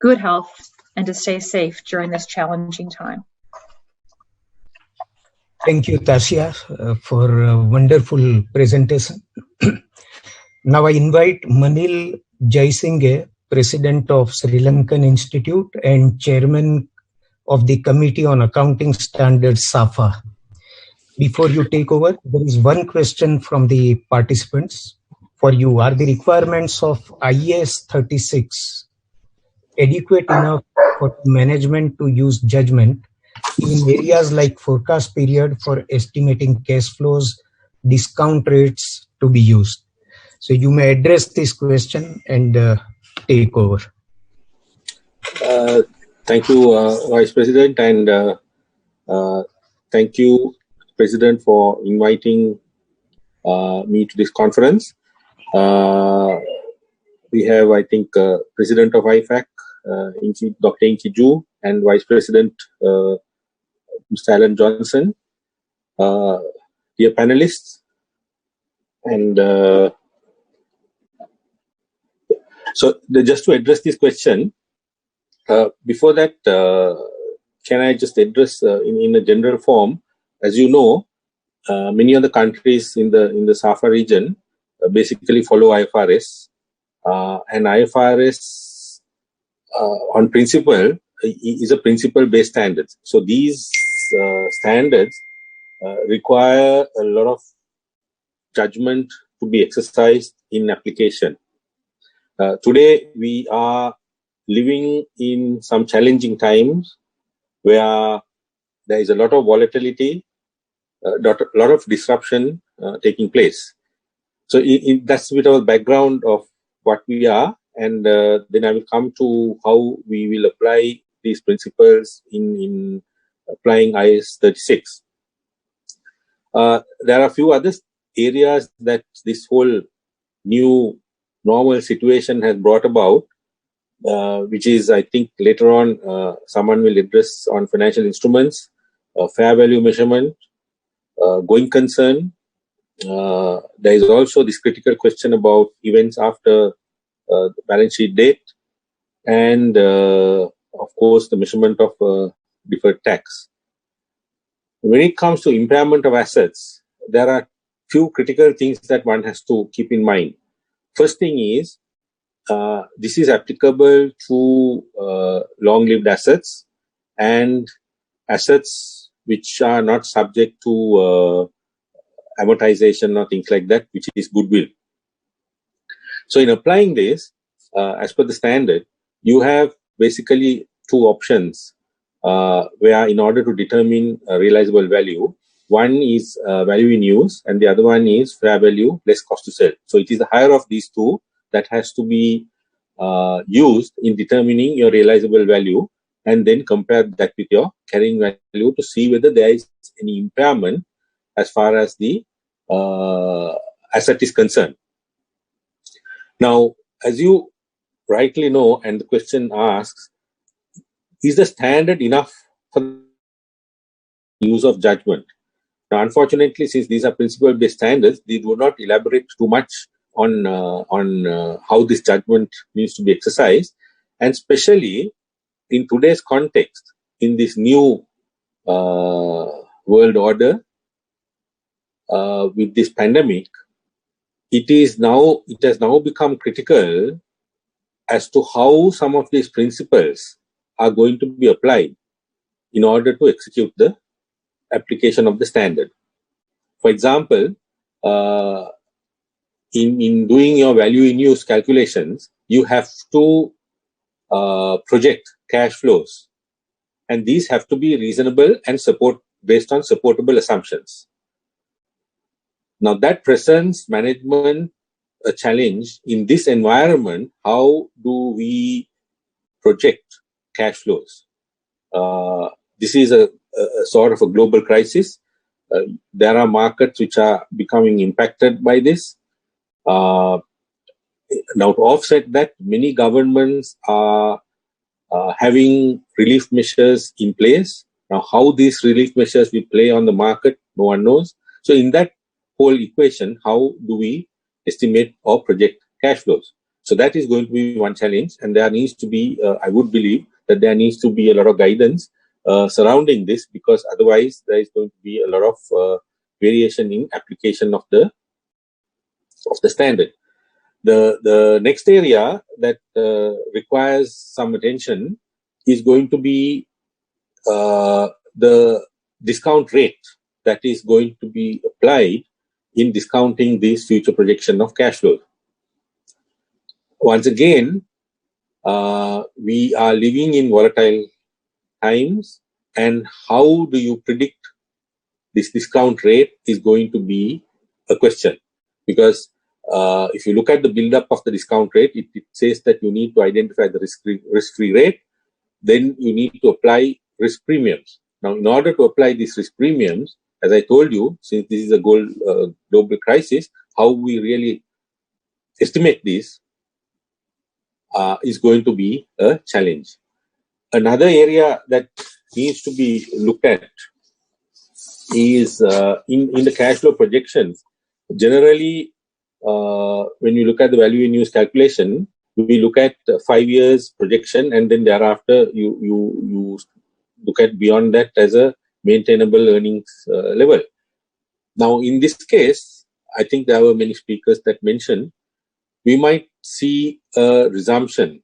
good health and to stay safe during this challenging time. Thank you, Tasia, for a wonderful presentation. Now I invite Manil Jaisinghe, President of Sri Lankan Institute and Chairman of the Committee on Accounting Standards, SAFA. Before you take over, there is one question from the participants for you. Are the requirements of IAS 36 adequate enough for management to use judgment in areas like forecast period for estimating cash flows, discount rates to be used? So you may address this question and take over. Thank you, Vice President, and thank you, President, for inviting me to this conference. We have, I think, President of IFAC, Dr. Inki Ju, and Vice President, Mr. Alan Johnson, dear panelists. And so just to address this question, before that, can I just address in a general form? As you know, many of the countries in the SAFA region basically follow IFRS, and IFRS on principle is a principle-based standard. So these standards require a lot of judgment to be exercised in application. Today, we are living in some challenging times where there is a lot of volatility, a lot of disruption taking place. So that's a bit of a background of what we are, and then I will come to how we will apply these principles in applying IS 36. There are a few other areas that this whole new normal situation has brought about, which is, I think, later on someone will address on financial instruments, fair value measurement, going concern. There is also this critical question about events after the balance sheet date, and of course the measurement of deferred tax. When it comes to impairment of assets, there are few critical things that one has to keep in mind. First thing is, this is applicable to long-lived assets and assets which are not subject to amortization or things like that, which is goodwill. So in applying this, as per the standard, you have basically two options where in order to determine a realizable value, one is value in use and the other one is fair value less cost to sell. So it is the higher of these two that has to be used in determining your realizable value, and then compare that with your carrying value to see whether there is any impairment as far as the asset is concerned. Now, as you rightly know, and the question asks, is the standard enough for the use of judgment? Now, unfortunately, since these are principle-based standards, they do not elaborate too much on how this judgment needs to be exercised, and especially in today's context, in this new world order with this pandemic, it has now become critical as to how some of these principles are going to be applied in order to execute the application of the standard. For example, in doing your value in use calculations, you have to project cash flows, and these have to be reasonable and based on supportable assumptions. Now that presents management a challenge in this environment. How do we project cash flows? This is a sort of a global crisis. There are markets which are becoming impacted by this. Now, to offset that, many governments are having relief measures in place. Now, how these relief measures will play on the market, no one knows. So, in that whole equation, how do we estimate or project cash flows? So, that is going to be one challenge, and there needs to be, I would believe, that there needs to be a lot of guidance surrounding this, because otherwise there is going to be a lot of variation in application of the standard. The next area that requires some attention is going to be the discount rate that is going to be applied in discounting this future projection of cash flow. Once again, we are living in volatile times, and how do you predict this discount rate is going to be a question, because if you look at the build-up of the discount rate, it says that you need to identify the risk-free rate, then you need to apply risk premiums. Now, in order to apply these risk premiums, as I told you, since this is a global crisis, how we really estimate this is going to be a challenge. Another area that needs to be looked at is in the cash flow projections. Generally, when you look at the value in use calculation, we look at 5 years projection, and then thereafter you look at beyond that as a maintainable earnings level. Now, in this case, I think there were many speakers that mentioned we might see a resumption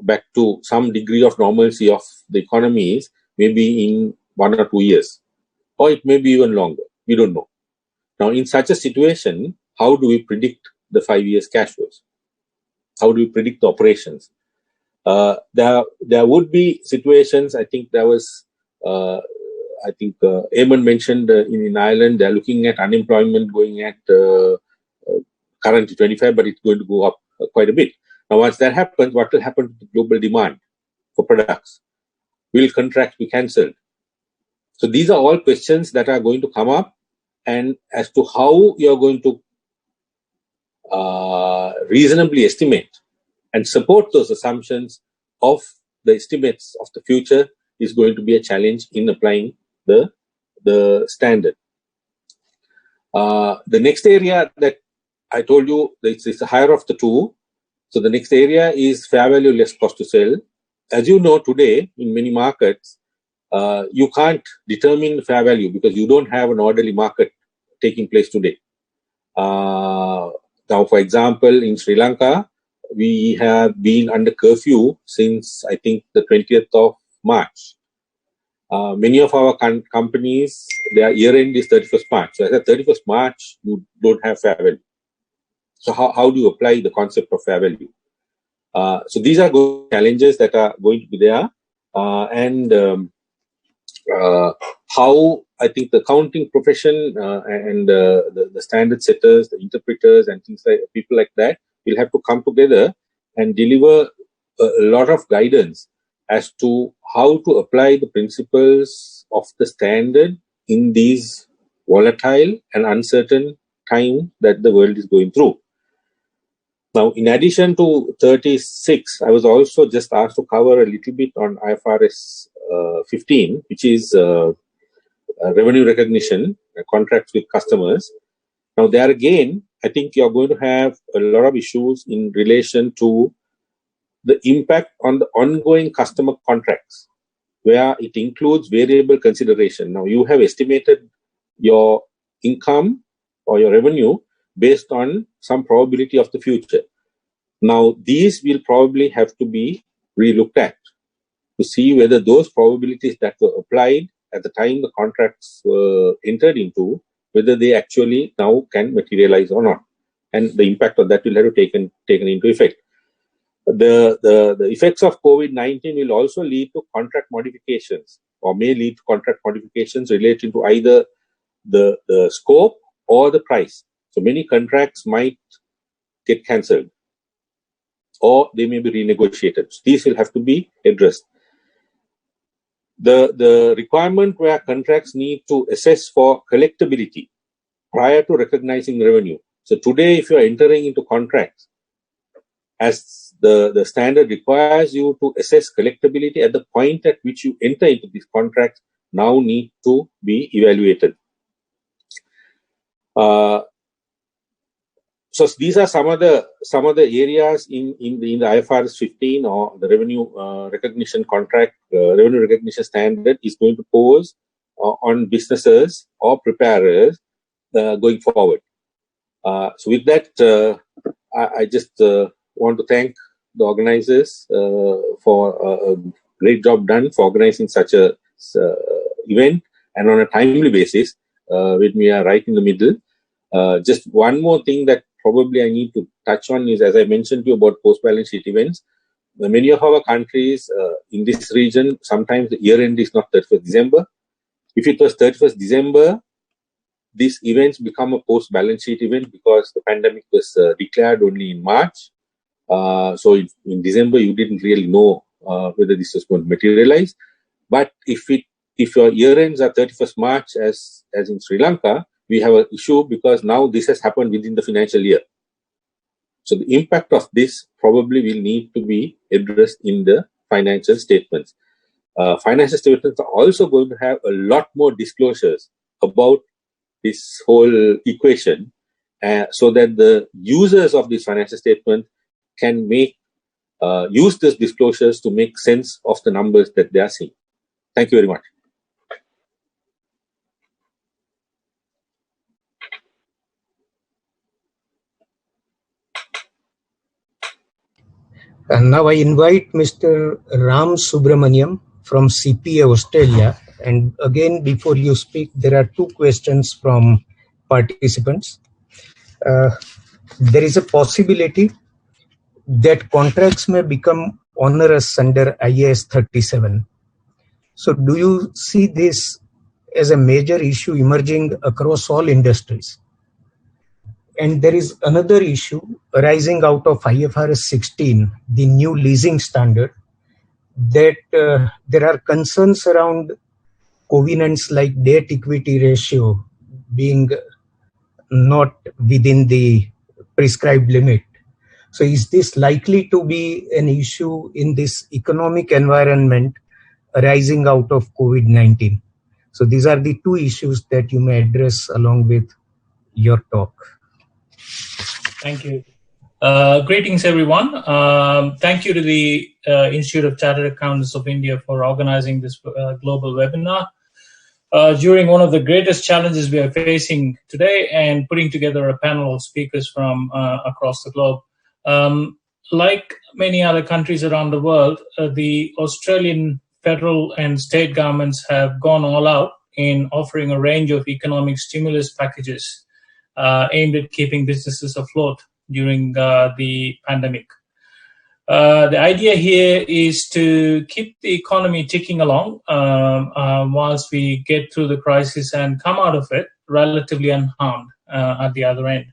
back to some degree of normalcy of the economies, maybe in 1 or 2 years, or it may be even longer. We don't know. Now, in such a situation, how do we predict the 5 years cash flows? How do we predict the operations? There would be situations. I think there was. Eamon mentioned in Ireland, they're looking at unemployment going at currently 25, but it's going to go up quite a bit. Now, once that happens, what will happen to the global demand for products? Will contracts be cancelled? So these are all questions that are going to come up, and as to how you're going to reasonably estimate and support those assumptions of the estimates of the future is going to be a challenge in applying the standard. The next area that I told you, it's the higher of the two. So the next area is fair value less cost to sell. As you know, today in many markets, you can't determine fair value because you don't have an orderly market taking place today. Now, for example, in Sri Lanka, we have been under curfew since, I think, the 20th of March. Many of our companies, their year end is 31st March. So at 31st March, you don't have fair value. So how do you apply the concept of fair value? So these are challenges that are going to be there. How I think the accounting profession and the standard setters, the interpreters and things like people like that will have to come together and deliver a lot of guidance as to how to apply the principles of the standard in these volatile and uncertain times that the world is going through. Now, in addition to 36, I was also just asked to cover a little bit on IFRS 15, which is revenue recognition, contracts with customers. Now, there again, I think you're going to have a lot of issues in relation to the impact on the ongoing customer contracts, where it includes variable consideration. Now, you have estimated your income or your revenue based on some probability of the future. Now, these will probably have to be re-looked at to see whether those probabilities that were applied at the time the contracts were entered into, whether they actually now can materialize or not. And the impact of that will have to be taken into effect. The effects of COVID-19 will also lead to contract modifications, or may lead to contract modifications relating to either the scope or the price. So many contracts might get cancelled, or they may be renegotiated. So these will have to be addressed. The requirement where contracts need to assess for collectability prior to recognizing revenue. So today, if you are entering into contracts, as the standard requires you to assess collectability at the point at which you enter into these contracts, now need to be evaluated. So these are some of the areas in the IFRS 15 or the revenue recognition contract, revenue recognition standard is going to pose on businesses or preparers going forward. So with that, I just want to thank the organizers for a great job done for organizing such a event, and on a timely basis, when we are right in the middle. Just one more thing that probably I need to touch on is, as I mentioned to you about post-balance sheet events, many of our countries in this region, sometimes the year end is not 31st December. If it was 31st December, these events become a post-balance sheet event because the pandemic was declared only in March. So in December, you didn't really know whether this is going to materialize. But if your year ends are 31st March, as in Sri Lanka, we have an issue because now this has happened within the financial year. So the impact of this probably will need to be addressed in the financial statements. Financial statements are also going to have a lot more disclosures about this whole equation, so that the users of this financial statement can use these disclosures to make sense of the numbers that they are seeing. Thank you very much. And now I invite Mr. Ram Subramaniam from CPA Australia. And again, before you speak, there are two questions from participants. There is a possibility that contracts may become onerous under IAS 37. So do you see this as a major issue emerging across all industries? And there is another issue arising out of IFRS 16, the new leasing standard, that there are concerns around covenants like debt equity ratio being not within the prescribed limit. So is this likely to be an issue in this economic environment arising out of COVID-19? So these are the two issues that you may address along with your talk. Thank you. Greetings, everyone. Thank you to the Institute of Chartered Accountants of India for organizing this global webinar during one of the greatest challenges we are facing today, and putting together a panel of speakers from across the globe. Like many other countries around the world, the Australian federal and state governments have gone all out in offering a range of economic stimulus packages aimed at keeping businesses afloat during the pandemic. The idea here is to keep the economy ticking along whilst we get through the crisis and come out of it relatively unharmed at the other end.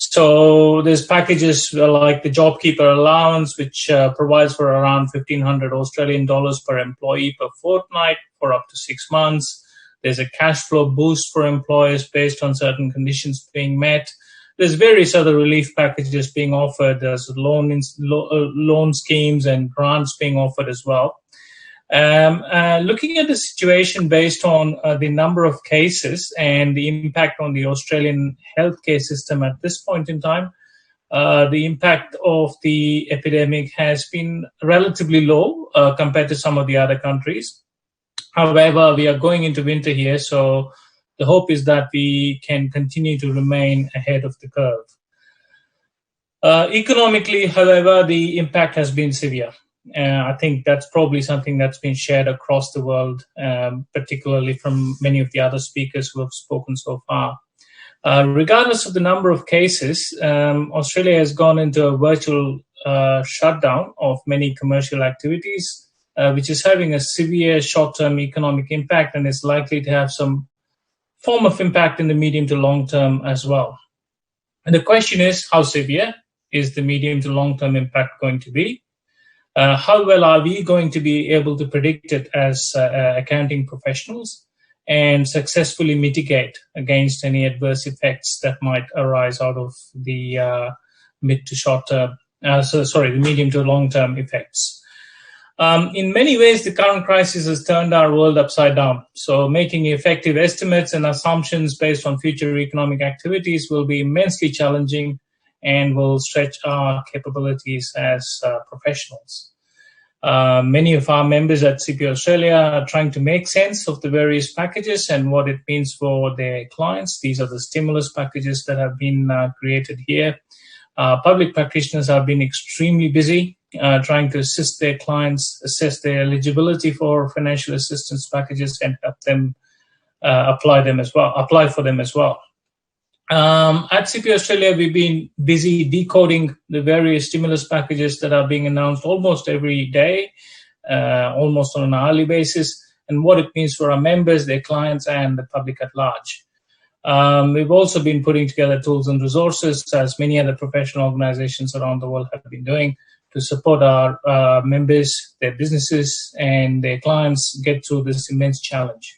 So there's packages like the JobKeeper allowance, which provides for around 1,500 Australian dollars per employee per fortnight for up to 6 months. There's a cash flow boost for employers based on certain conditions being met. There's various other relief packages being offered. There's loan schemes and grants being offered as well. Looking at the situation based on the number of cases and the impact on the Australian healthcare system at this point in time, the impact of the epidemic has been relatively low compared to some of the other countries. However, we are going into winter here, so the hope is that we can continue to remain ahead of the curve. Economically, however, the impact has been severe. I think that's probably something that's been shared across the world, particularly from many of the other speakers who have spoken so far. Regardless of the number of cases, Australia has gone into a virtual shutdown of many commercial activities, which is having a severe short-term economic impact and is likely to have some form of impact in the medium to long term as well. And the question is, how severe is the medium to long term impact going to be? How well are we going to be able to predict it as accounting professionals and successfully mitigate against any adverse effects that might arise out of the the medium to long term effects? In many ways, the current crisis has turned our world upside down. So making effective estimates and assumptions based on future economic activities will be immensely challenging and will stretch our capabilities as professionals. Many of our members at CPA Australia are trying to make sense of the various packages and what it means for their clients. These are the stimulus packages that have been created here. Public practitioners have been extremely busy trying to assist their clients assess their eligibility for financial assistance packages and help them apply for them as well. At CPA Australia, we've been busy decoding the various stimulus packages that are being announced almost every day, almost on an hourly basis, and what it means for our members, their clients, and the public at large. We've also been putting together tools and resources, as many other professional organizations around the world have been doing, to support our members, their businesses, and their clients get through this immense challenge.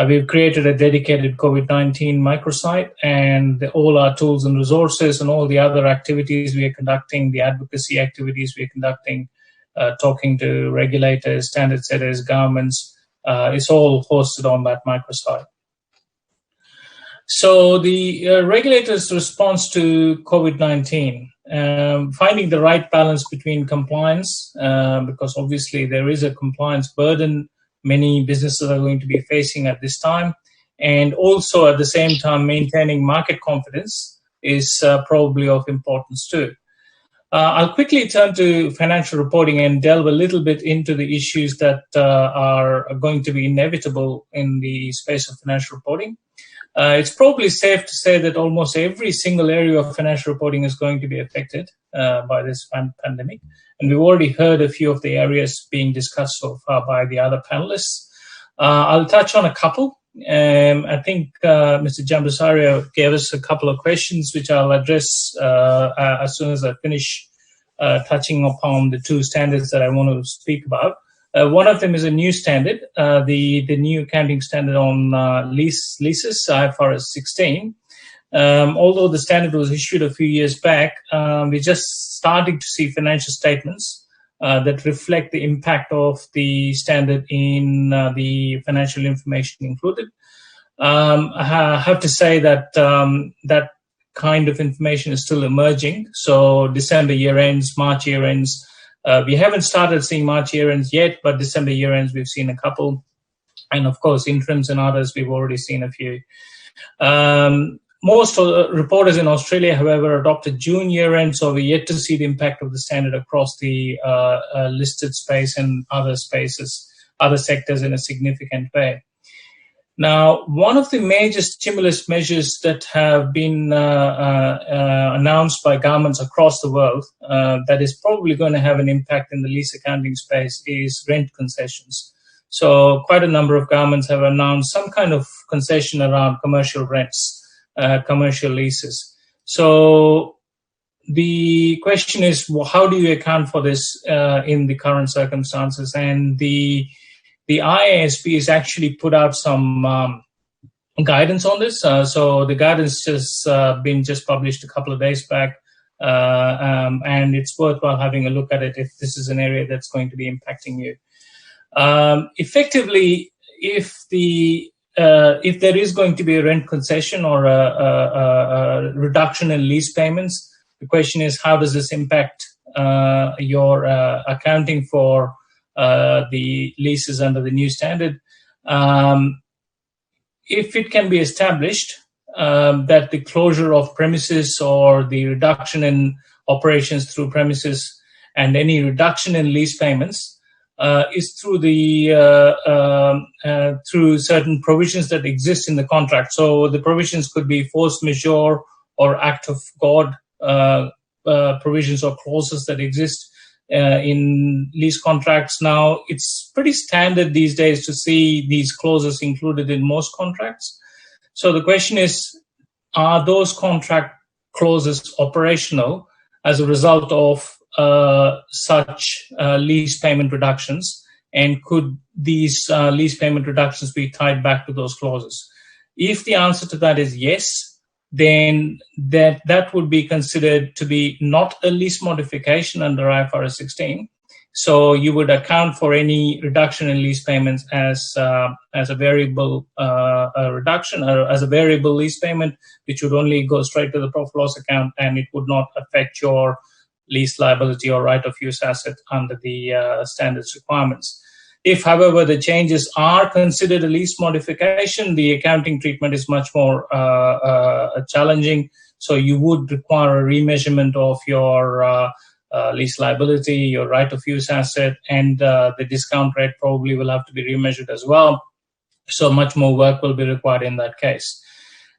We've created a dedicated COVID-19 microsite, and all our tools and resources and all the other activities we are conducting, the advocacy activities we are conducting, talking to regulators, standard setters, governments, is all hosted on that microsite. So the regulators' response to COVID-19, finding the right balance between compliance, because obviously there is a compliance burden many businesses are going to be facing at this time, and also at the same time maintaining market confidence is probably of importance too. I'll quickly turn to financial reporting and delve a little bit into the issues that are going to be inevitable in the space of financial reporting. It's probably safe to say that almost every single area of financial reporting is going to be affected by this pandemic. And we've already heard a few of the areas being discussed so far by the other panelists. I'll touch on a couple. I think Mr. Jambusario gave us a couple of questions, which I'll address as soon as I finish touching upon the two standards that I want to speak about. One of them is a new standard, the new accounting standard on leases, IFRS 16. Although the standard was issued a few years back, we're just starting to see financial statements that reflect the impact of the standard in the financial information included. I have to say that that kind of information is still emerging. So December year ends, March year ends. We haven't started seeing March year ends yet, but December year ends we've seen a couple. And of course, interims and others, we've already seen a few. Most reporters in Australia, however, adopted June year end, so we're yet to see the impact of the standard across the listed space and other spaces, other sectors in a significant way. Now, one of the major stimulus measures that have been announced by governments across the world that is probably going to have an impact in the lease accounting space is rent concessions. So quite a number of governments have announced some kind of concession around commercial rents, commercial leases. So the question is, well, how do you account for this in the current circumstances? And the IASB has actually put out some guidance on this. So the guidance has been just published a couple of days back, and it's worthwhile having a look at it if this is an area that's going to be impacting you. Effectively, if there is going to be a rent concession or a reduction in lease payments, the question is, how does this impact your accounting for the leases under the new standard? If it can be established that the closure of premises or the reduction in operations through premises and any reduction in lease payments is through through certain provisions that exist in the contract. So the provisions could be force majeure or act of God provisions or clauses that exist in lease contracts. Now, it's pretty standard these days to see these clauses included in most contracts. So the question is, are those contract clauses operational as a result of such lease payment reductions, and could these lease payment reductions be tied back to those clauses? If the answer to that is yes, then that would be considered to be not a lease modification under IFRS 16. So you would account for any reduction in lease payments as a variable reduction, or as a variable lease payment, which would only go straight to the profit loss account, and it would not affect your lease liability or right of use asset under the standards requirements. If, however, the changes are considered a lease modification, the accounting treatment is much more challenging. So you would require a remeasurement of your lease liability, your right of use asset, and the discount rate probably will have to be remeasured as well. So much more work will be required in that case.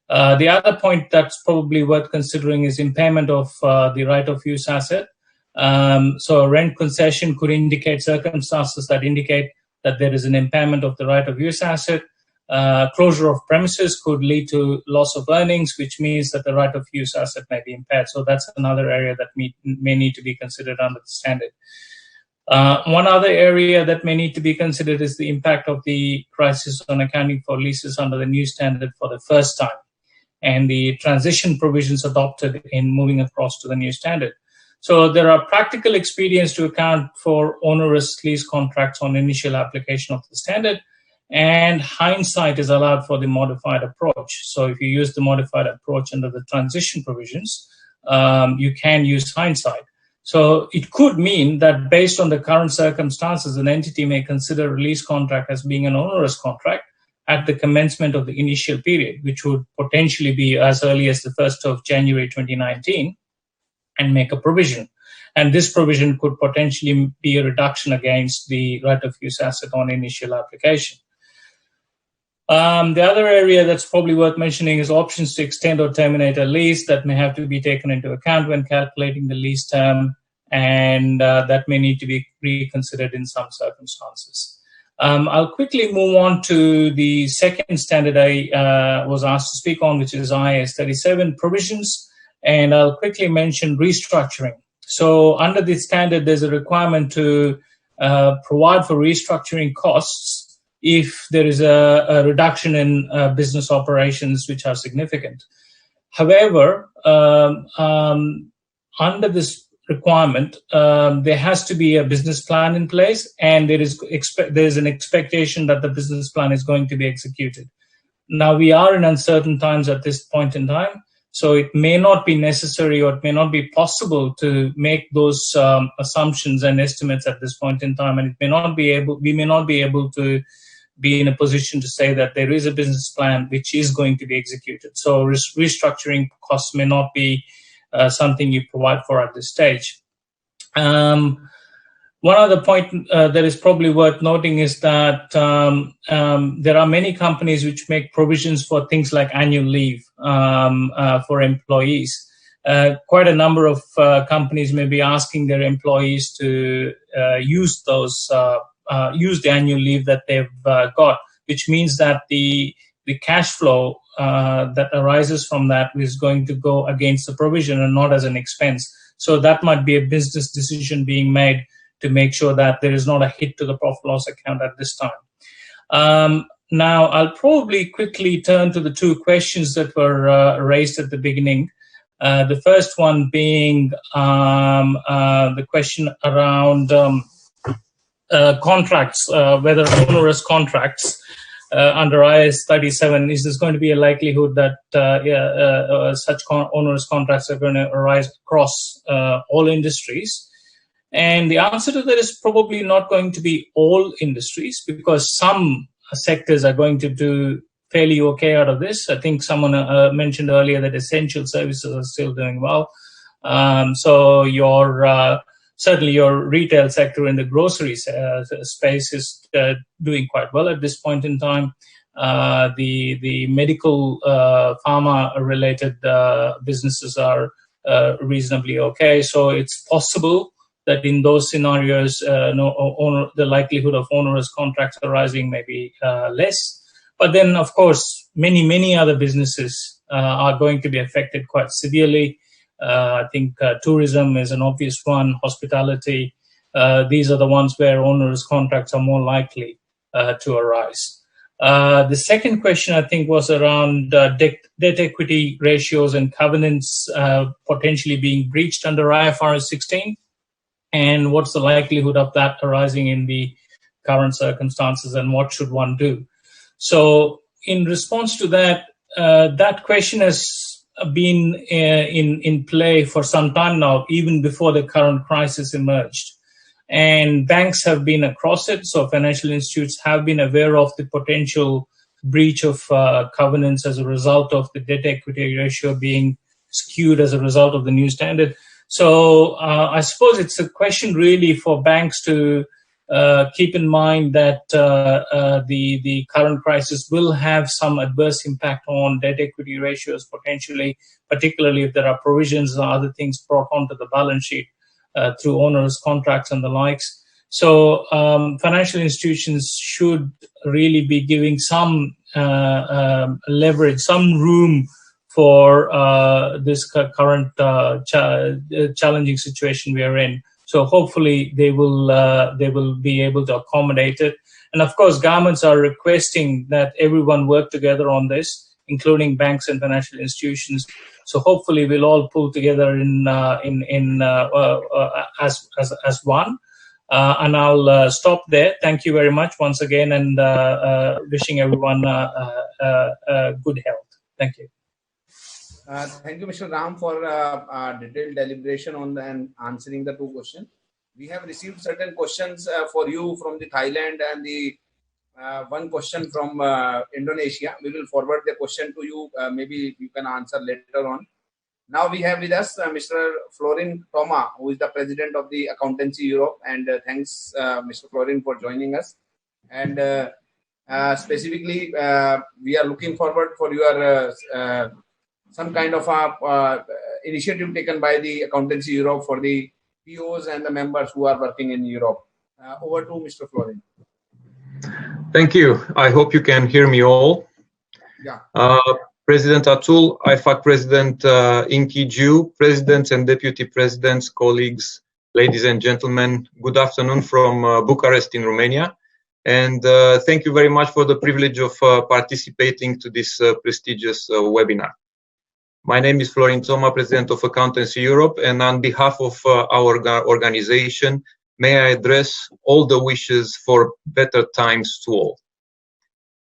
The other point that's probably worth considering is impairment of the right of use asset. So a rent concession could indicate circumstances that indicate that there is an impairment of the right of use asset. Closure of premises could lead to loss of earnings, which means that the right of use asset may be impaired. So that's another area that may need to be considered under the standard. One other area that may need to be considered is the impact of the crisis on accounting for leases under the new standard for the first time, and the transition provisions adopted in moving across to the new standard. So there are practical expedients to account for onerous lease contracts on initial application of the standard, and hindsight is allowed for the modified approach. So if you use the modified approach under the transition provisions, you can use hindsight. So it could mean that based on the current circumstances, an entity may consider a lease contract as being an onerous contract at the commencement of the initial period, which would potentially be as early as the 1st of January 2019, and make a provision. And this provision could potentially be a reduction against the right of use asset on initial application. The other area that's probably worth mentioning is options to extend or terminate a lease that may have to be taken into account when calculating the lease term, and that may need to be reconsidered in some circumstances. I'll quickly move on to the second standard I was asked to speak on, which is IAS 37 provisions, and I'll quickly mention restructuring. So under this standard, there's a requirement to provide for restructuring costs if there is a reduction in business operations which are significant. However, under this requirement, there has to be a business plan in place, and there's an expectation that the business plan is going to be executed. Now, we are in uncertain times at this point in time, so it may not be necessary or it may not be possible to make those assumptions and estimates at this point in time, and we may not be able to be in a position to say that there is a business plan which is going to be executed. So restructuring costs may not be something you provide for at this stage. One other point that is probably worth noting is that there are many companies which make provisions for things like annual leave for employees. Quite a number of companies may be asking their employees to use the annual leave that they've got, which means that the cash flow that arises from that is going to go against the provision and not as an expense. So that might be a business decision being made to make sure that there is not a hit to the profit loss account at this time. Now, I'll probably quickly turn to the two questions that were raised at the beginning. The first one being the question around contracts, whether onerous contracts under IAS 37, is there going to be a likelihood that such onerous contracts are going to arise across all industries? And the answer to that is probably not going to be all industries, because some sectors are going to do fairly okay out of this. I think someone mentioned earlier that essential services are still doing well. So certainly your retail sector in the grocery space is doing quite well at this point in time. The medical pharma related businesses are reasonably okay. So it's possible that in those scenarios, the likelihood of onerous contracts arising may be less. But then, of course, many other businesses are going to be affected quite severely. I think tourism is an obvious one, hospitality. These are the ones where onerous contracts are more likely to arise. The second question, I think, was around debt equity ratios and covenants potentially being breached under IFRS 16. And what's the likelihood of that arising in the current circumstances, and what should one do? So in response to that, that question has been in play for some time now, even before the current crisis emerged. And banks have been across it, so financial institutes have been aware of the potential breach of covenants as a result of the debt equity ratio being skewed as a result of the new standard. So I suppose it's a question really for banks to keep in mind that the current crisis will have some adverse impact on debt equity ratios potentially, particularly if there are provisions or other things brought onto the balance sheet through onerous contracts and the likes. So financial institutions should really be giving some leverage, some room for this current challenging situation we are in. So hopefully they will be able to accommodate it. And of course, governments are requesting that everyone work together on this, including banks and financial institutions. So hopefully we'll all pull together as one. And I'll stop there. Thank you very much once again, and wishing everyone good health. Thank you. Thank you, Mr. Ram, for detailed deliberation on and answering the two questions. We have received certain questions for you from the Thailand and the one question from Indonesia. We will forward the question to you. Maybe you can answer later on. Now we have with us Mr. Florin Thoma, who is the president of the Accountancy Europe. And thanks, Mr. Florin, for joining us. And specifically, we are looking forward for your some kind of initiative taken by the Accountancy Europe for the POs and the members who are working in Europe. Over to Mr. Florin. Thank you. I hope you can hear me all. Yeah. President Atul, IFAC President Inki Ju, Presidents and Deputy Presidents, colleagues, ladies and gentlemen, good afternoon from Bucharest in Romania. And thank you very much for the privilege of participating to this prestigious webinar. My name is Florin Thoma, President of Accountancy Europe, and on behalf of our organization, may I address all the wishes for better times to all.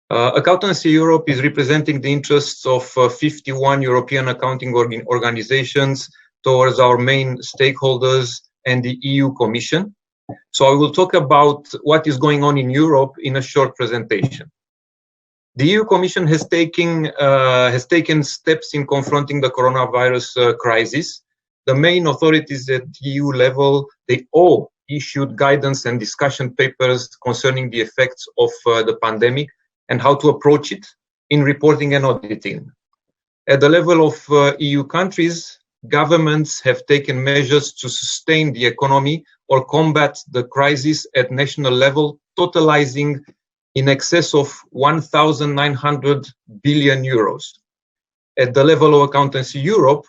Accountancy Europe is representing the interests of 51 European accounting organizations towards our main stakeholders and the EU Commission. So I will talk about what is going on in Europe in a short presentation. The EU Commission has taken steps in confronting the coronavirus crisis. The main authorities at EU level, they all issued guidance and discussion papers concerning the effects of the pandemic and how to approach it in reporting and auditing. At the level of EU countries, governments have taken measures to sustain the economy or combat the crisis at national level, totalizing in excess of 1,900 billion euros. At the level of Accountancy Europe,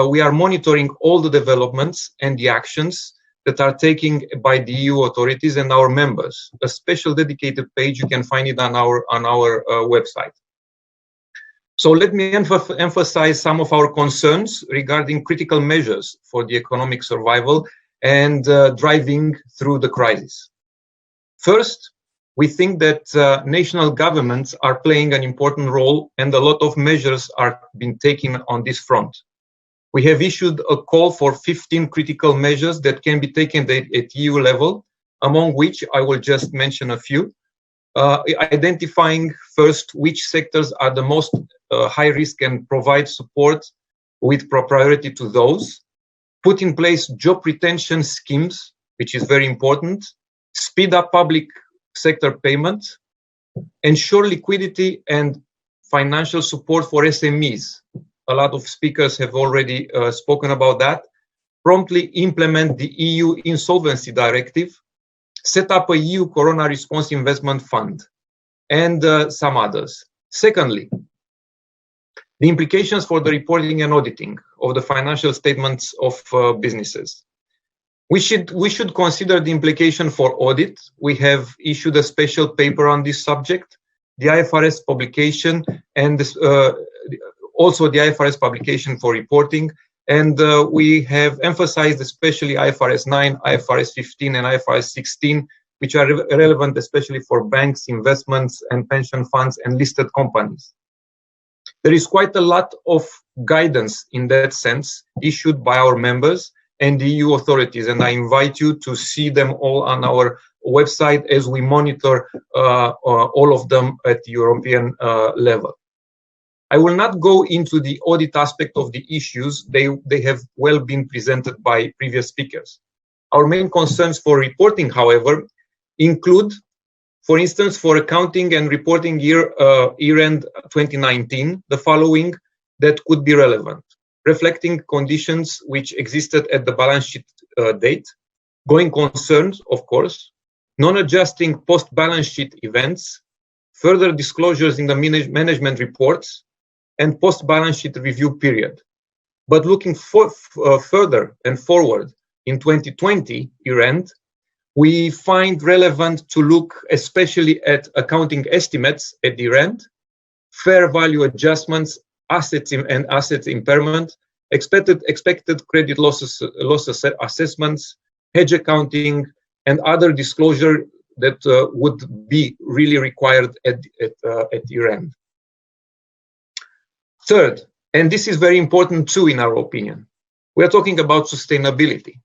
we are monitoring all the developments and the actions that are taken by the EU authorities and our members. A special dedicated page, you can find it on our website. So let me emphasize some of our concerns regarding critical measures for the economic survival and driving through the crisis. First, we think that national governments are playing an important role and a lot of measures are being taken on this front. We have issued a call for 15 critical measures that can be taken at EU level, among which I will just mention a few. Identifying first which sectors are the most high risk and provide support with priority to those. Put in place job retention schemes, which is very important. Speed up public sector payment. Ensure liquidity and financial support for SMEs. A lot of speakers have already spoken about that. Promptly implement the EU Insolvency Directive. Set up a EU Corona Response Investment Fund, and some others. Secondly, the implications for the reporting and auditing of the financial statements of businesses. We should consider the implication for audit. We have issued a special paper on this subject, the IFRS publication, and also the IFRS publication for reporting. And we have emphasized especially IFRS 9, IFRS 15, and IFRS 16, which are relevant especially for banks, investments, and pension funds and listed companies. There is quite a lot of guidance in that sense issued by our members and the EU authorities, and I invite you to see them all on our website as we monitor all of them at the European level. I will not go into the audit aspect of the issues. They have well been presented by previous speakers. Our main concerns for reporting, however, include, for instance, for accounting and reporting year-end 2019, the following that could be relevant. Reflecting conditions which existed at the balance sheet date, going concerns, of course, non-adjusting post-balance sheet events, further disclosures in the management reports, and post-balance sheet review period. But looking further and forward in 2020 year-end, we find relevant to look especially at accounting estimates at year-end, fair value adjustments, assets and asset impairment, expected credit losses assessments, hedge accounting, and other disclosure that would be really required at year-end. Third, and this is very important too in our opinion, we are talking about sustainability.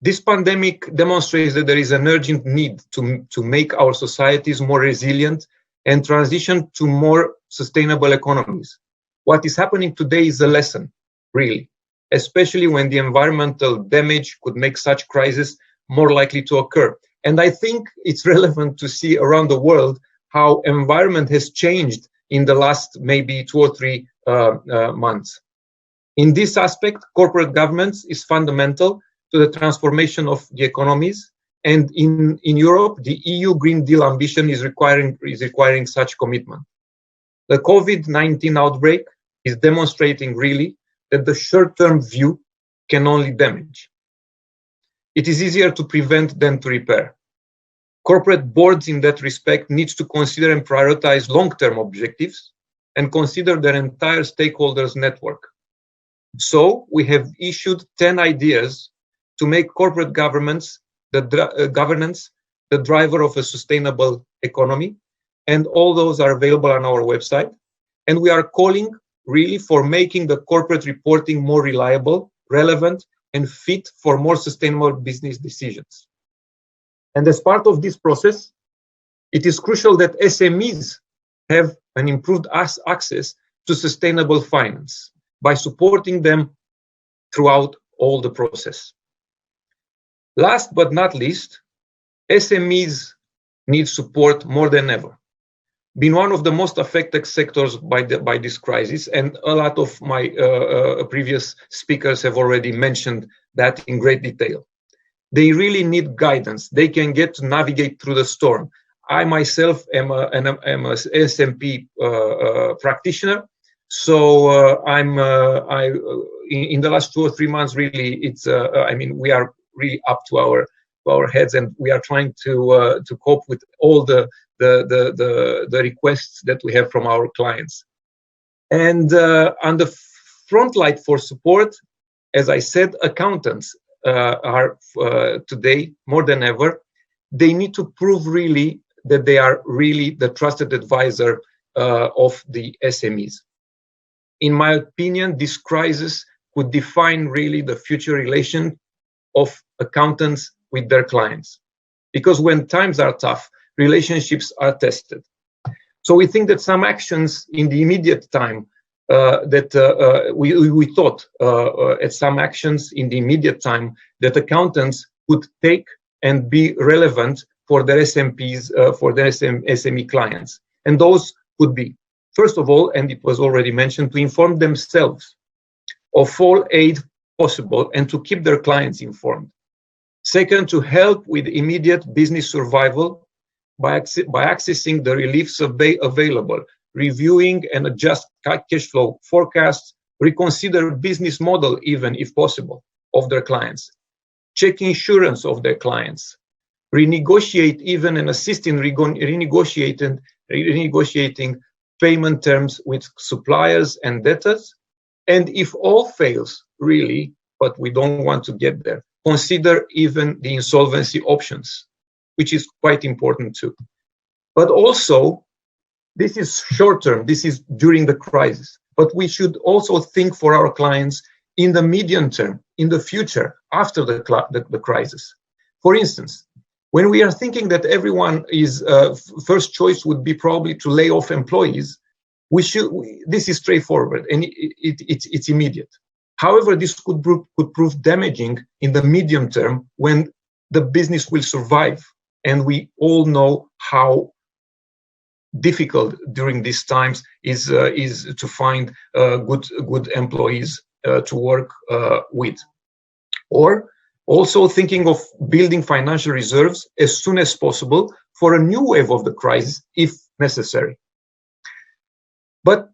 This pandemic demonstrates that there is an urgent need to make our societies more resilient and transition to more sustainable economies. What is happening today is a lesson, really, especially when the environmental damage could make such crises more likely to occur. And I think it's relevant to see around the world how environment has changed in the last maybe 2 or 3 months. In this aspect, corporate governance is fundamental to the transformation of the economies. And in Europe, the EU Green Deal ambition is requiring such commitment. The COVID-19 outbreak is demonstrating really that the short-term view can only damage. It is easier to prevent than to repair. Corporate boards in that respect needs to consider and prioritize long-term objectives and consider their entire stakeholders network. So we have issued 10 ideas to make corporate governance the driver of a sustainable economy, and all those are available on our website. And we are calling really for making the corporate reporting more reliable, relevant, and fit for more sustainable business decisions. And as part of this process, it is crucial that SMEs have an improved access to sustainable finance by supporting them throughout all the process. Last but not least, SMEs need support more than ever. Being one of the most affected sectors by this crisis, and a lot of my previous speakers have already mentioned that in great detail. They really need guidance. They can get to navigate through the storm. I myself am an SMP practitioner, so in the last 2 or 3 months, really, it's we are really up to our heads, and we are trying to cope with all the requests that we have from our clients. And on the front line for support, as I said, accountants are today more than ever. They need to prove really that they are really the trusted advisor of the SMEs. In my opinion, this crisis could define really the future relation of accountants with their clients. Because when times are tough, relationships are tested. So we think that some actions in the immediate time we thought at some actions in the immediate time that accountants could take and be relevant for their SMPs, for their SME clients. And those could be, first of all, and it was already mentioned, to inform themselves of all aid possible and to keep their clients informed. Second, to help with immediate business survival by accessing the reliefs available, reviewing and adjust cash flow forecasts, reconsider business model even if possible of their clients, check insurance of their clients, renegotiate even and assist in renegotiating payment terms with suppliers and debtors. And if all fails, really, but we don't want to get there, consider even the insolvency options, which is quite important too. But also, this is short term, this is during the crisis, but we should also think for our clients in the medium term, in the future, after the crisis. For instance, when we are thinking that everyone is first choice would be probably to lay off employees, this is straightforward and it's immediate. However, this could prove damaging in the medium term when the business will survive, and we all know how difficult during these times is to find good employees to work with. Or also thinking of building financial reserves as soon as possible for a new wave of the crisis if necessary. But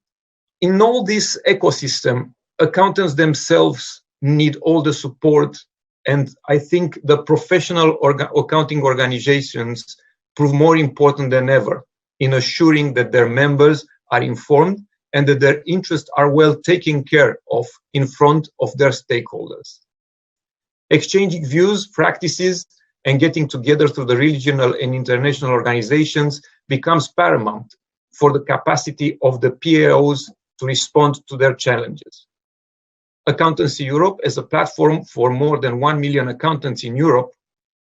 in all this ecosystem, accountants themselves need all the support, and I think the professional accounting organizations prove more important than ever in assuring that their members are informed and that their interests are well taken care of in front of their stakeholders. Exchanging views, practices, and getting together through the regional and international organizations becomes paramount for the capacity of the PAOs to respond to their challenges. Accountancy Europe, as a platform for more than 1 million accountants in Europe,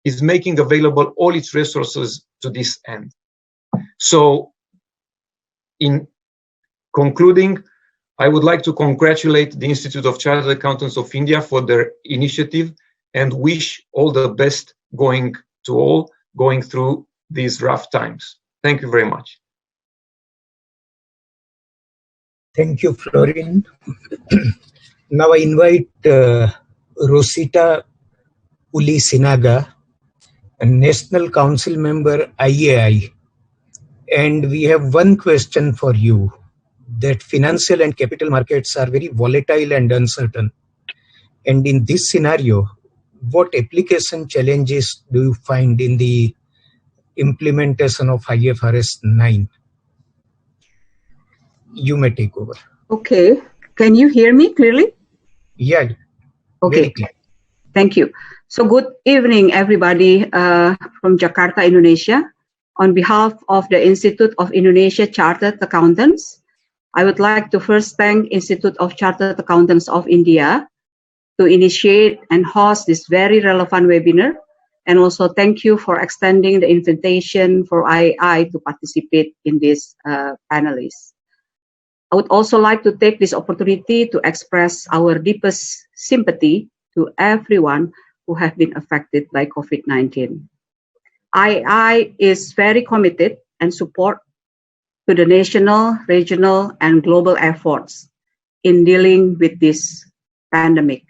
is making available all its resources to this end. So, in concluding, I would like to congratulate the Institute of Chartered Accountants of India for their initiative and wish all the best going through these rough times. Thank you very much. Thank you, Florin. Now I invite Rosita Uli Sinaga, a National Council member, IAI. And we have one question for you, that financial and capital markets are very volatile and uncertain. And in this scenario, what application challenges do you find in the implementation of IFRS 9? You may take over. Okay. Can you hear me clearly? Yeah. Okay. Very clear. Thank you. So good evening, everybody from Jakarta, Indonesia. On behalf of the Institute of Indonesia Chartered Accountants, I would like to first thank Institute of Chartered Accountants of India to initiate and host this very relevant webinar. And also thank you for extending the invitation for IAI to participate in this panelists. I would also like to take this opportunity to express our deepest sympathy to everyone who have been affected by COVID-19. IAI is very committed and support to the national, regional, and global efforts in dealing with this pandemic.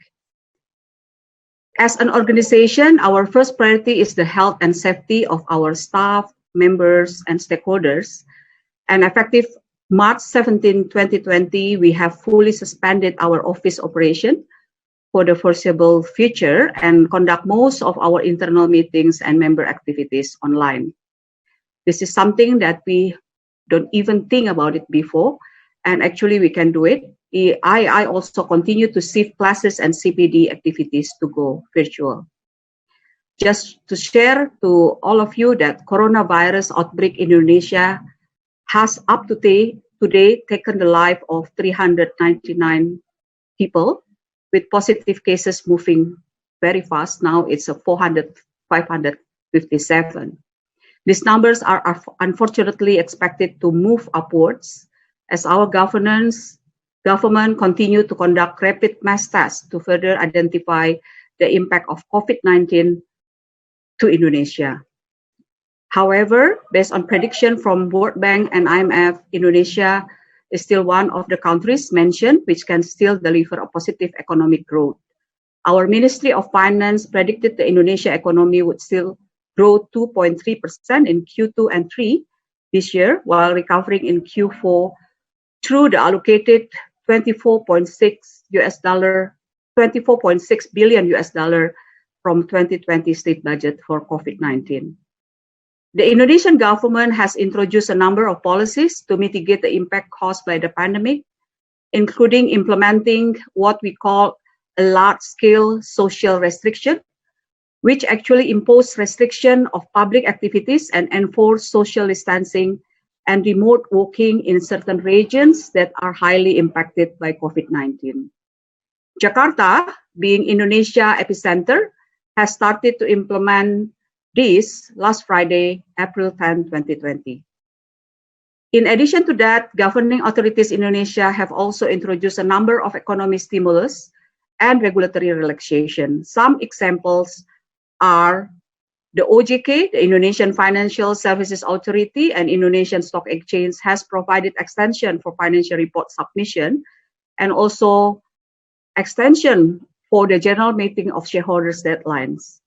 As an organization, our first priority is the health and safety of our staff, members, and stakeholders. And effective March 17, 2020, we have fully suspended our office operation for the foreseeable future and conduct most of our internal meetings and member activities online. This is something that we don't even think about it before, and actually we can do it. I also continue to shift classes and CPD activities to go virtual. Just to share to all of you that coronavirus outbreak in Indonesia has up to today taken the life of 399 people, with positive cases moving very fast. Now it's 557. These numbers are unfortunately expected to move upwards as our government continue to conduct rapid mass tests to further identify the impact of COVID-19 to Indonesia. However, based on prediction from World Bank and IMF, Indonesia is still one of the countries mentioned which can still deliver a positive economic growth. Our Ministry of Finance predicted the Indonesia economy would still grow 2.3% in Q2 and 3 this year, while recovering in Q4 through the allocated $24.6 billion from 2020 state budget for COVID-19. The Indonesian government has introduced a number of policies to mitigate the impact caused by the pandemic, including implementing what we call a large-scale social restriction, which actually impose restriction of public activities and enforce social distancing and remote working in certain regions that are highly impacted by COVID-19. Jakarta, being Indonesia epicenter, has started to implement this last Friday, April 10, 2020. In addition to that, governing authorities in Indonesia have also introduced a number of economic stimulus and regulatory relaxation. Some examples are the OJK, the Indonesian Financial Services Authority, and Indonesian Stock Exchange has provided extension for financial report submission and also extension for the general meeting of shareholders deadlines.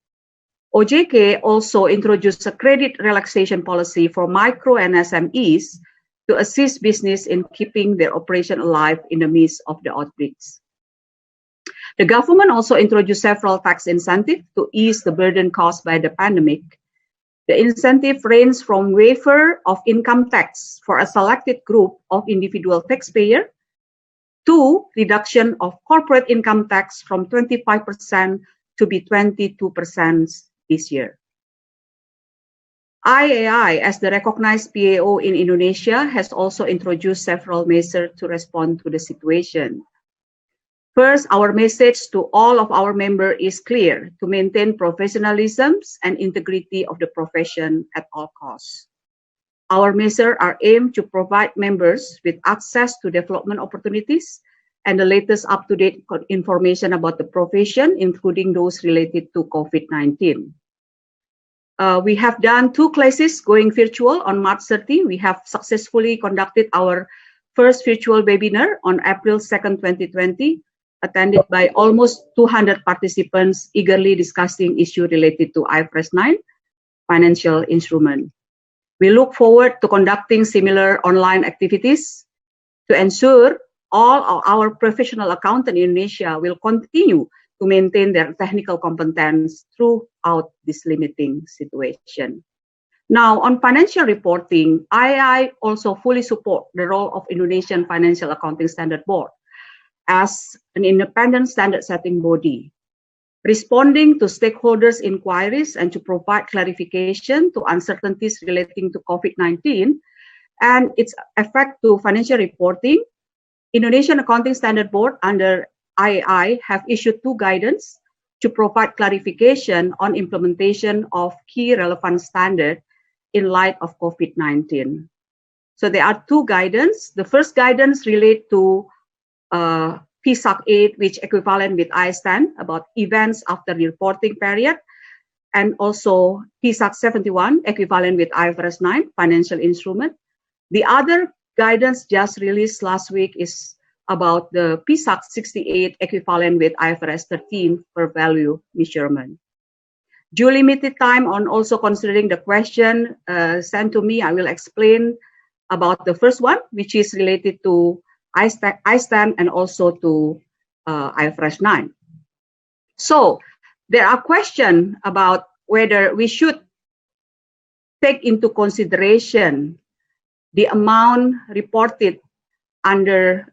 OJK also introduced a credit relaxation policy for micro and SMEs to assist business in keeping their operation alive in the midst of the outbreaks. The government also introduced several tax incentives to ease the burden caused by the pandemic. The incentive range from waiver of income tax for a selected group of individual taxpayers to reduction of corporate income tax from 25% to be 22% this year. ICAI, as the recognized PAO in Indonesia, has also introduced several measures to respond to the situation. First, our message to all of our members is clear: to maintain professionalism and integrity of the profession at all costs. Our measures are aimed to provide members with access to development opportunities and the latest up-to-date information about the profession, including those related to COVID-19. We have done 2 classes going virtual on March 30. We have successfully conducted our first virtual webinar on April 2nd, 2020, attended by almost 200 participants eagerly discussing issues related to IFRS 9 financial instrument. We look forward to conducting similar online activities to ensure all of our professional accountants in Indonesia will continue to maintain their technical competence throughout this limiting situation. Now, on financial reporting, ICAI also fully support the role of Indonesian Financial Accounting Standard Board as an independent standard-setting body, responding to stakeholders' inquiries and to provide clarification to uncertainties relating to COVID-19 and its effect to financial reporting. Indonesian Accounting Standard Board under ICAI have issued 2 guidance to provide clarification on implementation of key relevant standards in light of COVID-19. So there are 2 guidance. The first guidance relate to PSAC 8, which equivalent with ISTAN about events after the reporting period, and also PSAC 71, equivalent with IFRS 9 financial instrument. The other guidance just released last week is about the PSAC 68, equivalent with IFRS 13 for value measurement. Due limited time on also considering the question sent to me, I will explain about the first one, which is related to ISTAN and also to IFRS 9. So there are questions about whether we should take into consideration the amount reported under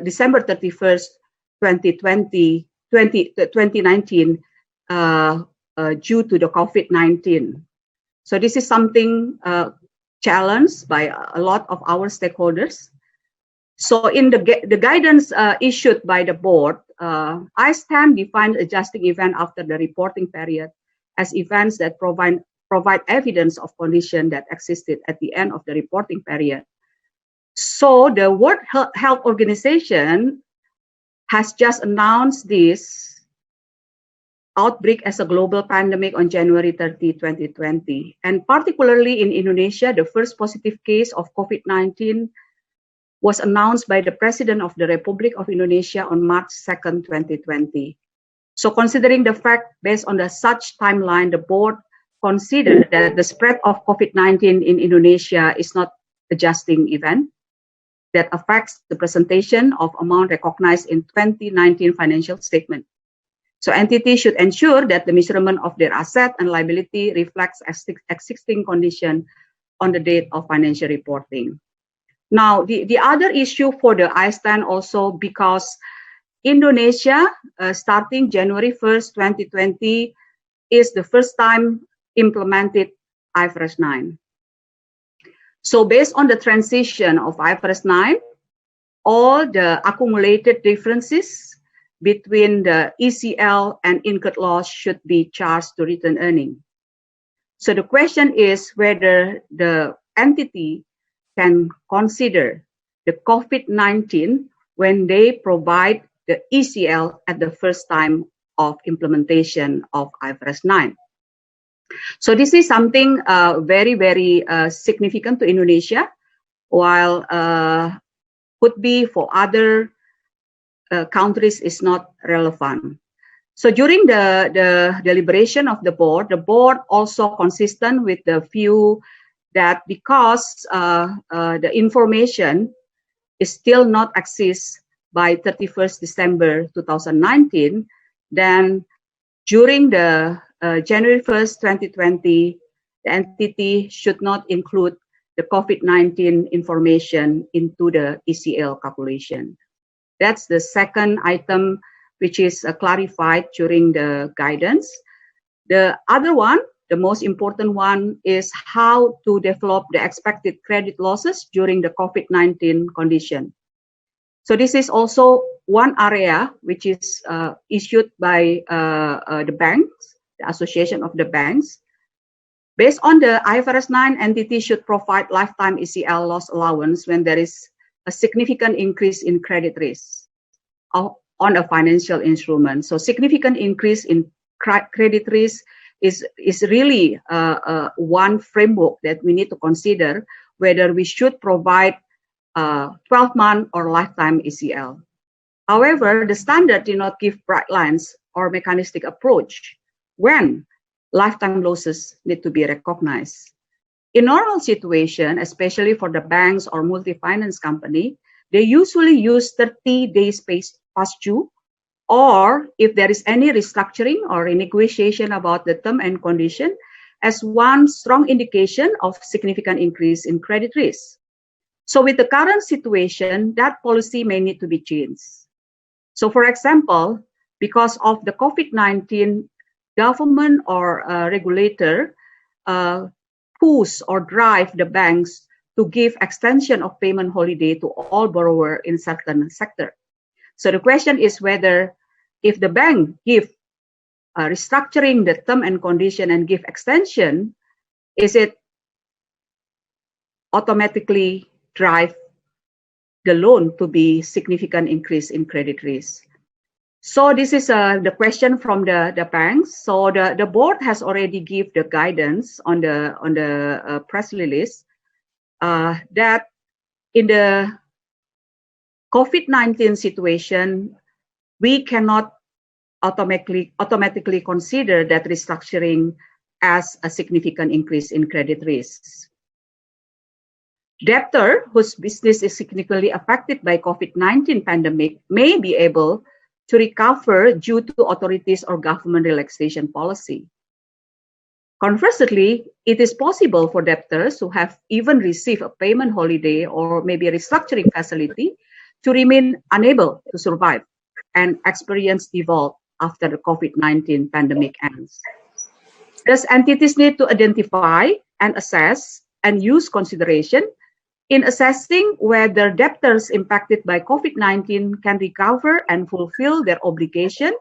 December 31st, 2019 due to the COVID-19. So this is something challenged by a lot of our stakeholders. So in the guidance issued by the board, ISTAN defines adjusting event after the reporting period as events that provide evidence of condition that existed at the end of the reporting period. So the World Health Organization has just announced this outbreak as a global pandemic on January 30, 2020. And particularly in Indonesia, the first positive case of COVID-19 was announced by the President of the Republic of Indonesia on March 2nd, 2020. So considering the fact, based on such timeline, the board considered that the spread of COVID-19 in Indonesia is not adjusting event that affects the presentation of amount recognized in 2019 financial statement. So entities should ensure that the measurement of their asset and liability reflects existing condition on the date of financial reporting. Now, the other issue for the ISTAN also, because Indonesia, starting January 1st, 2020, is the first time implemented IFRS 9. So based on the transition of IFRS 9, all the accumulated differences between the ECL and incurred loss should be charged to retained earning. So the question is whether the entity can consider the COVID-19 when they provide the ECL at the first time of implementation of IFRS 9. So this is something very, very significant to Indonesia, while could be for other countries is not relevant. So during the deliberation of the board also consistent with the view that because the information is still not accessed by 31st December 2019, then during the January 1st, 2020, the entity should not include the COVID-19 information into the ECL calculation. That's the second item which is clarified during the guidance. The other one, the most important one, is how to develop the expected credit losses during the COVID-19 condition. So this is also one area which is issued by the banks, the Association of the Banks. Based on the IFRS 9, entity should provide lifetime ECL loss allowance when there is a significant increase in credit risk on a financial instrument. So significant increase in credit risk is really one framework that we need to consider whether we should provide 12-month or lifetime ECL. However, the standard did not give bright lines or mechanistic approach when lifetime losses need to be recognized. In normal situation, especially for the banks or multi-finance company, they usually use 30 days past due, or if there is any restructuring or renegotiation about the term and condition as one strong indication of significant increase in credit risk. So with the current situation, that policy may need to be changed. So for example, because of the COVID-19, government or regulator push or drive the banks to give extension of payment holiday to all borrowers in certain sector. So the question is whether if the bank give restructuring the term and condition and give extension, is it automatically drive the loan to be significant increase in credit risk? So this is the question from the banks. So the board has already give the guidance on the press release that in the COVID-19 situation, we cannot automatically consider that restructuring as a significant increase in credit risks. Debtor whose business is significantly affected by COVID-19 pandemic may be able to recover due to authorities or government relaxation policy. Conversely, it is possible for debtors who have even received a payment holiday or maybe a restructuring facility to remain unable to survive and experience default after the COVID-19 pandemic ends. Thus, entities need to identify and assess and use consideration in assessing whether debtors impacted by COVID-19 can recover and fulfill their obligation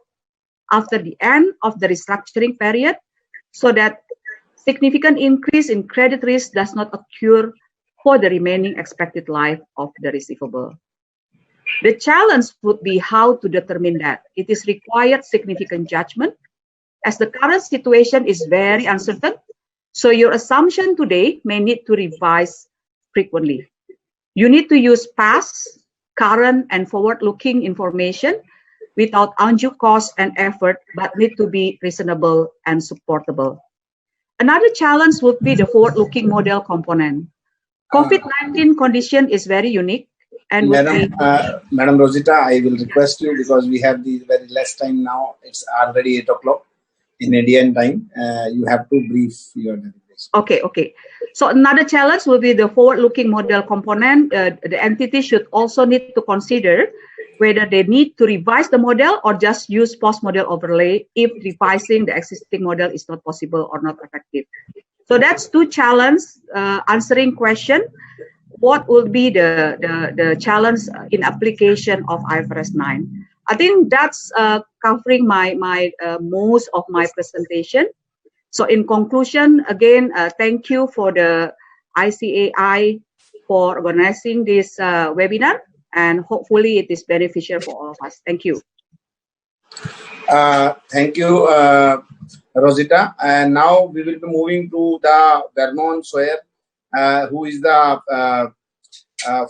after the end of the restructuring period so that significant increase in credit risk does not occur for the remaining expected life of the receivable. The challenge would be how to determine that. It is required significant judgment as the current situation is very uncertain. So your assumption today may need to revise frequently. You need to use past, current, and forward-looking information without undue cost and effort, but need to be reasonable and supportable. Another challenge would be the forward-looking model component. COVID-19 condition is very unique. And Madam Rosita, I will request you, because we have the very less time now. It's already 8 o'clock in Indian time. You have to brief your deliberation. Okay. So another challenge will be the forward-looking model component. The entity should also need to consider whether they need to revise the model or just use post-model overlay if revising the existing model is not possible or not effective. So that's two challenges answering question. What will be the challenge in application of IFRS 9? I think that's covering my most of my presentation. So in conclusion, again, thank you for the ICAI for organizing this webinar, and hopefully it is beneficial for all of us. Thank you. Thank you, Rosita. And now we will be moving to the Vernon Sawyer, who is the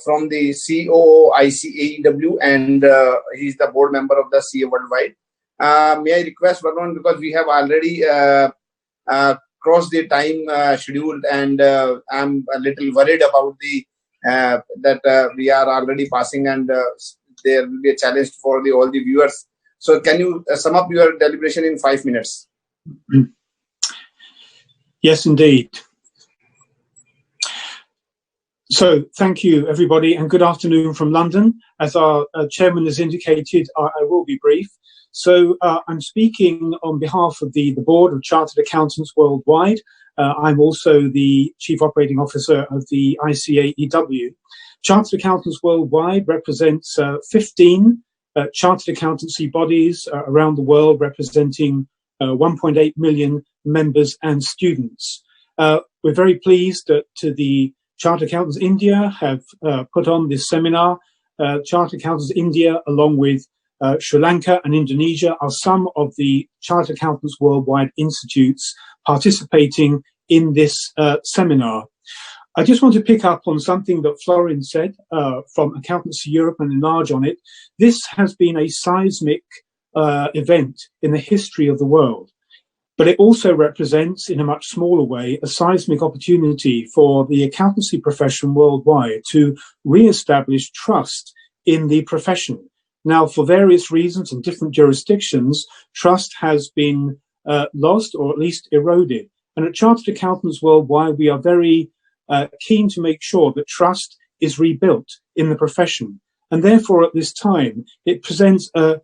from the COO ICAEW, and he is the board member of the CA Worldwide. May I request Varun, because we have already crossed the time scheduled, and I'm a little worried about the that we are already passing, and there will be a challenge for all the viewers. So can you sum up your deliberation in 5 minutes? Yes, indeed. So thank you, everybody, and good afternoon from London. As our chairman has indicated, I will be brief. So I'm speaking on behalf of the Board of Chartered Accountants Worldwide. I'm also the Chief Operating Officer of the ICAEW. Chartered Accountants Worldwide represents 15 chartered accountancy bodies around the world, representing 1.8 million members and students. We're very pleased that the Chartered Accountants India have put on this seminar. Chartered Accountants India, along with Sri Lanka and Indonesia, are some of the Chartered Accountants Worldwide institutes participating in this seminar. I just want to pick up on something that Florin said from Accountancy Europe and enlarge on it. This has been a seismic event in the history of the world, but it also represents, in a much smaller way, a seismic opportunity for the accountancy profession worldwide to re-establish trust in the profession. Now, for various reasons in different jurisdictions, trust has been lost or at least eroded. And at Chartered Accountants Worldwide, we are very keen to make sure that trust is rebuilt in the profession. And therefore, at this time, it presents a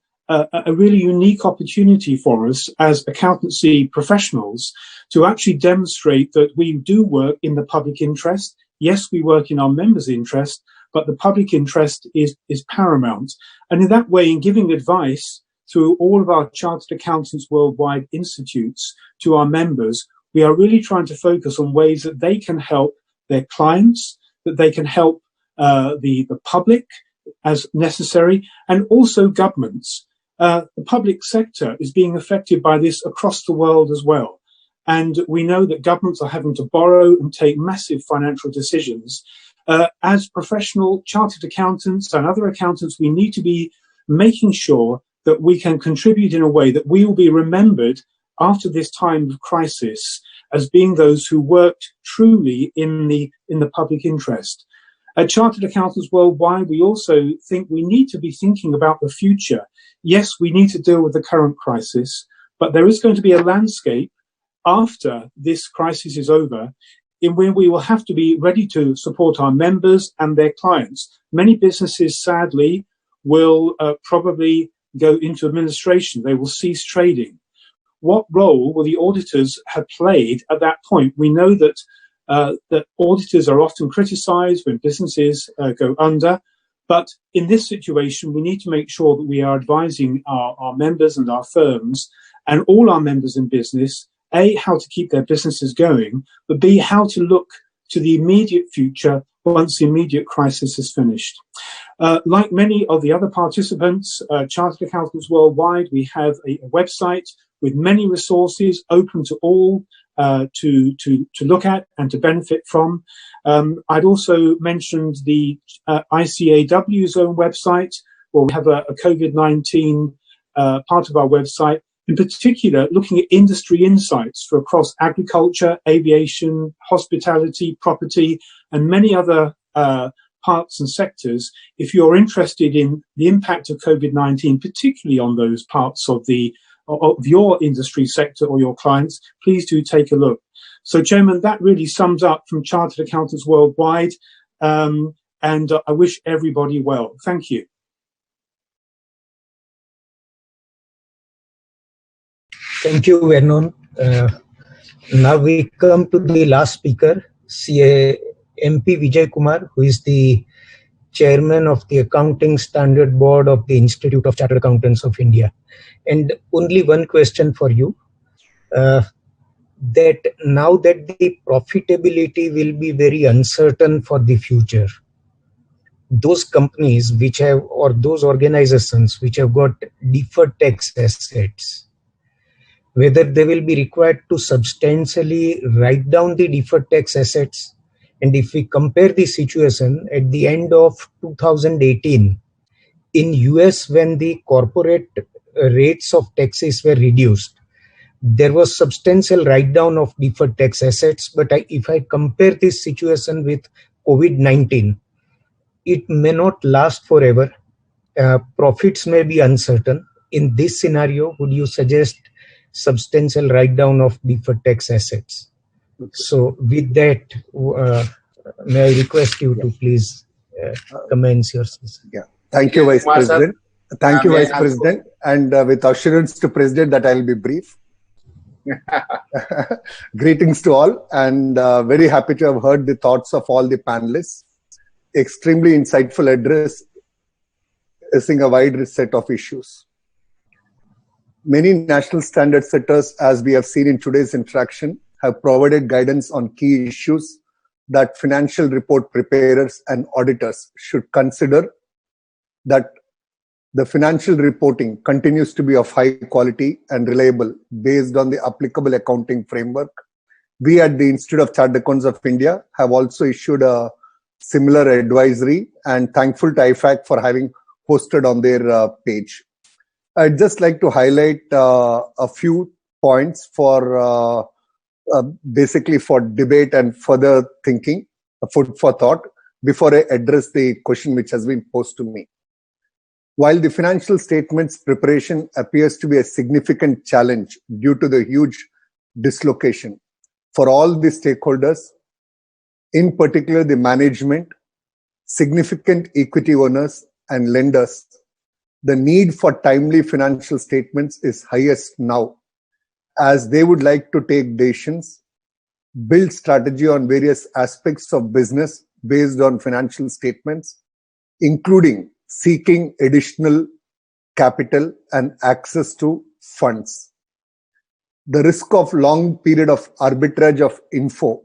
really unique opportunity for us as accountancy professionals to actually demonstrate that we do work in the public interest. Yes, we work in our members' interest, but the public interest is paramount. And in that way, in giving advice through all of our Chartered Accountants Worldwide institutes to our members, we are really trying to focus on ways that they can help their clients, that they can help the public as necessary, and also governments. The public sector is being affected by this across the world as well. And we know that governments are having to borrow and take massive financial decisions. As professional chartered accountants and other accountants, we need to be making sure that we can contribute in a way that we will be remembered after this time of crisis as being those who worked truly in the public interest. At Chartered Accountants Worldwide, we also think we need to be thinking about the future. Yes, we need to deal with the current crisis, but there is going to be a landscape after this crisis is over in where we will have to be ready to support our members and their clients. Many businesses, sadly, will probably go into administration. They will cease trading. What role will the auditors have played at that point? We know that that auditors are often criticized when businesses go under, but in this situation, we need to make sure that we are advising our members and our firms and all our members in business, A, how to keep their businesses going, but B, how to look to the immediate future once the immediate crisis is finished. Like many of the other participants, Chartered Accountants Worldwide, we have a website with many resources open to all to look at and to benefit from. I'd also mentioned the ICAW's own website, where we have a COVID-19 part of our website, in particular looking at industry insights for across agriculture, aviation, hospitality, property, and many other parts and sectors. If you're interested in the impact of COVID-19, particularly on those parts of your industry sector or your clients, please do take a look. So, Chairman, that really sums up from Chartered Accountants Worldwide, and I wish everybody well. Thank you. Thank you, Vernon. Now we come to the last speaker, MP Vijay Kumar, who is the Chairman of the Accounting Standard Board of the Institute of Chartered Accountants of India. And only one question for you, that now that the profitability will be very uncertain for the future, those companies which have, or those organizations which have got deferred tax assets, whether they will be required to substantially write down the deferred tax assets. And if we compare the situation at the end of 2018, in US, when the corporate rates of taxes were reduced. There was substantial write-down of deferred tax assets, but if I compare this situation with COVID-19, it may not last forever. Profits may be uncertain. In this scenario, would you suggest substantial write-down of deferred tax assets? So with that, may I request you to please commence yourselves. Yeah. Thank you, Vice President. Thank you, Vice President. And with assurance to President that I'll be brief. Greetings to all, and very happy to have heard the thoughts of all the panelists. Extremely insightful address, addressing a wide set of issues. Many national standard setters, as we have seen in today's interaction, have provided guidance on key issues that financial report preparers and auditors should consider, that the financial reporting continues to be of high quality and reliable based on the applicable accounting framework. We at the Institute of Chartered Accountants of India have also issued a similar advisory, and thankful to IFAC for having posted on their page. I'd just like to highlight a few points for basically for debate and further thinking, food for thought, before I address the question which has been posed to me. While the financial statements preparation appears to be a significant challenge due to the huge dislocation for all the stakeholders, in particular the management, significant equity owners and lenders, the need for timely financial statements is highest now, as they would like to take decisions, build strategy on various aspects of business based on financial statements, including seeking additional capital and access to funds. The risk of long period of arbitrage of info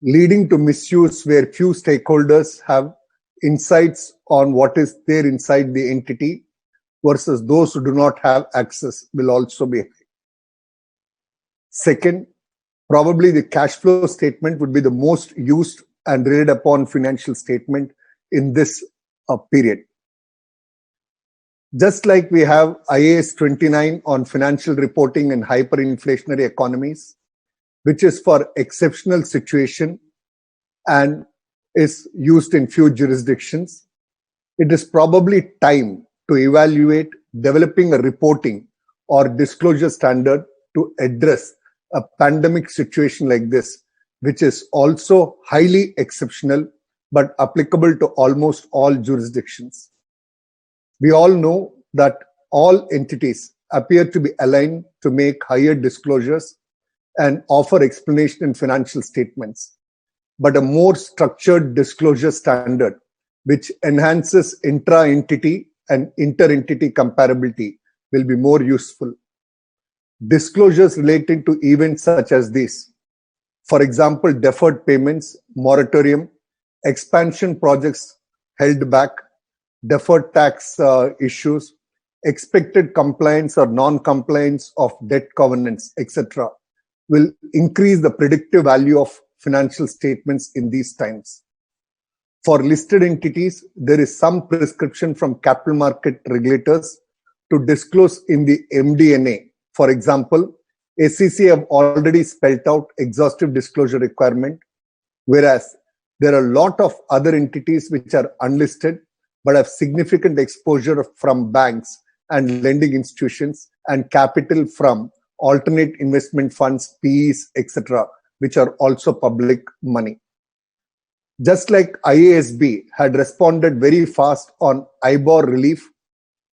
leading to misuse where few stakeholders have insights on what is there inside the entity versus those who do not have access will also be high. Second, probably the cash flow statement would be the most used and relied upon financial statement in this period. Just like we have IAS 29 on financial reporting in hyperinflationary economies, which is for exceptional situation and is used in few jurisdictions, it is probably time to evaluate developing a reporting or disclosure standard to address a pandemic situation like this, which is also highly exceptional but applicable to almost all jurisdictions. We all know that all entities appear to be aligned to make higher disclosures and offer explanation in financial statements, but a more structured disclosure standard which enhances intra-entity and inter-entity comparability will be more useful. Disclosures relating to events such as these, for example, deferred payments, moratorium, expansion projects held back, deferred tax issues, expected compliance or non-compliance of debt covenants, etc., will increase the predictive value of financial statements in these times. For listed entities, there is some prescription from capital market regulators to disclose in the MD&A. For example, SEC have already spelled out exhaustive disclosure requirement, whereas there are a lot of other entities which are unlisted but have significant exposure from banks and lending institutions and capital from alternate investment funds, PEs, etc., which are also public money. Just like IASB had responded very fast on IBOR relief,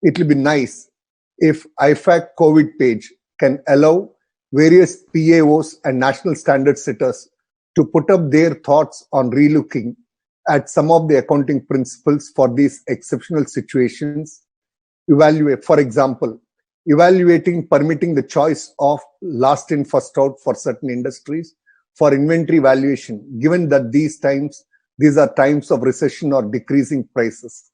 it will be nice if IFAC COVID page can allow various PAOs and national standard setters to put up their thoughts on relooking at some of the accounting principles for these exceptional situations. Evaluate, for example, evaluating permitting the choice of last in, first out for certain industries for inventory valuation, given that these are times of recession or decreasing prices.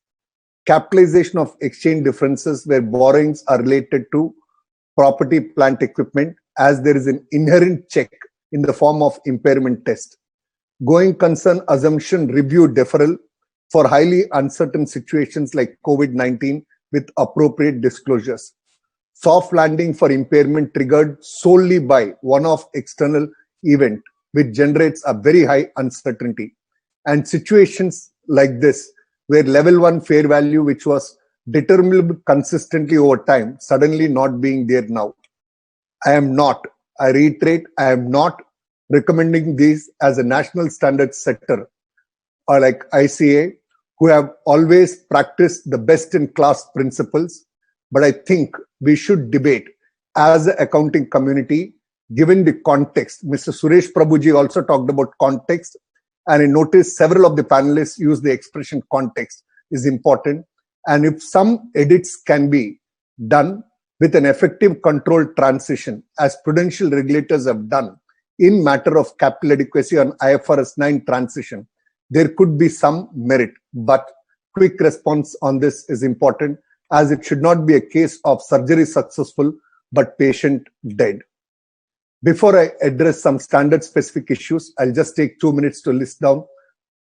Capitalization of exchange differences where borrowings are related to property, plant, equipment, as there is an inherent check in the form of impairment test. Going concern assumption review deferral for highly uncertain situations like COVID-19 with appropriate disclosures. soft landing for impairment triggered solely by one-off external event, which generates a very high uncertainty. And situations like this, where level 1 fair value, which was determined consistently over time, suddenly not being there now. I reiterate, I am not recommending these as a national standard setter or like ICAI, who have always practiced the best in class principles. But I think we should debate as an accounting community, given the context. Mr. Suresh Prabhuji also talked about context, and I noticed several of the panelists use the expression context is important. And if some edits can be done with an effective controlled transition, as prudential regulators have done in matter of capital adequacy on IFRS 9 transition, there could be some merit. But quick response on this is important, as it should not be a case of surgery successful but patient dead. Before I address some standard specific issues, I'll just take 2 minutes to list down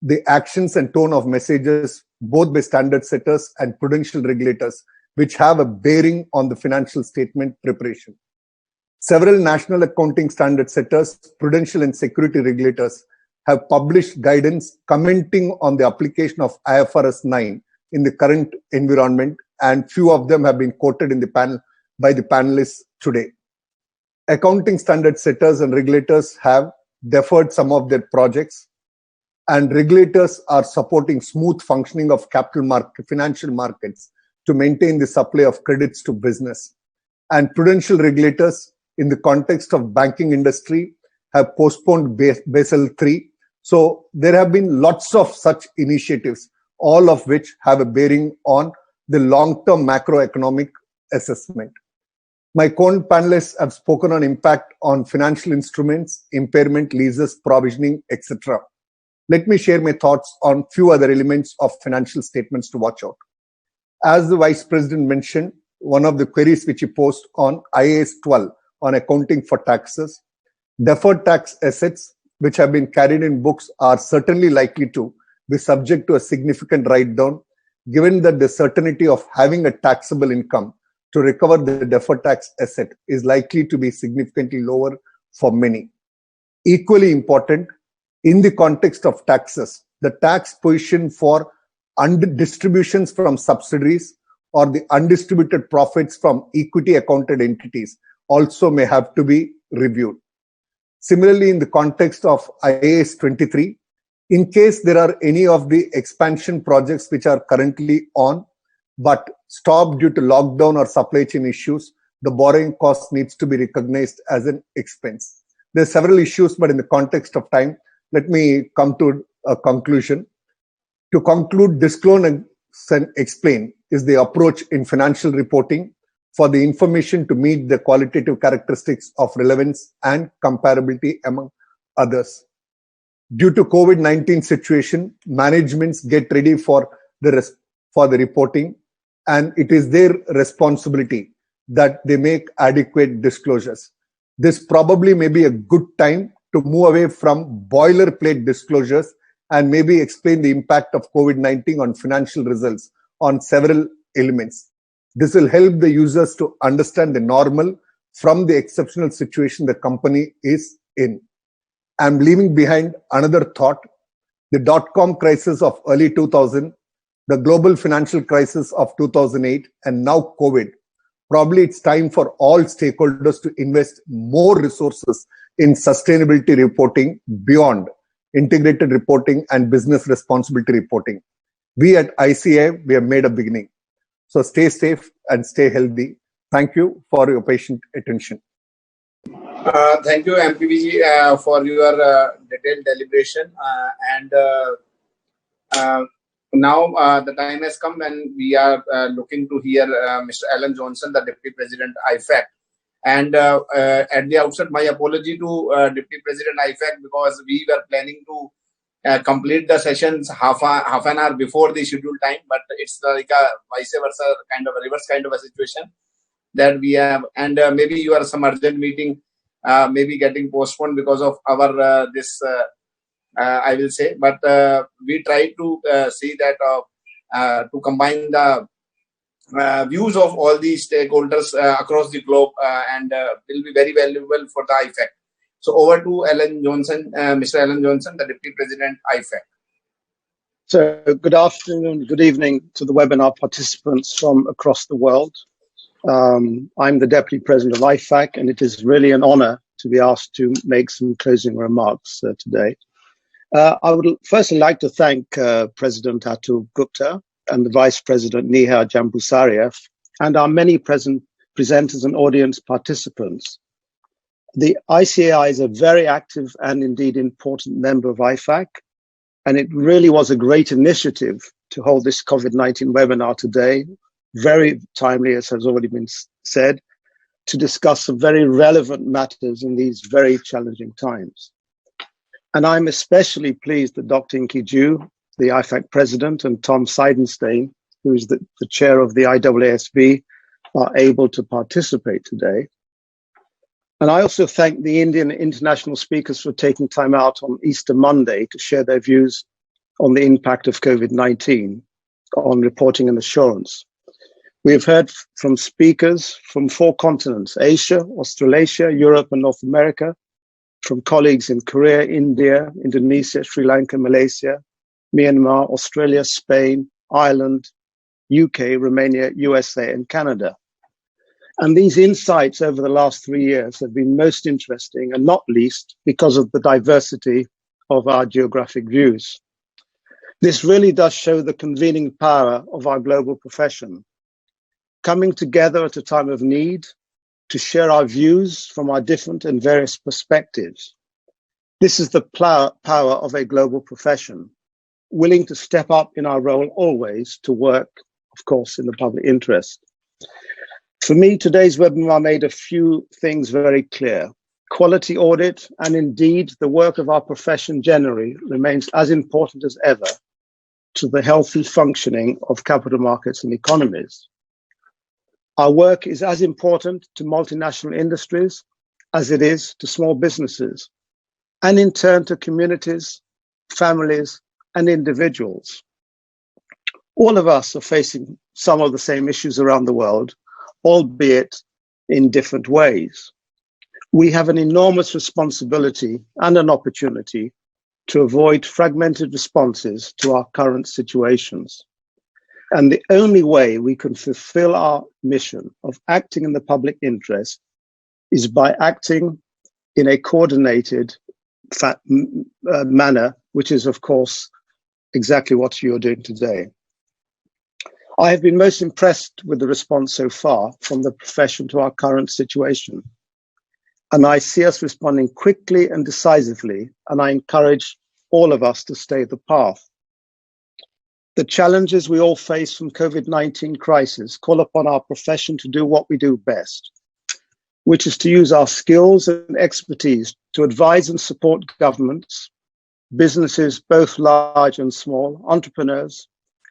the actions and tone of messages, both by standard setters and prudential regulators, which have a bearing on the financial statement preparation. Several national accounting standard setters, prudential and security regulators have published guidance commenting on the application of IFRS 9 in the current environment, and few of them have been quoted in the panel by the panelists today. Accounting standard setters and regulators have deferred some of their projects, and regulators are supporting smooth functioning of financial markets to maintain the supply of credits to business. And prudential regulators, in the context of banking industry, have postponed Basel III. So there have been lots of such initiatives, all of which have a bearing on the long-term macroeconomic assessment. My co-panelists have spoken on impact on financial instruments, impairment, leases, provisioning, etc. Let me share my thoughts on few other elements of financial statements to watch out. As the Vice President mentioned, one of the queries which he posed on IAS 12 on accounting for taxes, deferred tax assets which have been carried in books are certainly likely to be subject to a significant write-down, given that the certainty of having a taxable income to recover the deferred tax asset is likely to be significantly lower for many. Equally important, in the context of taxes, the tax position for distributions from subsidiaries or the undistributed profits from equity accounted entities also may have to be reviewed. Similarly, in the context of IAS 23, in case there are any of the expansion projects which are currently on but stopped due to lockdown or supply chain issues, the borrowing cost needs to be recognized as an expense. There are several issues, but in the context of time, let me come to a conclusion. To conclude, disclose and explain is the approach in financial reporting for the information to meet the qualitative characteristics of relevance and comparability among others. Due to COVID-19 situation, managements get ready for the reporting, and it is their responsibility that they make adequate disclosures. This probably may be a good time to move away from boilerplate disclosures and maybe explain the impact of COVID-19 on financial results on several elements. This will help the users to understand the normal from the exceptional situation the company is in. I'm leaving behind another thought. The dot-com crisis of early 2000, the global financial crisis of 2008, and now COVID. Probably it's time for all stakeholders to invest more resources in sustainability reporting beyond integrated reporting and business responsibility reporting. We at ICAI, we have made a beginning. So stay safe and stay healthy. Thank you for your patient attention. Thank you, MPVG, for your detailed deliberation. Now the time has come when we are looking to hear Mr. Alan Johnson, the Deputy President IFAC. And at the outset, my apology to Deputy President IFAC, because we were planning to complete the sessions half an hour before the scheduled time, but it's like a vice versa kind of a reverse kind of a situation that we have. And maybe you are some urgent meeting, maybe getting postponed because of our I will say, but we try to see that to combine the views of all these stakeholders across the globe and will be very valuable for the IFAC. So over to Alan Johnson, Mr. Alan Johnson, the Deputy President, IFAC. So good afternoon, good evening to the webinar participants from across the world. I'm the Deputy President of IFAC, and it is really an honor to be asked to make some closing remarks today. I would firstly like to thank President Atul Gupta and the Vice President Neha Jambusarya and our many presenters and audience participants. The ICAI is a very active and indeed important member of IFAC, and it really was a great initiative to hold this COVID-19 webinar today, very timely, as has already been said, to discuss some very relevant matters in these very challenging times. And I'm especially pleased that Dr. Inki Ju, the IFAC president, and Tom Seidenstein, who is the chair of the IAASB, are able to participate today. And I also thank the Indian international speakers for taking time out on Easter Monday to share their views on the impact of COVID-19 on reporting and assurance. We have heard from speakers from 4 continents: Asia, Australasia, Europe, and North America, from colleagues in Korea, India, Indonesia, Sri Lanka, Malaysia, Myanmar, Australia, Spain, Ireland, UK, Romania, USA, and Canada. And these insights over the last 3 years have been most interesting, and not least because of the diversity of our geographic views. This really does show the convening power of our global profession, coming together at a time of need to share our views from our different and various perspectives. This is the power of a global profession, willing to step up in our role always to work, of course, in the public interest. For me, today's webinar made a few things very clear. Quality audit, and indeed the work of our profession generally, remains as important as ever to the healthy functioning of capital markets and economies. Our work is as important to multinational industries as it is to small businesses, and in turn to communities, families, and individuals. All of us are facing some of the same issues around the world, albeit in different ways. We have an enormous responsibility and an opportunity to avoid fragmented responses to our current situations. And the only way we can fulfill our mission of acting in the public interest is by acting in a coordinated manner, which is, of course, exactly what you're doing today. I have been most impressed with the response so far from the profession to our current situation. And I see us responding quickly and decisively, and I encourage all of us to stay the path. The challenges we all face from COVID-19 crisis call upon our profession to do what we do best, which is to use our skills and expertise to advise and support governments, businesses, both large and small, entrepreneurs,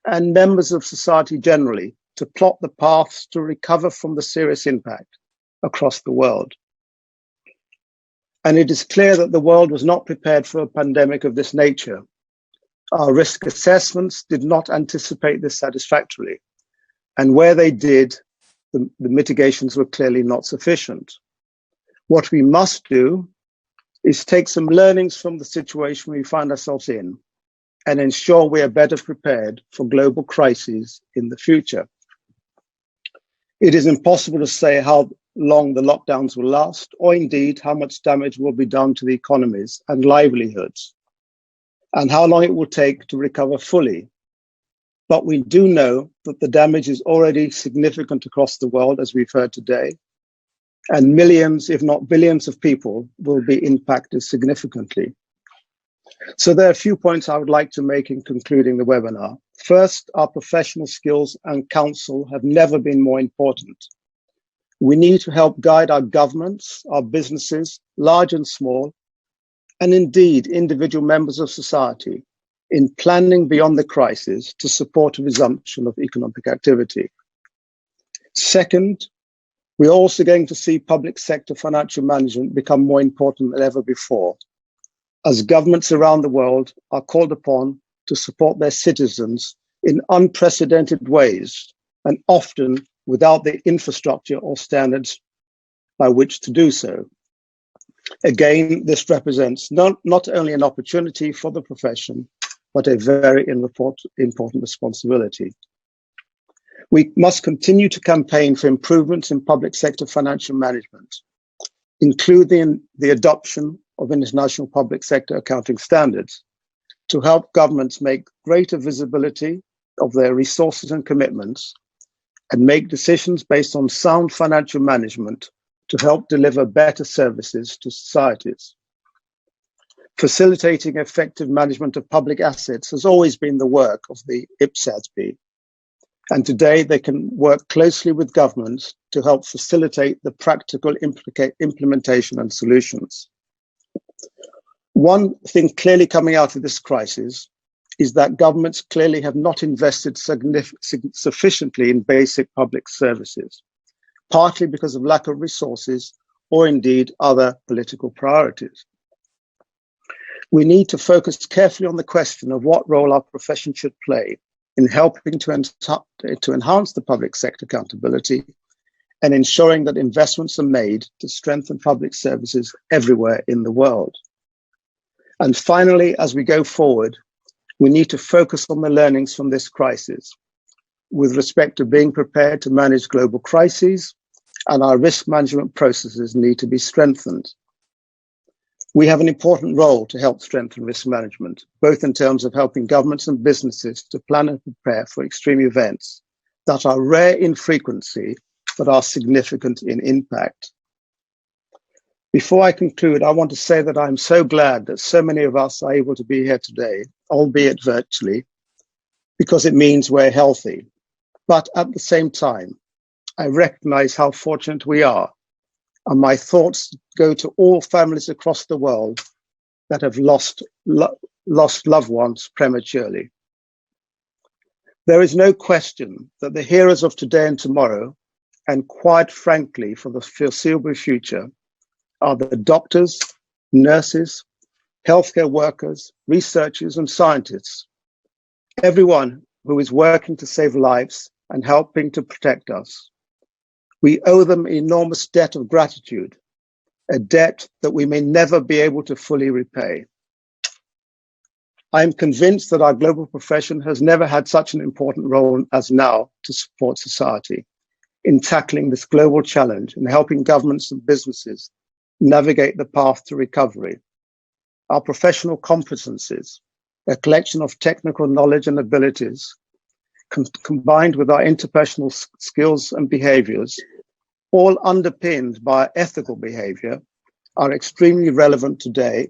and members of society generally, to plot the paths to recover from the serious impact across the world. And it is clear that the world was not prepared for a pandemic of this nature. Our risk assessments did not anticipate this satisfactorily, and where they did, the mitigations were clearly not sufficient. What we must do is take some learnings from the situation we find ourselves in and ensure we are better prepared for global crises in the future. It is impossible to say how long the lockdowns will last, or indeed how much damage will be done to the economies and livelihoods, and how long it will take to recover fully. But we do know that the damage is already significant across the world, as we've heard today, and millions, if not billions of people will be impacted significantly. So there are a few points I would like to make in concluding the webinar. First, our professional skills and counsel have never been more important. We need to help guide our governments, our businesses, large and small, and indeed individual members of society in planning beyond the crisis to support a resumption of economic activity. Second, we're also going to see public sector financial management become more important than ever before, as governments around the world are called upon to support their citizens in unprecedented ways and often without the infrastructure or standards by which to do so. Again, this represents not only an opportunity for the profession, but a very important responsibility. We must continue to campaign for improvements in public sector financial management, including the adoption of international public sector accounting standards, to help governments make greater visibility of their resources and commitments and make decisions based on sound financial management to help deliver better services to societies. Facilitating effective management of public assets has always been the work of the IPSASB, and today they can work closely with governments to help facilitate the practical implementation and solutions. One thing clearly coming out of this crisis is that governments clearly have not invested sufficiently in basic public services, partly because of lack of resources or indeed other political priorities. We need to focus carefully on the question of what role our profession should play in helping to enhance the public sector accountability and ensuring that investments are made to strengthen public services everywhere in the world. And finally, as we go forward, we need to focus on the learnings from this crisis with respect to being prepared to manage global crises, and our risk management processes need to be strengthened. We have an important role to help strengthen risk management, both in terms of helping governments and businesses to plan and prepare for extreme events that are rare in frequency, but are significant in impact. Before I conclude, I want to say that I'm so glad that so many of us are able to be here today, albeit virtually, because it means we're healthy. But at the same time, I recognize how fortunate we are, and my thoughts go to all families across the world that have lost loved ones prematurely. There is no question that the heroes of today and tomorrow, and quite frankly for the foreseeable future, are the doctors, nurses, healthcare workers, researchers, and scientists. Everyone who is working to save lives and helping to protect us. We owe them an enormous debt of gratitude, a debt that we may never be able to fully repay. I am convinced that our global profession has never had such an important role as now to support society in tackling this global challenge and helping governments and businesses navigate the path to recovery. Our professional competencies, a collection of technical knowledge and abilities, combined with our interpersonal skills and behaviors, all underpinned by ethical behavior, are extremely relevant today.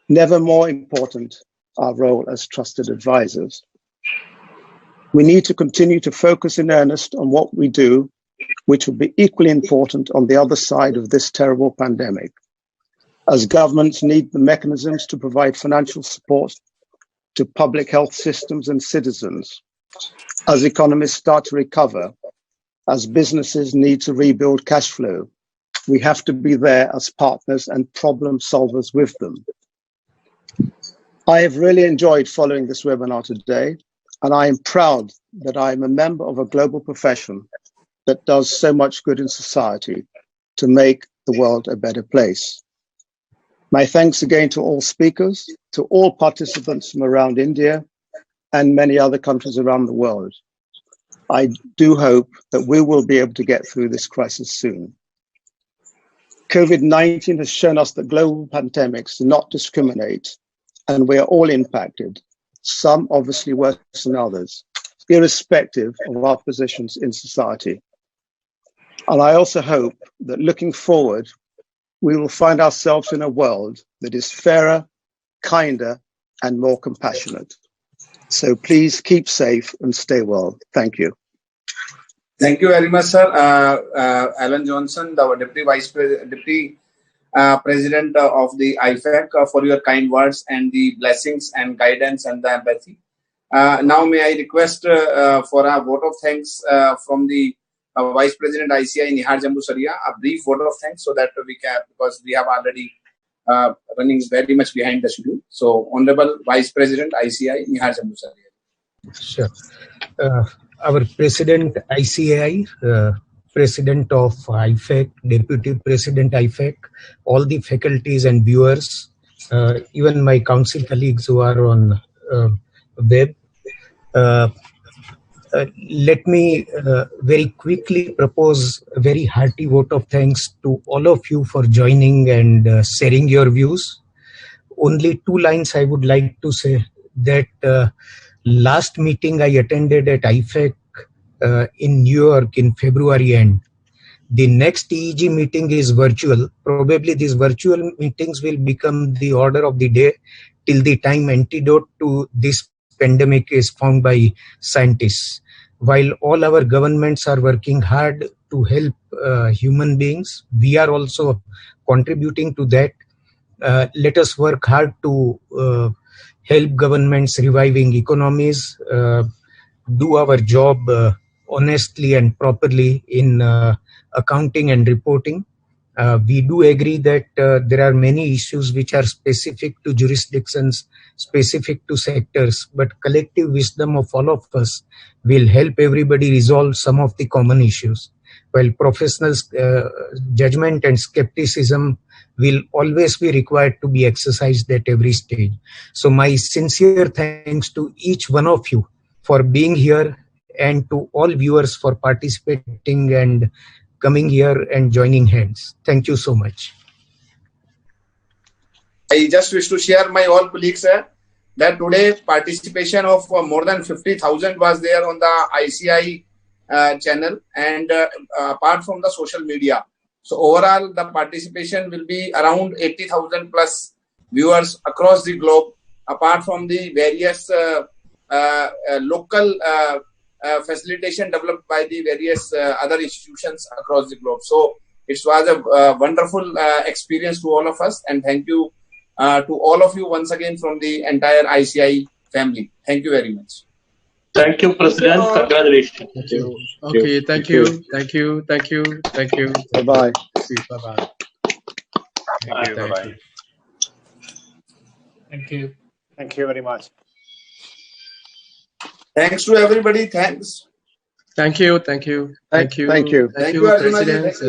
Never more important, our role as trusted advisors. We need to continue to focus in earnest on what we do, which will be equally important on the other side of this terrible pandemic, as governments need the mechanisms to provide financial support to public health systems and citizens, as economies start to recover, as businesses need to rebuild cash flow. We have to be there as partners and problem solvers with them. I have really enjoyed following this webinar today, and I am proud that I am a member of a global profession that does so much good in society to make the world a better place. My thanks again to all speakers, to all participants from around India and many other countries around the world. I do hope that we will be able to get through this crisis soon. COVID-19 has shown us that global pandemics do not discriminate, and we are all impacted, some obviously worse than others, irrespective of our positions in society. And I also hope that looking forward, we will find ourselves in a world that is fairer, kinder, and more compassionate. So please keep safe and stay well. Thank you. Thank you very much, sir. Alan Johnson, the Deputy President of the IFAC, for your kind words and the blessings and guidance and the empathy. Now may I request for a vote of thanks from the Vice President ICAI Nihar Jambusaria, a brief vote of thanks so that we can, because we have already running very much behind the schedule. So Honorable Vice President ICAI Nihar Jambusaria. Sure. our President ICAI, President of IFAC, Deputy President IFAC, all the faculties and viewers, even my council colleagues who are on web. Let me very quickly propose a very hearty vote of thanks to all of you for joining and sharing your views. Only 2 lines I would like to say that last meeting I attended at IFAC in New York in February end. The next EEG meeting is virtual. Probably these virtual meetings will become the order of the day till the time antidote to this pandemic is found by scientists. While all our governments are working hard to help human beings, we are also contributing to that. Let us work hard to help governments reviving economies, do our job honestly and properly in accounting and reporting. We do agree that there are many issues which are specific to jurisdictions, specific to sectors, but collective wisdom of all of us will help everybody resolve some of the common issues. While professional judgment and skepticism will always be required to be exercised at every stage. So my sincere thanks to each one of you for being here and to all viewers for participating and coming here and joining hands. Thank you so much. I just wish to share my all colleagues that today participation of more than 50,000 was there on the ICAI channel and apart from the social media. So overall the participation will be around 80,000 plus viewers across the globe apart from the various local facilitation developed by the various other institutions across the globe. So it was a wonderful experience to all of us, and thank you to all of you once again from the entire ICAI family. Thank you very much. Thank you, President. Congratulations. Thank you. Okay, thank you. Thank you. Thank you. Thank you. Bye-bye. Bye-bye. Thank you. Bye-bye. Thank you. Thank you very much. Thanks to everybody. Thanks. Thank you. Thank you. Thank you. Thank you. Thank you, Arjunaji. President. Thank you.